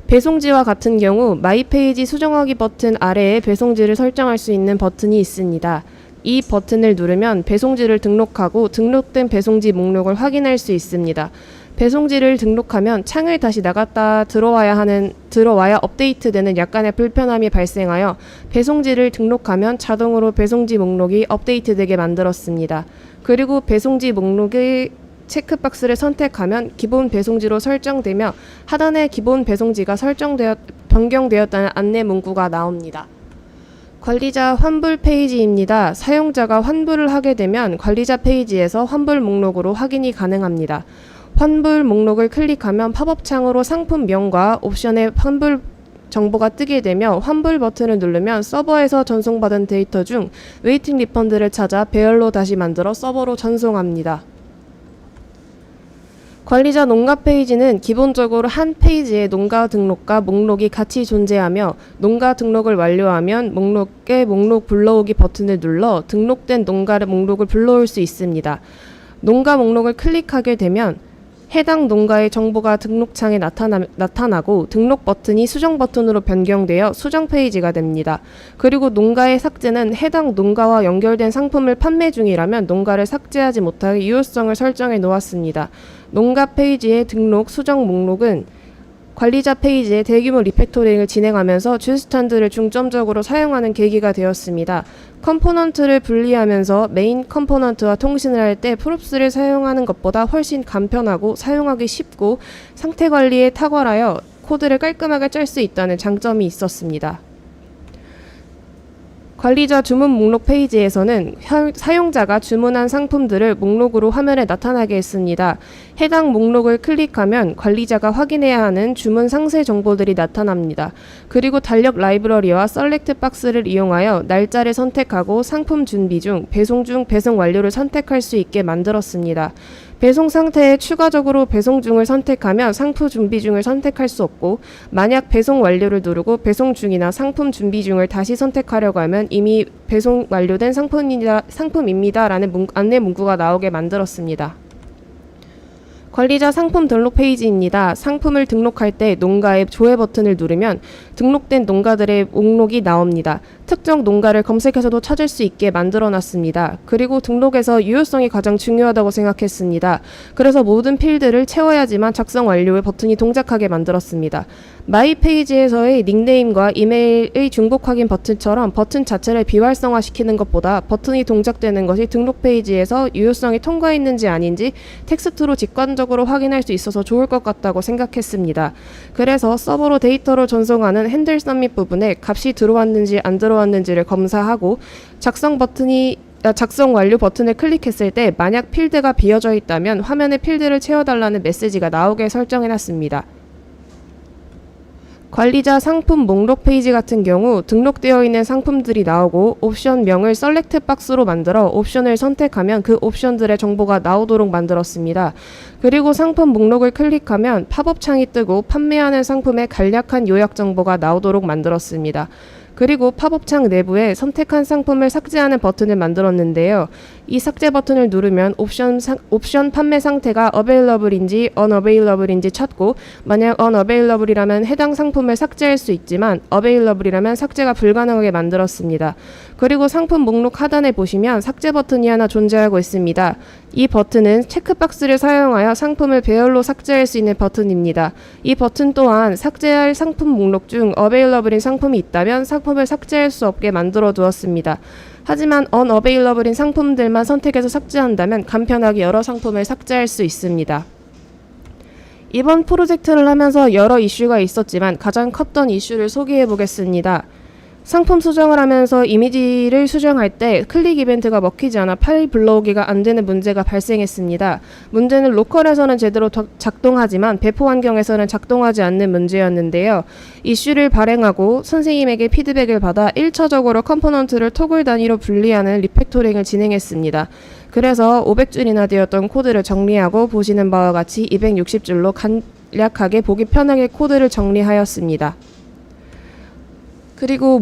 배송지와 같은 경우 마이 페이지 수정하기 버튼 아래에 배송지를 설정할 수 있는 버튼이 있습니다. 이 버튼을 누르면 배송지를 등록하고 등록된 배송지 목록을 확인할 수 있습니다. 배송지를 등록하면 창을 다시 나갔다 들어와야 업데이트되는 약간의 불편함이 발생하여 배송지를 등록하면 자동으로 배송지 목록이 업데이트되게 만들었습니다. 그리고 배송지 목록의 체크박스를 선택하면 기본 배송지로 설정되며 하단에 기본 배송지가 변경되었다는 안내 문구가 나옵니다. 관리자 환불 페이지입니다. 사용자가 환불을 하게 되면 관리자 페이지에서 환불 목록으로 확인이 가능합니다. 환불 목록을 클릭하면 팝업 창으로 상품명과 옵션의 환불 정보가 뜨게 되며 환불 버튼을 누르면 서버에서 전송받은 데이터 중 웨이팅 리펀드를 찾아 배열로 다시 만들어 서버로 전송합니다. 관리자 농가 페이지는 기본적으로 한 페이지에 농가 등록과 목록이 같이 존재하며 농가 등록을 완료하면 목록에 목록 불러오기 버튼을 눌러 등록된 농가의 목록을 불러올 수 있습니다. 농가 목록을 클릭하게 되면 해당 농가의 정보가 등록창에 나타나고 등록 버튼이 수정 버튼으로 변경되어 수정 페이지가 됩니다. 그리고 농가의 삭제는 해당 농가와 연결된 상품을 판매 중이라면 농가를 삭제하지 못하게 유효성을 설정해 놓았습니다. 농가 페이지의 등록 수정 목록은 관리자 페이지에 대규모 리팩토링을 진행하면서 주스탄드를 중점적으로 사용하는 계기가 되었습니다. 컴포넌트를 분리하면서 메인 컴포넌트와 통신을 할 때 프롭스를 사용하는 것보다 훨씬 간편하고 사용하기 쉽고 상태 관리에 탁월하여 코드를 깔끔하게 짤 수 있다는 장점이 있었습니다. 관리자 주문 목록 페이지에서는 사용자가 주문한 상품들을 목록으로 화면에 나타나게 했습니다. 해당 목록을 클릭하면 관리자가 확인해야 하는 주문 상세 정보들이 나타납니다. 그리고 달력 라이브러리와 셀렉트 박스를 이용하여 날짜를 선택하고 상품 준비 중, 배송 중, 배송 완료를 선택할 수 있게 만들었습니다. 배송 상태에 추가적으로 배송 중을 선택하면 상품 준비 중을 선택할 수 없고, 만약 배송 완료를 누르고 배송 중이나 상품 준비 중을 다시 선택하려고 하면 이미 배송 완료된 상품입니다라는 안내 문구가 나오게 만들었습니다. 관리자 상품 등록 페이지입니다. 상품을 등록할 때 농가의 조회 버튼을 누르면 등록된 농가들의 목록이 나옵니다. 특정 농가를 검색해서도 찾을 수 있게 만들어 놨습니다. 그리고 등록에서 유효성이 가장 중요하다고 생각했습니다. 그래서 모든 필드를 채워야지만 작성 완료의 버튼이 동작하게 만들었습니다. 마이 페이지에서의 닉네임과 이메일의 중복 확인 버튼처럼 버튼 자체를 비활성화시키는 것보다 버튼이 동작되는 것이 등록 페이지에서 유효성이 통과했는지 아닌지 텍스트로 직관적으로 확인할 수 있어서 좋을 것 같다고 생각했습니다. 그래서 서버로 데이터를 전송하는 핸들 서밋 부분에 값이 들어왔는지 안 들어왔는지를 검사하고 작성 완료 버튼을 클릭했을 때 만약 필드가 비어져 있다면 화면에 필드를 채워달라는 메시지가 나오게 설정해놨습니다. 관리자 상품 목록 페이지 같은 경우 등록되어 있는 상품들이 나오고 옵션명을 셀렉트 박스로 만들어 옵션을 선택하면 그 옵션들의 정보가 나오도록 만들었습니다. 그리고 상품 목록을 클릭하면 팝업 창이 뜨고 판매하는 상품의 간략한 요약 정보가 나오도록 만들었습니다. 그리고 팝업창 내부에 선택한 상품을 삭제하는 버튼을 만들었는데요. 이 삭제 버튼을 누르면 옵션 판매 상태가 available인지 unavailable인지 찾고, 만약 unavailable이라면 해당 상품을 삭제할 수 있지만 available이라면 삭제가 불가능하게 만들었습니다. 그리고 상품 목록 하단에 보시면 삭제 버튼이 하나 존재하고 있습니다. 이 버튼은 체크박스를 사용하여 상품을 배열로 삭제할 수 있는 버튼입니다. 이 버튼 또한 삭제할 상품 목록 중 available인 상품이 있다면 상품을 삭제할 수 없게 만들어 두었습니다. 하지만 unavailable인 상품들만 선택해서 삭제한다면 간편하게 여러 상품을 삭제할 수 있습니다. 이번 프로젝트를 하면서 여러 이슈가 있었지만 가장 컸던 이슈를 소개해 보겠습니다. 상품 수정을 하면서 이미지를 수정할 때 클릭 이벤트가 먹히지 않아 파일 불러오기가 안 되는 문제가 발생했습니다. 문제는 로컬에서는 제대로 작동하지만 배포 환경에서는 작동하지 않는 문제였는데요. 이슈를 발행하고 선생님에게 피드백을 받아 1차적으로 컴포넌트를 토글 단위로 분리하는 리팩토링을 진행했습니다. 그래서 500줄이나 되었던 코드를 정리하고 보시는 바와 같이 260줄로 간략하게 보기 편하게 코드를 정리하였습니다. 그리고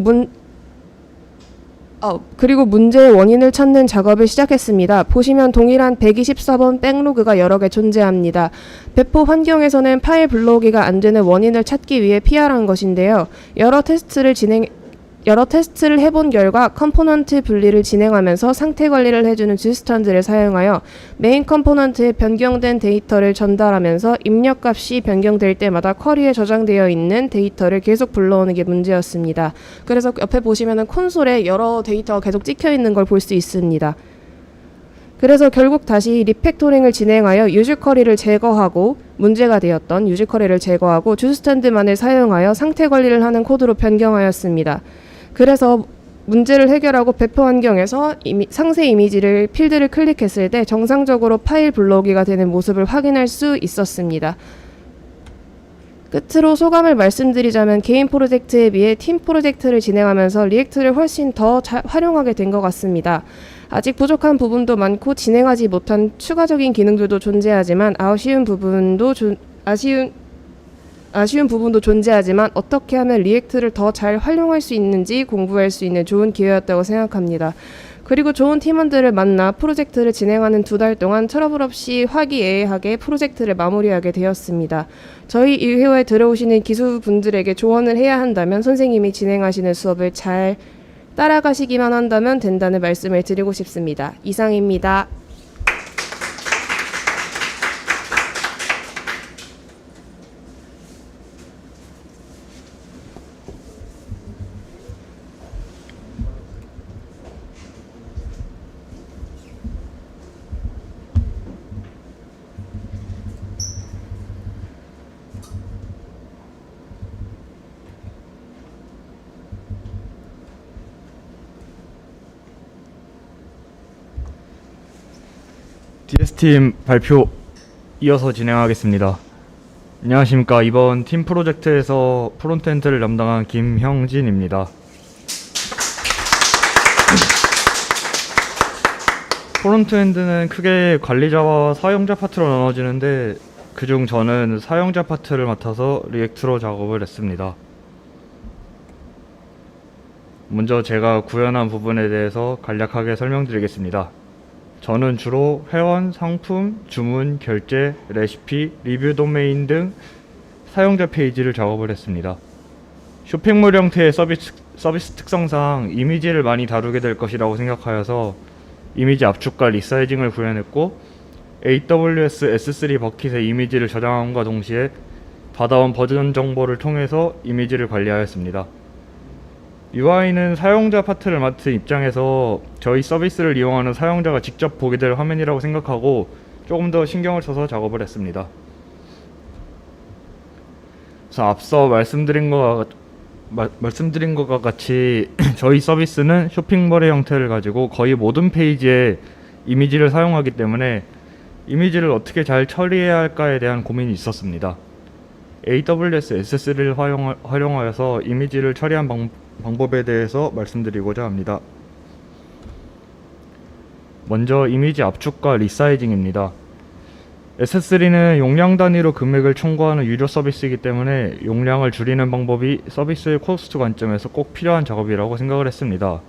문제의 원인을 찾는 작업을 시작했습니다. 보시면 동일한 124번 백로그가 여러 개 존재합니다. 배포 환경에서는 파일 불러오기가 안 되는 원인을 찾기 위해 PR한 것인데요. 여러 테스트를 해본 결과 컴포넌트 분리를 진행하면서 상태 관리를 해주는 주스탄드를 사용하여 메인 컴포넌트에 변경된 데이터를 전달하면서 입력값이 변경될 때마다 쿼리에 저장되어 있는 데이터를 계속 불러오는 게 문제였습니다. 그래서 옆에 보시면은 콘솔에 여러 데이터가 계속 찍혀 있는 걸 볼 수 있습니다. 그래서 결국 다시 리팩토링을 진행하여 유즈 쿼리를 제거하고 문제가 되었던 유즈 쿼리를 제거하고 주스탄드만을 사용하여 상태 관리를 하는 코드로 변경하였습니다. 그래서 문제를 해결하고 배포 환경에서 상세 이미지를 필드를 클릭했을 때 정상적으로 파일 불러오기가 되는 모습을 확인할 수 있었습니다. 끝으로 소감을 말씀드리자면 개인 프로젝트에 비해 팀 프로젝트를 진행하면서 리액트를 훨씬 더 활용하게 된 것 같습니다. 아직 부족한 부분도 많고 진행하지 못한 추가적인 기능들도 존재하지만 아쉬운 부분도 존재하지만 어떻게 하면 리액트를 더 잘 활용할 수 있는지 공부할 수 있는 좋은 기회였다고 생각합니다. 그리고 좋은 팀원들을 만나 프로젝트를 진행하는 2달 동안 트러블 없이 화기애애하게 프로젝트를 마무리하게 되었습니다. 저희 1회에 들어오시는 기수분들에게 조언을 해야 한다면 선생님이 진행하시는 수업을 잘 따라가시기만 한다면 된다는 말씀을 드리고 싶습니다. 이상입니다. DS팀 발표 이어서 진행하겠습니다. 안녕하십니까. 이번 팀 프로젝트에서 프론트엔드를 담당한 김형진입니다. 프론트엔드는 크게 관리자와 사용자 파트로 나눠지는데 그중 저는 사용자 파트를 맡아서 리액트로 작업을 했습니다. 먼저 제가 구현한 부분에 대해서 간략하게 설명드리겠습니다. 저는 주로 회원, 상품, 주문, 결제, 레시피, 리뷰 도메인 등 사용자 페이지를 작업을 했습니다. 쇼핑몰 형태의 서비스 특성상 이미지를 많이 다루게 될 것이라고 생각하여서 이미지 압축과 리사이징을 구현했고 AWS S3 버킷의 이미지를 저장함과 동시에 받아온 버전 정보를 통해서 이미지를 관리하였습니다. UI는 사용자 파트를 맡은 입장에서 저희 서비스를 이용하는 사용자가 직접 보게 될 화면이라고 생각하고 조금 더 신경을 써서 작업을 했습니다. 그래서 앞서 말씀드린 것과 같이 저희 서비스는 쇼핑몰의 형태를 가지고 거의 모든 페이지에 이미지를 사용하기 때문에 이미지를 어떻게 잘 처리해야 할까에 대한 고민이 있었습니다. AWS S3를 활용하여서 이미지를 처리한 방법에 대해서 말씀드리고자 합니다. 먼저 이미지 압축과 리사이징입니다. S3는 용량 단위로 금액을 청구하는 유료 서비스이기 때문에 용량을 줄이는 방법이 서비스의 코스트 관점에서 꼭 필요한 작업이라고 생각을 했습니다.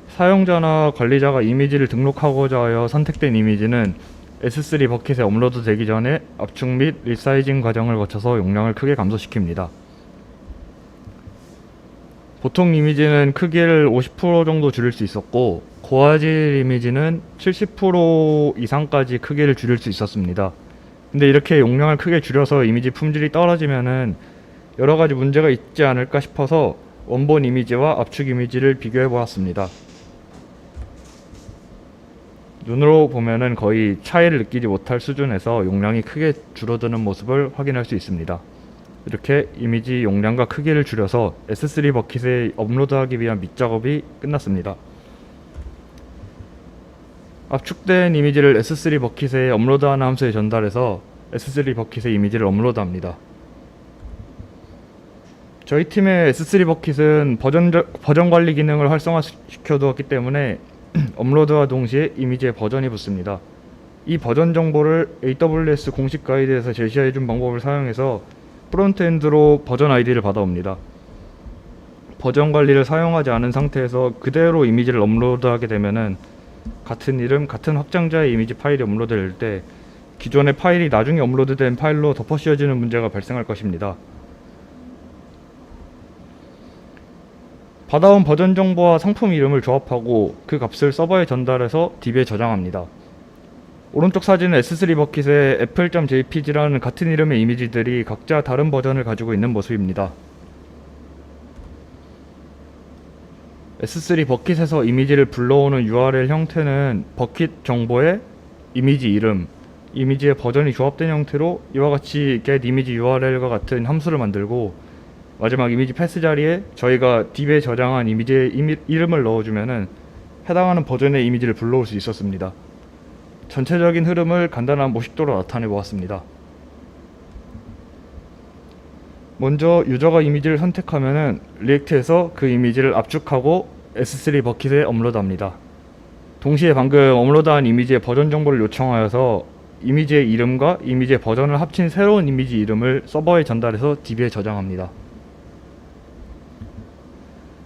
사용자나 관리자가 이미지를 등록하고자 하여 선택된 이미지는 S3 버킷에 업로드 되기 전에 압축 및 리사이징 과정을 거쳐서 용량을 크게 감소시킵니다. 보통 이미지는 크기를 50% 정도 줄일 수 있었고 고화질 이미지는 70% 이상까지 크기를 줄일 수 있었습니다. 근데 이렇게 용량을 크게 줄여서 이미지 품질이 떨어지면은 여러가지 문제가 있지 않을까 싶어서 원본 이미지와 압축 이미지를 비교해 보았습니다. 눈으로 보면은 거의 차이를 느끼지 못할 수준에서 용량이 크게 줄어드는 모습을 확인할 수 있습니다. 이렇게 이미지 용량과 크기를 줄여서 S3 버킷에 업로드하기 위한 밑작업이 끝났습니다. 압축된 이미지를 S3 버킷에 업로드하는 함수에 전달해서 S3 버킷에 이미지를 업로드합니다. 저희 팀의 S3 버킷은 버전 관리 기능을 활성화시켜 두었기 때문에 업로드와 동시에 이미지에 버전이 붙습니다. 이 버전 정보를 AWS 공식 가이드에서 제시해준 방법을 사용해서 프론트엔드로 버전 아이디를 받아옵니다. 버전 관리를 사용하지 않은 상태에서 그대로 이미지를 업로드하게 되면은 같은 이름, 같은 확장자의 이미지 파일이 업로드될 때 기존의 파일이 나중에 업로드된 파일로 덮어 씌워지는 문제가 발생할 것입니다. 받아온 버전 정보와 상품 이름을 조합하고 그 값을 서버에 전달해서 DB에 저장합니다. 오른쪽 사진은 S3 버킷에 apple.jpg라는 같은 이름의 이미지들이 각자 다른 버전을 가지고 있는 모습입니다. S3 버킷에서 이미지를 불러오는 URL 형태는 버킷 정보에 이미지 이름, 이미지의 버전이 조합된 형태로 이와 같이 get 이미지 URL과 같은 함수를 만들고 마지막 이미지 패스 자리에 저희가 DB에 저장한 이미지의 이름을 넣어주면은 해당하는 버전의 이미지를 불러올 수 있었습니다. 전체적인 흐름을 간단한 모식도로 나타내 보았습니다. 먼저 유저가 이미지를 선택하면은 리액트에서 그 이미지를 압축하고 S3 버킷에 업로드합니다. 동시에 방금 업로드한 이미지의 버전 정보를 요청하여서 이미지의 이름과 이미지의 버전을 합친 새로운 이미지 이름을 서버에 전달해서 DB에 저장합니다.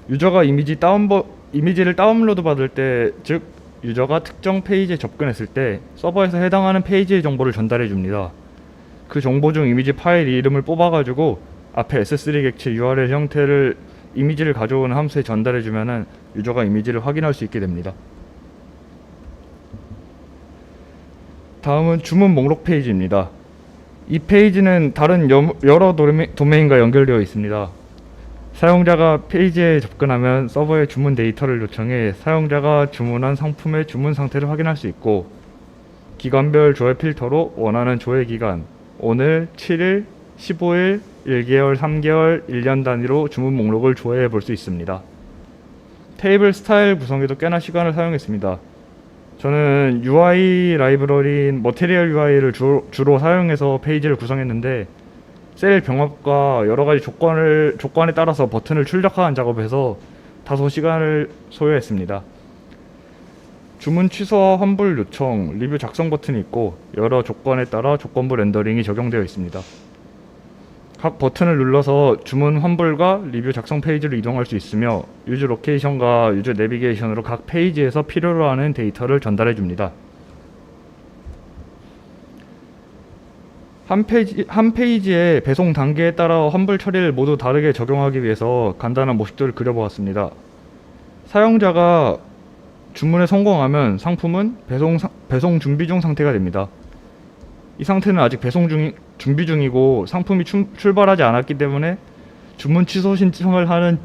유저가 이미지를 다운로드 받을 때, 즉 유저가 특정 페이지에 접근했을 때 서버에서 해당하는 페이지의 정보를 전달해 줍니다. 그 정보 중 이미지 파일 이름을 뽑아가지고 앞에 S3 객체 URL 형태를 이미지를 가져오는 함수에 전달해 주면은 유저가 이미지를 확인할 수 있게 됩니다. 다음은 주문 목록 페이지입니다. 이 페이지는 다른 여러 도메인과 연결되어 있습니다. 사용자가 페이지에 접근하면 서버에 주문 데이터를 요청해 사용자가 주문한 상품의 주문 상태를 확인할 수 있고, 기간별 조회 필터로 원하는 조회 기간, 오늘, 7일, 15일, 1개월, 3개월, 1년 단위로 주문 목록을 조회해 볼 수 있습니다. 테이블 스타일 구성에도 꽤나 시간을 사용했습니다. 저는 UI 라이브러리인 머티리얼 UI를 주로 사용해서 페이지를 구성했는데, 셀 병합과 여러가지 조건에 따라서 버튼을 출력하는 작업에서 다소 시간을 소요했습니다. 주문 취소와 환불 요청, 리뷰 작성 버튼이 있고 여러 조건에 따라 조건부 렌더링이 적용되어 있습니다. 각 버튼을 눌러서 주문 환불과 리뷰 작성 페이지로 이동할 수 있으며, 유저 로케이션과 유저 내비게이션으로 각 페이지에서 필요로 하는 데이터를 전달해 줍니다. 한 페이지의 배송 단계에 따라 환불 처리를 모두 다르게 적용하기 위해서 간단한 모식도를 그려보았습니다. 사용자가 주문에 성공하면 상품은 배송 준비 중 상태가 됩니다. 이 상태는 아직 준비 중이고 상품이 출발하지 않았기 때문에 주문 취소 신청을 하는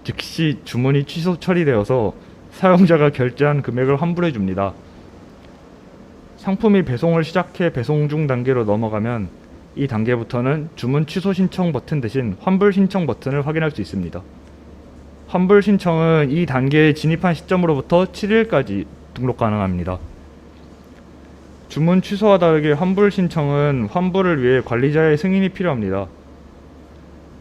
즉시 주문이 취소 처리되어서 사용자가 결제한 금액을 환불해 줍니다. 상품이 배송을 시작해 배송 중 단계로 넘어가면 이 단계부터는 주문 취소 신청 버튼 대신 환불 신청 버튼을 확인할 수 있습니다. 환불 신청은 이 단계에 진입한 시점으로부터 7일까지 등록 가능합니다. 주문 취소와 다르게 환불 신청은 환불을 위해 관리자의 승인이 필요합니다.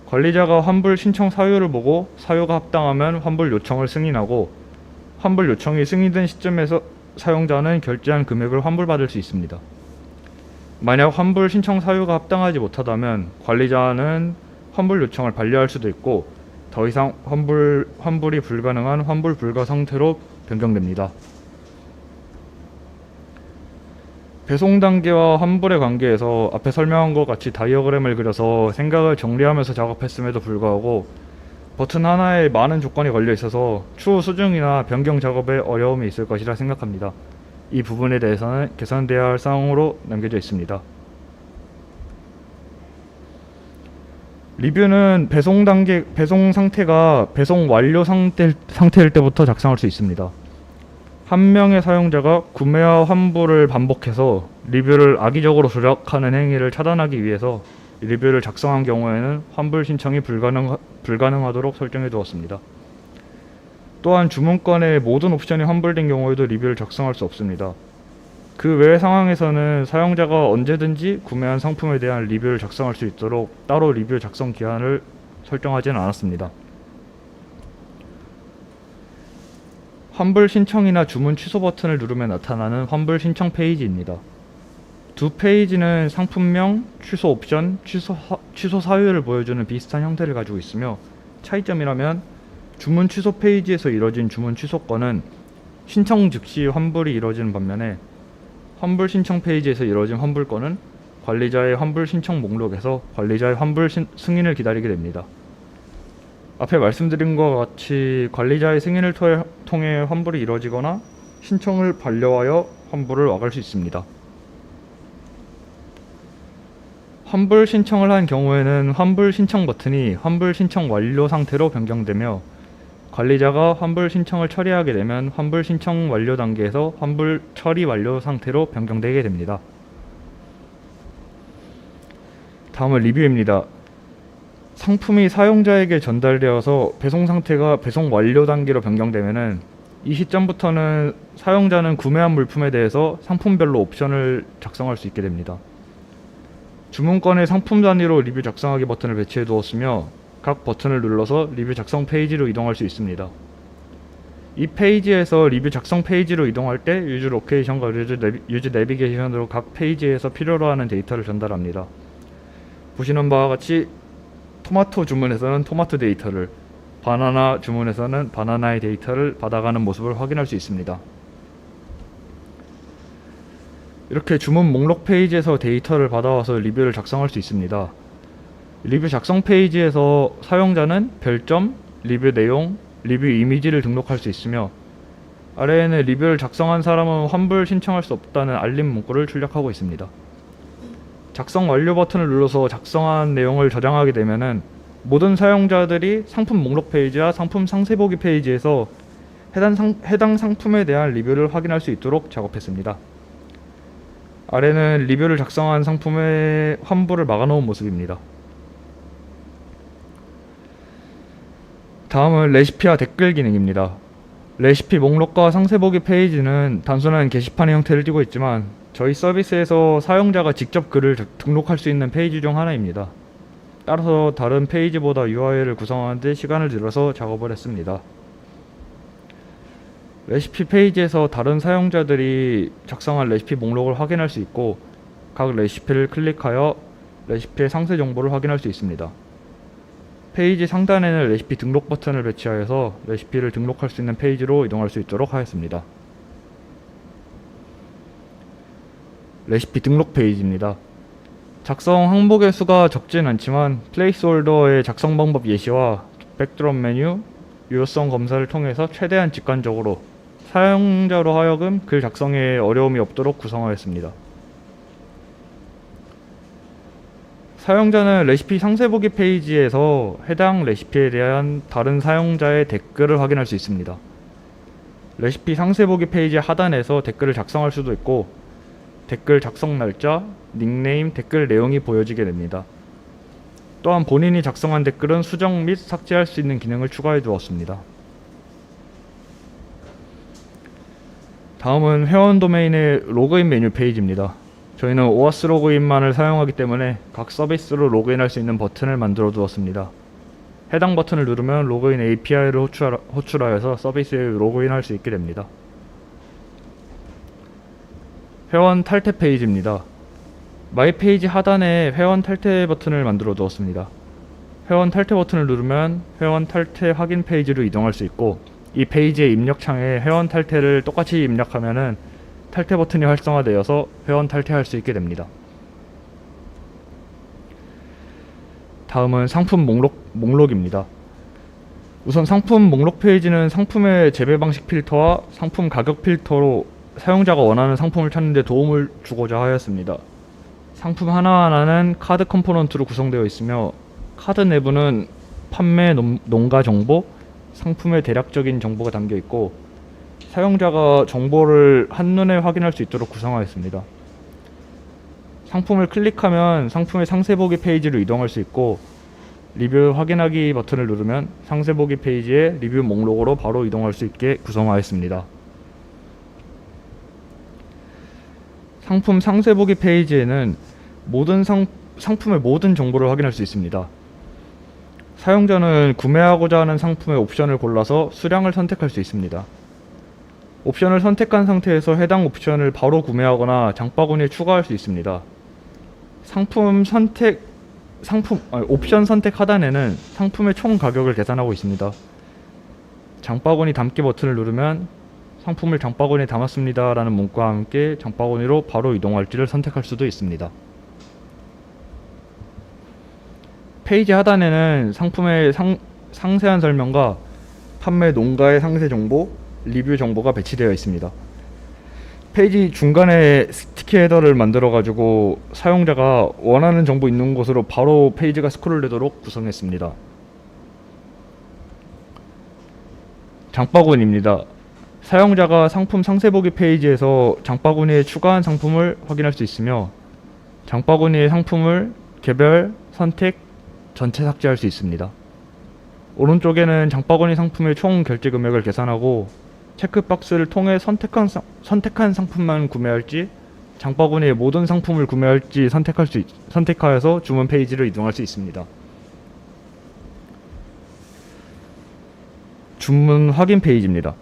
관리자가 환불 신청 사유를 보고 사유가 합당하면 환불 요청을 승인하고, 환불 요청이 승인된 시점에서 사용자는 결제한 금액을 환불받을 수 있습니다. 만약 환불 신청 사유가 합당하지 못하다면 관리자는 환불 요청을 반려할 수도 있고, 더 이상 환불이 불가능한 환불 불가 상태로 변경됩니다. 배송 단계와 환불의 관계에서 앞에 설명한 것 같이 다이어그램을 그려서 생각을 정리하면서 작업했음에도 불구하고 버튼 하나에 많은 조건이 걸려 있어서 추후 수정이나 변경 작업에 어려움이 있을 것이라 생각합니다. 이 부분에 대해서는 개선되어야 할 사항으로 남겨져 있습니다. 리뷰는 배송 상태가 배송 완료 상태일 때부터 작성할 수 있습니다. 한 명의 사용자가 구매와 환불을 반복해서 리뷰를 악의적으로 조작하는 행위를 차단하기 위해서 리뷰를 작성한 경우에는 환불 신청이 불가능하도록 설정해 두었습니다. 또한 주문권의 모든 옵션이 환불된 경우에도 리뷰를 작성할 수 없습니다. 그 외의 상황에서는 사용자가 언제든지 구매한 상품에 대한 리뷰를 작성할 수 있도록 따로 리뷰 작성 기한을 설정하지는 않았습니다. 환불 신청이나 주문 취소 버튼을 누르면 나타나는 환불 신청 페이지입니다. 두 페이지는 상품명, 취소 옵션, 취소 사유를 보여주는 비슷한 형태를 가지고 있으며, 차이점이라면 주문 취소 페이지에서 이뤄진 주문 취소 건은 신청 즉시 환불이 이뤄지는 반면에, 환불 신청 페이지에서 이뤄진 환불 건은 관리자의 환불 신청 목록에서 관리자의 환불 승인을 기다리게 됩니다. 앞에 말씀드린 것과 같이 관리자의 승인을 통해 환불이 이뤄지거나 신청을 반려하여 환불을 와갈 수 있습니다. 환불 신청을 한 경우에는 환불 신청 버튼이 환불 신청 완료 상태로 변경되며, 관리자가 환불 신청을 처리하게 되면 환불 신청 완료 단계에서 환불 처리 완료 상태로 변경되게 됩니다. 다음은 리뷰입니다. 상품이 사용자에게 전달되어서 배송 상태가 배송 완료 단계로 변경되면은 이 시점부터는 사용자는 구매한 물품에 대해서 상품별로 옵션을 작성할 수 있게 됩니다. 주문권에 상품 단위로 리뷰 작성하기 버튼을 배치해 두었으며, 각 버튼을 눌러서 리뷰 작성 페이지로 이동할 수 있습니다. 이 페이지에서 리뷰 작성 페이지로 이동할 때 유즈 로케이션과 유즈 내비게이션으로 각 페이지에서 필요로 하는 데이터를 전달합니다. 보시는 바와 같이 토마토 주문에서는 토마토 데이터를, 바나나 주문에서는 바나나의 데이터를 받아가는 모습을 확인할 수 있습니다. 이렇게 주문 목록 페이지에서 데이터를 받아와서 리뷰를 작성할 수 있습니다. 리뷰 작성 페이지에서 사용자는 별점, 리뷰 내용, 리뷰 이미지를 등록할 수 있으며 아래에는 리뷰를 작성한 사람은 환불 신청할 수 없다는 알림 문구를 출력하고 있습니다. 작성 완료 버튼을 눌러서 작성한 내용을 저장하게 되면은 모든 사용자들이 상품 목록 페이지와 상품 상세 보기 페이지에서 해당 상품에 대한 리뷰를 확인할 수 있도록 작업했습니다. 아래는 리뷰를 작성한 상품의 환불을 막아놓은 모습입니다. 다음은 레시피와 댓글 기능입니다. 레시피 목록과 상세 보기 페이지는 단순한 게시판의 형태를 띠고 있지만 저희 서비스에서 사용자가 직접 글을 등록할 수 있는 페이지 중 하나입니다. 따라서 다른 페이지보다 UI를 구성하는 데 시간을 들여서 작업을 했습니다. 레시피 페이지에서 다른 사용자들이 작성한 레시피 목록을 확인할 수 있고 각 레시피를 클릭하여 레시피의 상세 정보를 확인할 수 있습니다. 페이지 상단에는 레시피 등록 버튼을 배치하여서 레시피를 등록할 수 있는 페이지로 이동할 수 있도록 하였습니다. 레시피 등록 페이지입니다. 작성 항목의 수가 적진 않지만 플레이스홀더의 작성 방법 예시와 백드롭 메뉴, 유효성 검사를 통해서 최대한 직관적으로 사용자로 하여금 글 작성에 어려움이 없도록 구성하였습니다. 사용자는 레시피 상세 보기 페이지에서 해당 레시피에 대한 다른 사용자의 댓글을 확인할 수 있습니다. 레시피 상세 보기 페이지 하단에서 댓글을 작성할 수도 있고 댓글 작성 날짜, 닉네임, 댓글 내용이 보여지게 됩니다. 또한 본인이 작성한 댓글은 수정 및 삭제할 수 있는 기능을 추가해 두었습니다. 다음은 회원 도메인의 로그인 메뉴 페이지입니다. 저희는 오아스 로그인만을 사용하기 때문에 각 서비스로 로그인할 수 있는 버튼을 만들어 두었습니다. 해당 버튼을 누르면 로그인 API를 호출하여서 서비스에 로그인할 수 있게 됩니다. 회원 탈퇴 페이지입니다. 마이 페이지 하단에 회원 탈퇴 버튼을 만들어 두었습니다. 회원 탈퇴 버튼을 누르면 회원 탈퇴 확인 페이지로 이동할 수 있고 이 페이지의 입력창에 회원 탈퇴를 똑같이 입력하면은 탈퇴 버튼이 활성화되어서 회원 탈퇴할 수 있게 됩니다. 다음은 상품 목록입니다. 우선 상품 목록 페이지는 상품의 재배 방식 필터와 상품 가격 필터로 사용자가 원하는 상품을 찾는 데 도움을 주고자 하였습니다. 상품 하나하나는 카드 컴포넌트로 구성되어 있으며 카드 내부는 판매 농가 정보, 상품의 대략적인 정보가 담겨 있고 사용자가 정보를 한눈에 확인할 수 있도록 구성하였습니다. 상품을 클릭하면 상품의 상세 보기 페이지로 이동할 수 있고 리뷰 확인하기 버튼을 누르면 상세 보기 페이지에 리뷰 목록으로 바로 이동할 수 있게 구성하였습니다. 상품 상세 보기 페이지에는 모든 상품의 모든 정보를 확인할 수 있습니다. 사용자는 구매하고자 하는 상품의 옵션을 골라서 수량을 선택할 수 있습니다. 옵션을 선택한 상태에서 해당 옵션을 바로 구매하거나 장바구니에 추가할 수 있습니다. 옵션 선택 하단에는 상품의 총 가격을 계산하고 있습니다. 장바구니 담기 버튼을 누르면 상품을 장바구니에 담았습니다 라는 문구와 함께 장바구니로 바로 이동할지를 선택할 수도 있습니다. 페이지 하단에는 상품의 상세한 설명과 판매 농가의 상세 정보, 리뷰 정보가 배치되어 있습니다. 페이지 중간에 스티키 헤더를 만들어 가지고 사용자가 원하는 정보 있는 곳으로 바로 페이지가 스크롤되도록 구성했습니다. 장바구니입니다. 사용자가 상품 상세 보기 페이지에서 장바구니에 추가한 상품을 확인할 수 있으며 장바구니의 상품을 개별, 선택, 전체 삭제할 수 있습니다. 오른쪽에는 장바구니 상품의 총 결제 금액을 계산하고 체크박스를 통해 선택한 상품만 구매할지 장바구니의 모든 상품을 구매할지 선택하여서 주문 페이지로 이동할 수 있습니다. 주문 확인 페이지입니다.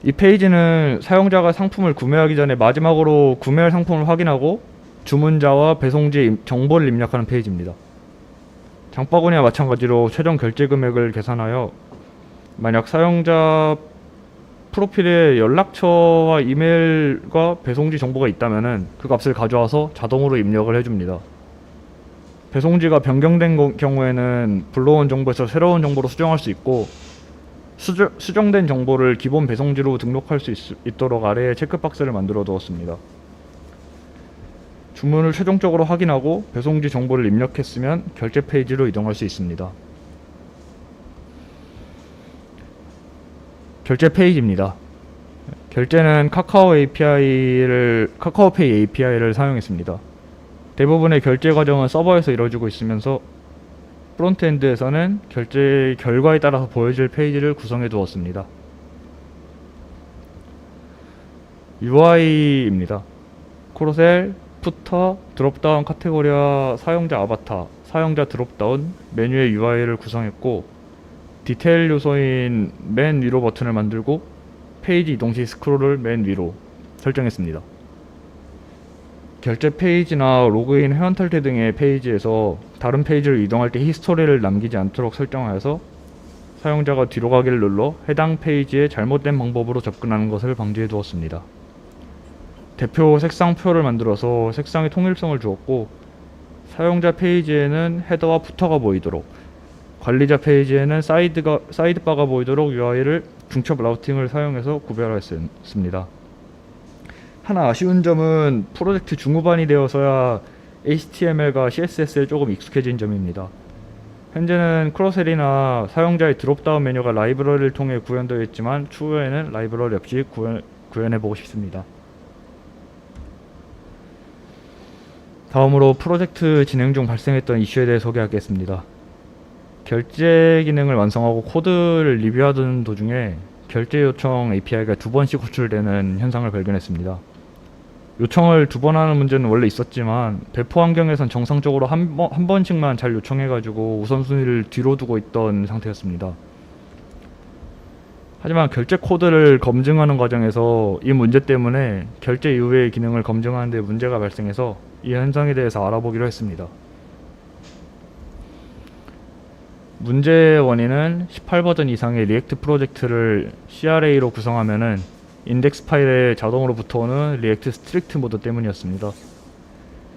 이 페이지는 사용자가 상품을 구매하기 전에 마지막으로 구매할 상품을 확인하고 주문자와 배송지 정보를 입력하는 페이지입니다. 장바구니와 마찬가지로 최종 결제 금액을 계산하여 만약 사용자 프로필에 연락처와 이메일과 배송지 정보가 있다면 그 값을 가져와서 자동으로 입력을 해줍니다. 배송지가 변경된 경우에는 불러온 정보에서 새로운 정보로 수정할 수 있고 수정된 정보를 기본 배송지로 등록할 수 있도록 아래에 체크박스를 만들어 두었습니다. 주문을 최종적으로 확인하고 배송지 정보를 입력했으면 결제 페이지로 이동할 수 있습니다. 결제 페이지입니다. 결제는 카카오페이 API를 사용했습니다. 대부분의 결제 과정은 서버에서 이루어지고 있으면서 프론트엔드에서는 결제 결과에 따라서 보여질 페이지를 구성해 두었습니다. UI입니다. 코로셀, 푸터, 드롭다운 카테고리와 사용자 아바타, 사용자 드롭다운, 메뉴의 UI를 구성했고 디테일 요소인 맨 위로 버튼을 만들고 페이지 이동 시 스크롤을 맨 위로 설정했습니다. 결제 페이지나 로그인 회원 탈퇴 등의 페이지에서 다른 페이지를 이동할 때 히스토리를 남기지 않도록 설정하여서 사용자가 뒤로 가기를 눌러 해당 페이지에 잘못된 방법으로 접근하는 것을 방지해 두었습니다. 대표 색상표를 만들어서 색상의 통일성을 주었고 사용자 페이지에는 헤더와 푸터가 보이도록 관리자 페이지에는 사이드바가 보이도록 UI를 중첩 라우팅을 사용해서 구별하였습니다. 하나 아쉬운 점은 프로젝트 중후반이 되어서야 HTML과 CSS에 조금 익숙해진 점입니다. 현재는 크로셀이나 사용자의 드롭다운 메뉴가 라이브러리를 통해 구현되어 있지만 추후에는 라이브러리 없이 구현해보고 싶습니다. 다음으로 프로젝트 진행 중 발생했던 이슈에 대해 소개하겠습니다. 결제 기능을 완성하고 코드를 리뷰하던 도중에 결제 요청 API가 2번씩 호출되는 현상을 발견했습니다. 요청을 2번 하는 문제는 원래 있었지만 배포 환경에선 정상적으로 한 번씩만 잘 요청해가지고 우선순위를 뒤로 두고 있던 상태였습니다. 하지만 결제 코드를 검증하는 과정에서 이 문제 때문에 결제 이후의 기능을 검증하는 데 문제가 발생해서 이 현상에 대해서 알아보기로 했습니다. 문제의 원인은 18버전 이상의 리액트 프로젝트를 CRA로 구성하면은 인덱스 파일에 자동으로 붙어오는 리액트 스트릭트 모드 때문이었습니다.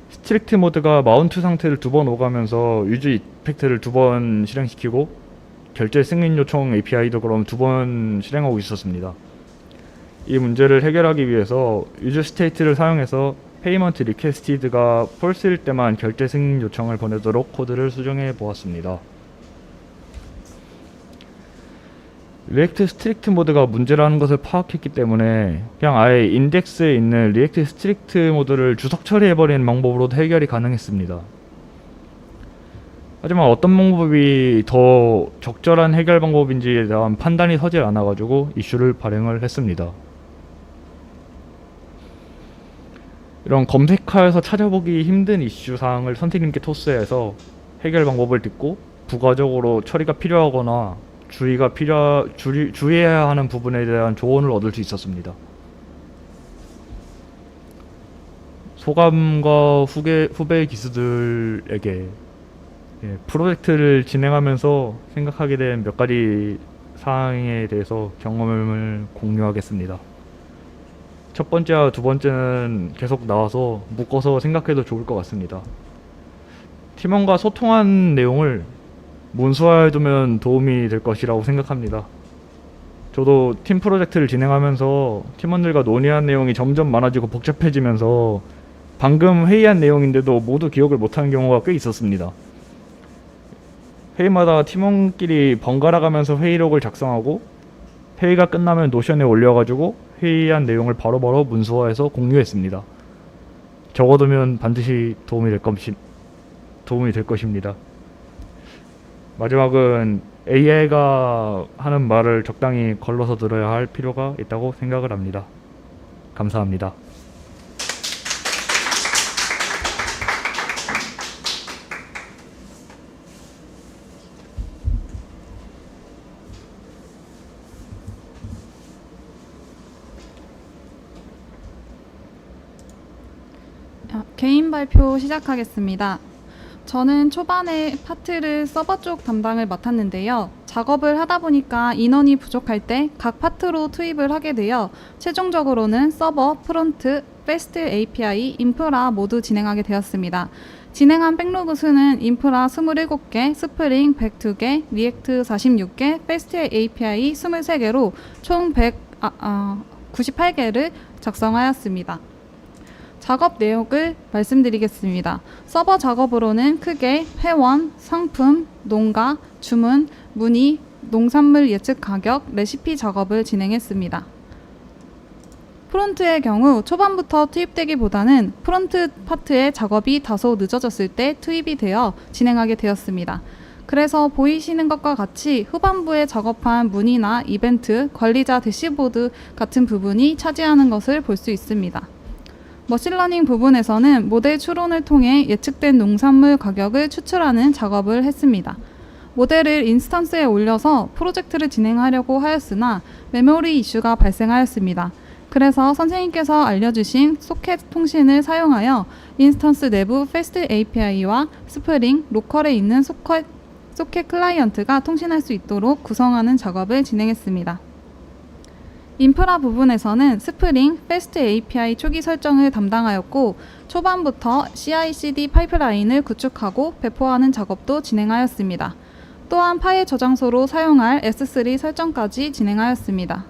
스트릭트 모드가 마운트 상태를 2번 오가면서 유즈 이펙트를 2번 실행시키고 결제 승인 요청 API도 그럼 2번 실행하고 있었습니다. 이 문제를 해결하기 위해서 유즈 스테이트를 사용해서 페이먼트 리퀘스티드가 폴스일 때만 결제 승인 요청을 보내도록 코드를 수정해 보았습니다. 리액트 스트릭트 모드가 문제라는 것을 파악했기 때문에 그냥 아예 인덱스에 있는 리액트 스트릭트 모드를 주석 처리해버리는 방법으로도 해결이 가능했습니다. 하지만 어떤 방법이 더 적절한 해결 방법인지에 대한 판단이 서질 않아가지고 이슈를 발행을 했습니다. 이런 검색하여서 찾아보기 힘든 이슈 사항을 선생님께 토스해서 해결 방법을 듣고 부가적으로 처리가 필요하거나 주의해야 하는 부분에 대한 조언을 얻을 수 있었습니다. 소감과 후배 기수들에게 프로젝트를 진행하면서 생각하게 된 몇 가지 사항에 대해서 경험을 공유하겠습니다. 첫 번째와 두 번째는 계속 나와서 묶어서 생각해도 좋을 것 같습니다. 팀원과 소통한 내용을 문서화해두면 도움이 될 것이라고 생각합니다. 저도 팀 프로젝트를 진행하면서 팀원들과 논의한 내용이 점점 많아지고 복잡해지면서 방금 회의한 내용인데도 모두 기억을 못하는 경우가 꽤 있었습니다. 회의마다 팀원끼리 번갈아 가면서 회의록을 작성하고 회의가 끝나면 노션에 올려가지고 회의한 내용을 바로바로 문서화해서 공유했습니다. 적어두면 반드시 도움이 될 것입니다. 마지막은 AI가 하는 말을 적당히 걸러서 들어야 할 필요가 있다고 생각을 합니다. 감사합니다. 개인 발표 시작하겠습니다. 저는 초반에 파트를 서버 쪽 담당을 맡았는데요. 작업을 하다 보니까 인원이 부족할 때 각 파트로 투입을 하게 되어 최종적으로는 서버, 프론트, 패스트 API, 인프라 모두 진행하게 되었습니다. 진행한 백로그 수는 인프라 27개, 스프링 102개, 리액트 46개, 패스트 API 23개로 총 98개를 작성하였습니다. 작업 내역을 말씀드리겠습니다. 서버 작업으로는 크게 회원, 상품, 농가, 주문, 문의, 농산물 예측 가격, 레시피 작업을 진행했습니다. 프론트의 경우 초반부터 투입되기보다는 프론트 파트의 작업이 다소 늦어졌을 때 투입이 되어 진행하게 되었습니다. 그래서 보이시는 것과 같이 후반부에 작업한 문의나 이벤트, 관리자 대시보드 같은 부분이 차지하는 것을 볼 수 있습니다. 머신러닝 부분에서는 모델 추론을 통해 예측된 농산물 가격을 추출하는 작업을 했습니다. 모델을 인스턴스에 올려서 프로젝트를 진행하려고 하였으나 메모리 이슈가 발생하였습니다. 그래서 선생님께서 알려주신 소켓 통신을 사용하여 인스턴스 내부 패스트 API와 스프링, 로컬에 있는 소켓 클라이언트가 통신할 수 있도록 구성하는 작업을 진행했습니다. 인프라 부분에서는 스프링, 패스트 API 초기 설정을 담당하였고 초반부터 CI/CD 파이프라인을 구축하고 배포하는 작업도 진행하였습니다. 또한 파일 저장소로 사용할 S3 설정까지 진행하였습니다.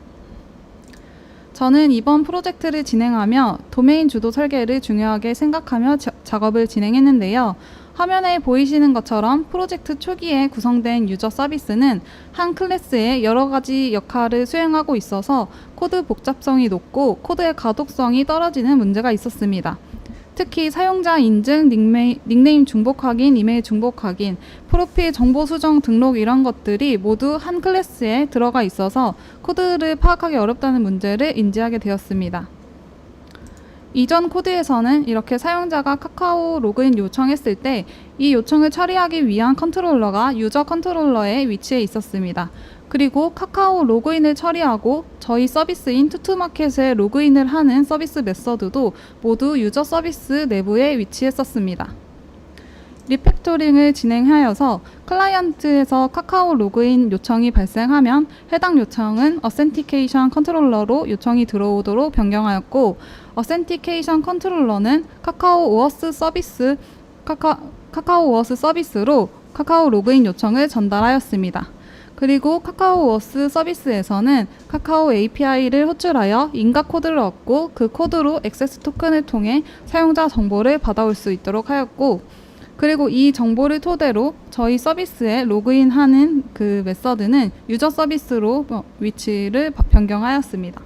저는 이번 프로젝트를 진행하며 도메인 주도 설계를 중요하게 생각하며 작업을 진행했는데요. 화면에 보이시는 것처럼 프로젝트 초기에 구성된 유저 서비스는 한 클래스에 여러 가지 역할을 수행하고 있어서 코드 복잡성이 높고 코드의 가독성이 떨어지는 문제가 있었습니다. 특히 사용자 인증, 닉네임 중복 확인, 이메일 중복 확인, 프로필 정보 수정 등록 이런 것들이 모두 한 클래스에 들어가 있어서 코드를 파악하기 어렵다는 문제를 인지하게 되었습니다. 이전 코드에서는 이렇게 사용자가 카카오 로그인 요청했을 때 이 요청을 처리하기 위한 컨트롤러가 유저 컨트롤러에 위치해 있었습니다. 그리고 카카오 로그인을 처리하고 저희 서비스인 투투마켓에 로그인을 하는 서비스 메서드도 모두 유저 서비스 내부에 위치했었습니다. 리팩토링을 진행하여서 클라이언트에서 카카오 로그인 요청이 발생하면 해당 요청은 어센티케이션 컨트롤러로 요청이 들어오도록 변경하였고 어센티케이션 컨트롤러는 카카오 오어스 서비스로 카카오 로그인 요청을 전달하였습니다. 그리고 카카오 워스 서비스에서는 카카오 API를 호출하여 인가 코드를 얻고 그 코드로 액세스 토큰을 통해 사용자 정보를 받아올 수 있도록 하였고 그리고 이 정보를 토대로 저희 서비스에 로그인하는 그 메서드는 유저 서비스로 위치를 변경하였습니다.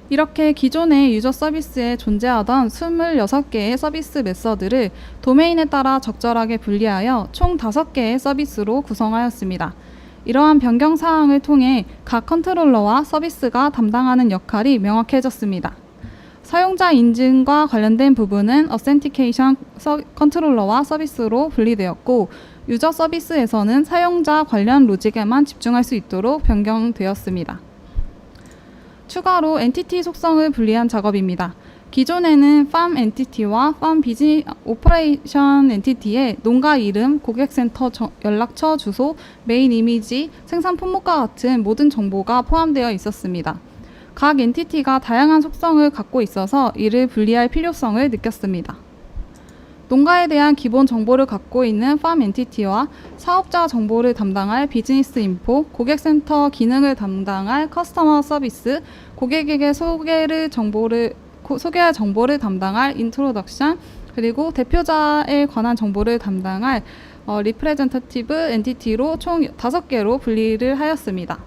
이렇게 기존의 유저 서비스에 존재하던 26개의 서비스 메서드를 도메인에 따라 적절하게 분리하여 총 5개의 서비스로 구성하였습니다. 이러한 변경 사항을 통해 각 컨트롤러와 서비스가 담당하는 역할이 명확해졌습니다. 사용자 인증과 관련된 부분은 어센티케이션 컨트롤러와 서비스로 분리되었고 유저 서비스에서는 사용자 관련 로직에만 집중할 수 있도록 변경되었습니다. 추가로 엔티티 속성을 분리한 작업입니다. 기존에는 팜 엔티티와 팜 비즈니스 오퍼레이션 엔티티에 농가 이름, 고객센터 연락처 주소, 메인 이미지, 생산 품목과 같은 모든 정보가 포함되어 있었습니다. 각 엔티티가 다양한 속성을 갖고 있어서 이를 분리할 필요성을 느꼈습니다. 농가에 대한 기본 정보를 갖고 있는 팜 엔티티와 사업자 정보를 담당할 비즈니스 인포, 고객센터 기능을 담당할 커스터머 서비스, 고객에게 소개할 정보를 담당할 인트로덕션, 그리고 대표자에 관한 정보를 담당할 리프레젠터티브 엔티티로 총 5개로 분리를 하였습니다.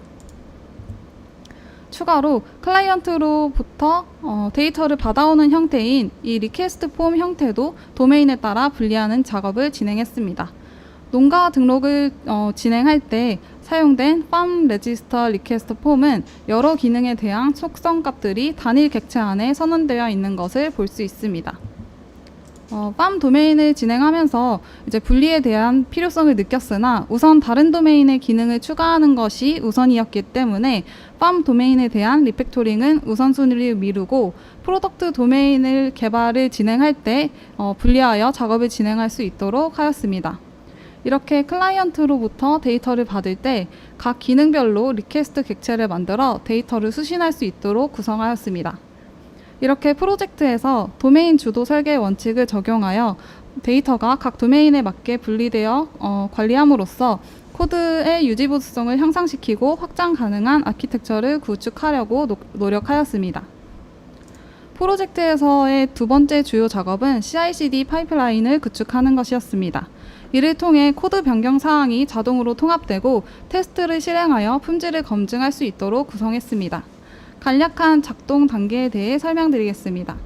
추가로 클라이언트로부터 데이터를 받아오는 형태인 이 리퀘스트 폼 형태도 도메인에 따라 분리하는 작업을 진행했습니다. 농가 등록을 진행할 때 사용된 팜 레지스터 리퀘스트 폼은 여러 기능에 대한 속성 값들이 단일 객체 안에 선언되어 있는 것을 볼 수 있습니다. 팜 도메인을 진행하면서 이제 분리에 대한 필요성을 느꼈으나 우선 다른 도메인의 기능을 추가하는 것이 우선이었기 때문에 팜 도메인에 대한 리팩토링은 우선순위를 미루고 프로덕트 도메인을 개발을 진행할 때 분리하여 작업을 진행할 수 있도록 하였습니다. 이렇게 클라이언트로부터 데이터를 받을 때 각 기능별로 리퀘스트 객체를 만들어 데이터를 수신할 수 있도록 구성하였습니다. 이렇게 프로젝트에서 도메인 주도 설계 원칙을 적용하여 데이터가 각 도메인에 맞게 분리되어 관리함으로써 코드의 유지보수성을 향상시키고 확장 가능한 아키텍처를 구축하려고 노력하였습니다. 프로젝트에서의 두 번째 주요 작업은 CI/CD 파이프라인을 구축하는 것이었습니다. 이를 통해 코드 변경 사항이 자동으로 통합되고 테스트를 실행하여 품질을 검증할 수 있도록 구성했습니다. 간략한 작동 단계에 대해 설명드리겠습니다.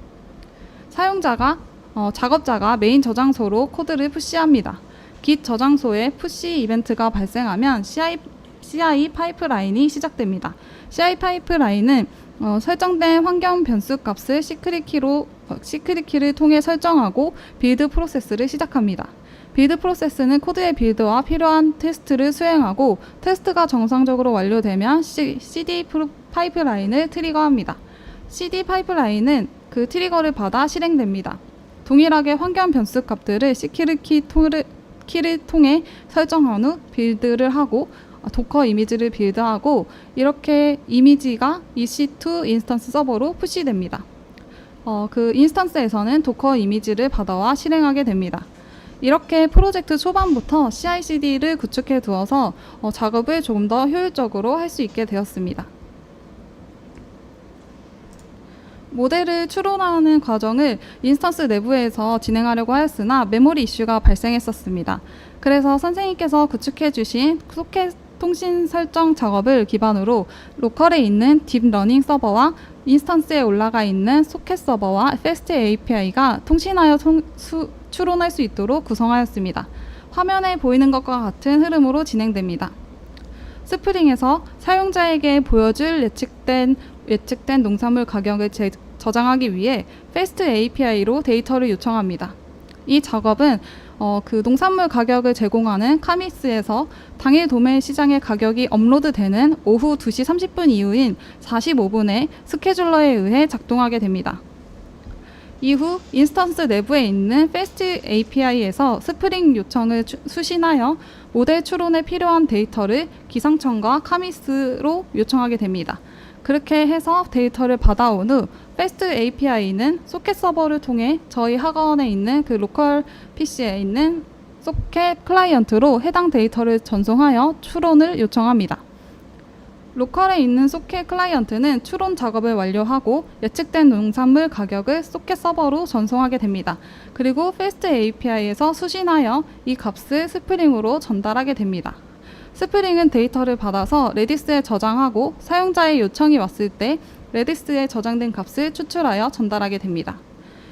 작업자가 메인 저장소로 코드를 푸시합니다. git 저장소에 푸시 이벤트가 발생하면 CI 파이프라인이 시작됩니다. CI 파이프라인은 설정된 환경 변수 값을 시크릿 키를 통해 설정하고 빌드 프로세스를 시작합니다. 빌드 프로세스는 코드의 빌드와 필요한 테스트를 수행하고 테스트가 정상적으로 완료되면 CD 파이프라인을 트리거합니다. CD 파이프라인은 그 트리거를 받아 실행됩니다. 동일하게 환경 변수 값들을 시크릿 키를 통해 설정한 후 빌드를 하고 도커 이미지를 빌드하고 이렇게 이미지가 EC2 인스턴스 서버로 푸시됩니다. 그 인스턴스에서는 도커 이미지를 받아와 실행하게 됩니다. 이렇게 프로젝트 초반부터 CI/CD를 구축해 두어서 작업을 조금 더 효율적으로 할 수 있게 되었습니다. 모델을 추론하는 과정을 인스턴스 내부에서 진행하려고 하였으나 메모리 이슈가 발생했었습니다. 그래서 선생님께서 구축해 주신 소켓 통신 설정 작업을 기반으로 로컬에 있는 딥러닝 서버와 인스턴스에 올라가 있는 소켓 서버와 패스트 API가 통신하여 추론할 수 있도록 구성하였습니다. 화면에 보이는 것과 같은 흐름으로 진행됩니다. 스프링에서 사용자에게 보여줄 예측된 농산물 가격을 저장하기 위해 패스트 API로 데이터를 요청합니다. 이 작업은 그 농산물 가격을 제공하는 카미스에서 당일 도매 시장의 가격이 업로드되는 오후 2시 30분 이후인 45분에 스케줄러에 의해 작동하게 됩니다. 이후 인스턴스 내부에 있는 패스트 API에서 스프링 요청을 수신하여 모델 추론에 필요한 데이터를 기상청과 카미스로 요청하게 됩니다. 그렇게 해서 데이터를 받아온 후 패스트 API는 소켓 서버를 통해 저희 학원에 있는 그 로컬 PC에 있는 소켓 클라이언트로 해당 데이터를 전송하여 추론을 요청합니다. 로컬에 있는 소켓 클라이언트는 추론 작업을 완료하고 예측된 농산물 가격을 소켓 서버로 전송하게 됩니다. 그리고 패스트 API에서 수신하여 이 값을 스프링으로 전달하게 됩니다. 스프링은 데이터를 받아서 레디스에 저장하고 사용자의 요청이 왔을 때 레디스에 저장된 값을 추출하여 전달하게 됩니다.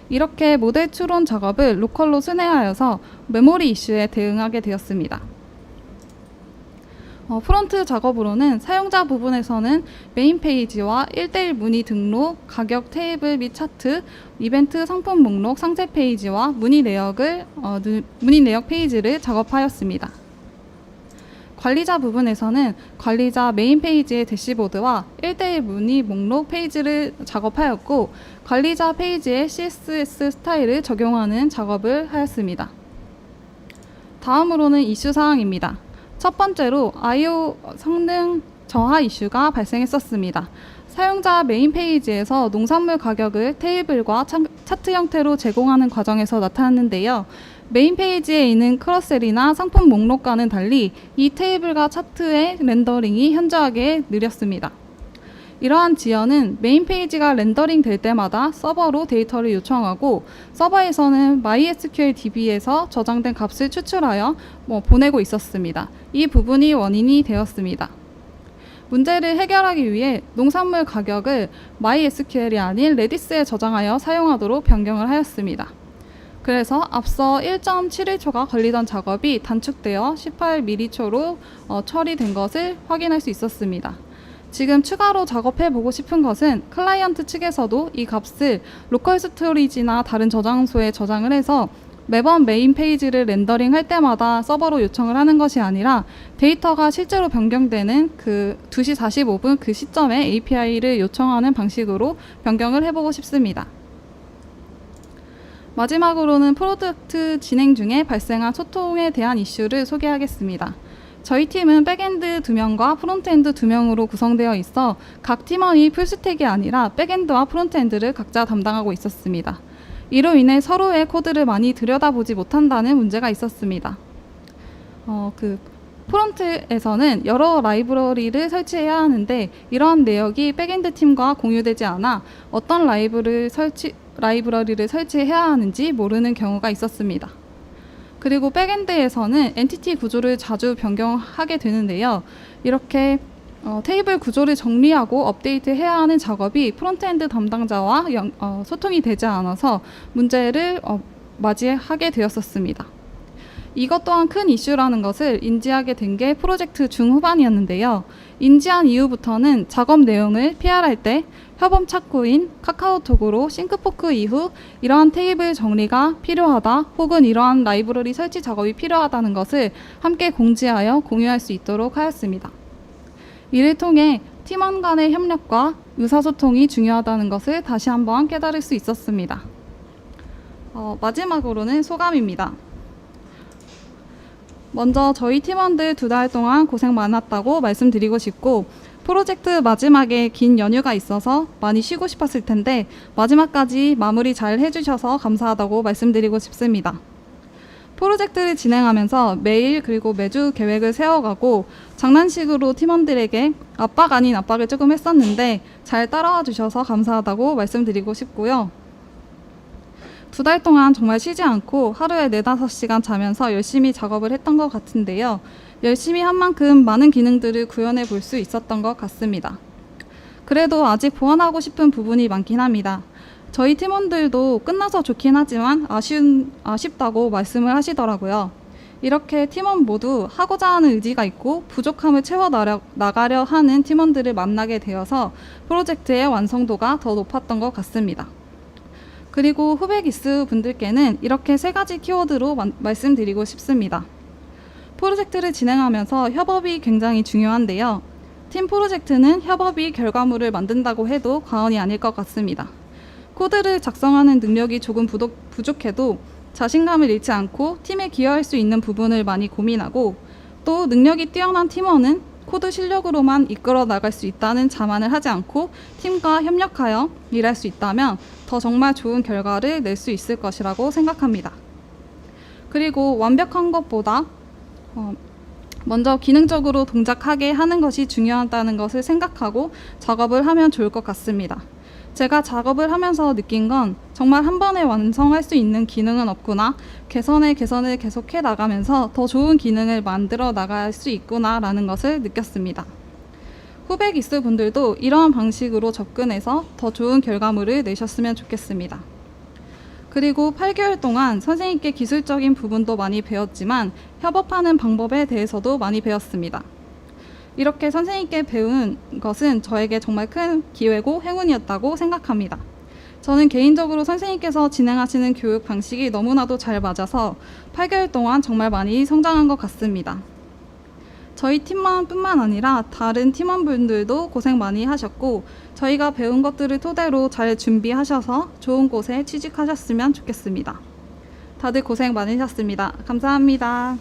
이렇게 모델 추론 작업을 로컬로 순회하여서 메모리 이슈에 대응하게 되었습니다. 프론트 작업으로는 사용자 부분에서는 메인 페이지와 1:1 문의 등록, 가격 테이블 및 차트, 이벤트 상품 목록 상세 페이지와 문의 내역 페이지를 작업하였습니다. 관리자 부분에서는 관리자 메인 페이지의 대시보드와 1:1 문의 목록 페이지를 작업하였고 관리자 페이지의 CSS 스타일을 적용하는 작업을 하였습니다. 다음으로는 이슈 사항입니다. 첫 번째로 I/O 성능 저하 이슈가 발생했었습니다. 사용자 메인 페이지에서 농산물 가격을 테이블과 차트 형태로 제공하는 과정에서 나타났는데요. 메인 페이지에 있는 크로셀이나 상품 목록과는 달리 이 테이블과 차트의 렌더링이 현저하게 느렸습니다. 이러한 지연은 메인 페이지가 렌더링 될 때마다 서버로 데이터를 요청하고 서버에서는 MySQL DB에서 저장된 값을 추출하여 보내고 있었습니다. 이 부분이 원인이 되었습니다. 문제를 해결하기 위해 농산물 가격을 MySQL이 아닌 레디스에 저장하여 사용하도록 변경을 하였습니다. 그래서 앞서 1.71초가 걸리던 작업이 단축되어 18m초로 처리된 것을 확인할 수 있었습니다. 지금 추가로 작업해보고 싶은 것은 클라이언트 측에서도 이 값을 로컬 스토리지나 다른 저장소에 저장을 해서 매번 메인 페이지를 렌더링 할 때마다 서버로 요청을 하는 것이 아니라 데이터가 실제로 변경되는 그 2시 45분 그 시점에 API를 요청하는 방식으로 변경을 해보고 싶습니다. 마지막으로는 프로젝트 진행 중에 발생한 소통에 대한 이슈를 소개하겠습니다. 저희 팀은 백엔드 2명과 프론트엔드 2명으로 구성되어 있어 각 팀원이 풀스택이 아니라 백엔드와 프론트엔드를 각자 담당하고 있었습니다. 이로 인해 서로의 코드를 많이 들여다보지 못한다는 문제가 있었습니다. 프론트에서는 여러 라이브러리를 설치해야 하는데 이러한 내역이 백엔드 팀과 공유되지 않아 어떤 라이브러리를 설치해야 하는지 모르는 경우가 있었습니다. 그리고 백엔드에서는 엔티티 구조를 자주 변경하게 되는데요. 이렇게 테이블 구조를 정리하고 업데이트해야 하는 작업이 프론트엔드 담당자와 소통이 되지 않아서 문제를 맞이하게 되었었습니다. 이것 또한 큰 이슈라는 것을 인지하게 된 게 프로젝트 중후반이었는데요. 인지한 이후부터는 작업 내용을 PR할 때 협업 창구인 카카오톡으로 싱크포크 이후 이러한 테이블 정리가 필요하다 혹은 이러한 라이브러리 설치 작업이 필요하다는 것을 함께 공지하여 공유할 수 있도록 하였습니다. 이를 통해 팀원 간의 협력과 의사소통이 중요하다는 것을 다시 한번 깨달을 수 있었습니다. 마지막으로는 소감입니다. 먼저 저희 팀원들 2달 동안 고생 많았다고 말씀드리고 싶고 프로젝트 마지막에 긴 연휴가 있어서 많이 쉬고 싶었을 텐데 마지막까지 마무리 잘 해주셔서 감사하다고 말씀드리고 싶습니다. 프로젝트를 진행하면서 매일 그리고 매주 계획을 세워가고 장난식으로 팀원들에게 압박 아닌 압박을 조금 했었는데 잘 따라와 주셔서 감사하다고 말씀드리고 싶고요. 2달 동안 정말 쉬지 않고 하루에 4-5시간 자면서 열심히 작업을 했던 것 같은데요. 열심히 한 만큼 많은 기능들을 구현해 볼 수 있었던 것 같습니다. 그래도 아직 보완하고 싶은 부분이 많긴 합니다. 저희 팀원들도 끝나서 좋긴 하지만 아쉽다고 말씀을 하시더라고요. 이렇게 팀원 모두 하고자 하는 의지가 있고 부족함을 채워나가려 하는 팀원들을 만나게 되어서 프로젝트의 완성도가 더 높았던 것 같습니다. 그리고 후배 기수 분들께는 이렇게 3가지 키워드로 말씀드리고 싶습니다. 프로젝트를 진행하면서 협업이 굉장히 중요한데요. 팀 프로젝트는 협업이 결과물을 만든다고 해도 과언이 아닐 것 같습니다. 코드를 작성하는 능력이 조금 부족해도 자신감을 잃지 않고 팀에 기여할 수 있는 부분을 많이 고민하고 또 능력이 뛰어난 팀원은 코드 실력으로만 이끌어 나갈 수 있다는 자만을 하지 않고 팀과 협력하여 일할 수 있다면 더 정말 좋은 결과를 낼 수 있을 것이라고 생각합니다. 그리고 완벽한 것보다 먼저 기능적으로 동작하게 하는 것이 중요하다는 것을 생각하고 작업을 하면 좋을 것 같습니다. 제가 작업을 하면서 느낀 건 정말 한 번에 완성할 수 있는 기능은 없구나, 개선을 계속해 나가면서 더 좋은 기능을 만들어 나갈 수 있구나 라는 것을 느꼈습니다. 후배 기수분들도 이러한 방식으로 접근해서 더 좋은 결과물을 내셨으면 좋겠습니다. 그리고 8개월 동안 선생님께 기술적인 부분도 많이 배웠지만 협업하는 방법에 대해서도 많이 배웠습니다. 이렇게 선생님께 배운 것은 저에게 정말 큰 기회고 행운이었다고 생각합니다. 저는 개인적으로 선생님께서 진행하시는 교육 방식이 너무나도 잘 맞아서 8개월 동안 정말 많이 성장한 것 같습니다. 저희 팀뿐만 아니라 다른 팀원분들도 고생 많이 하셨고 저희가 배운 것들을 토대로 잘 준비하셔서 좋은 곳에 취직하셨으면 좋겠습니다. 다들 고생 많으셨습니다. 감사합니다.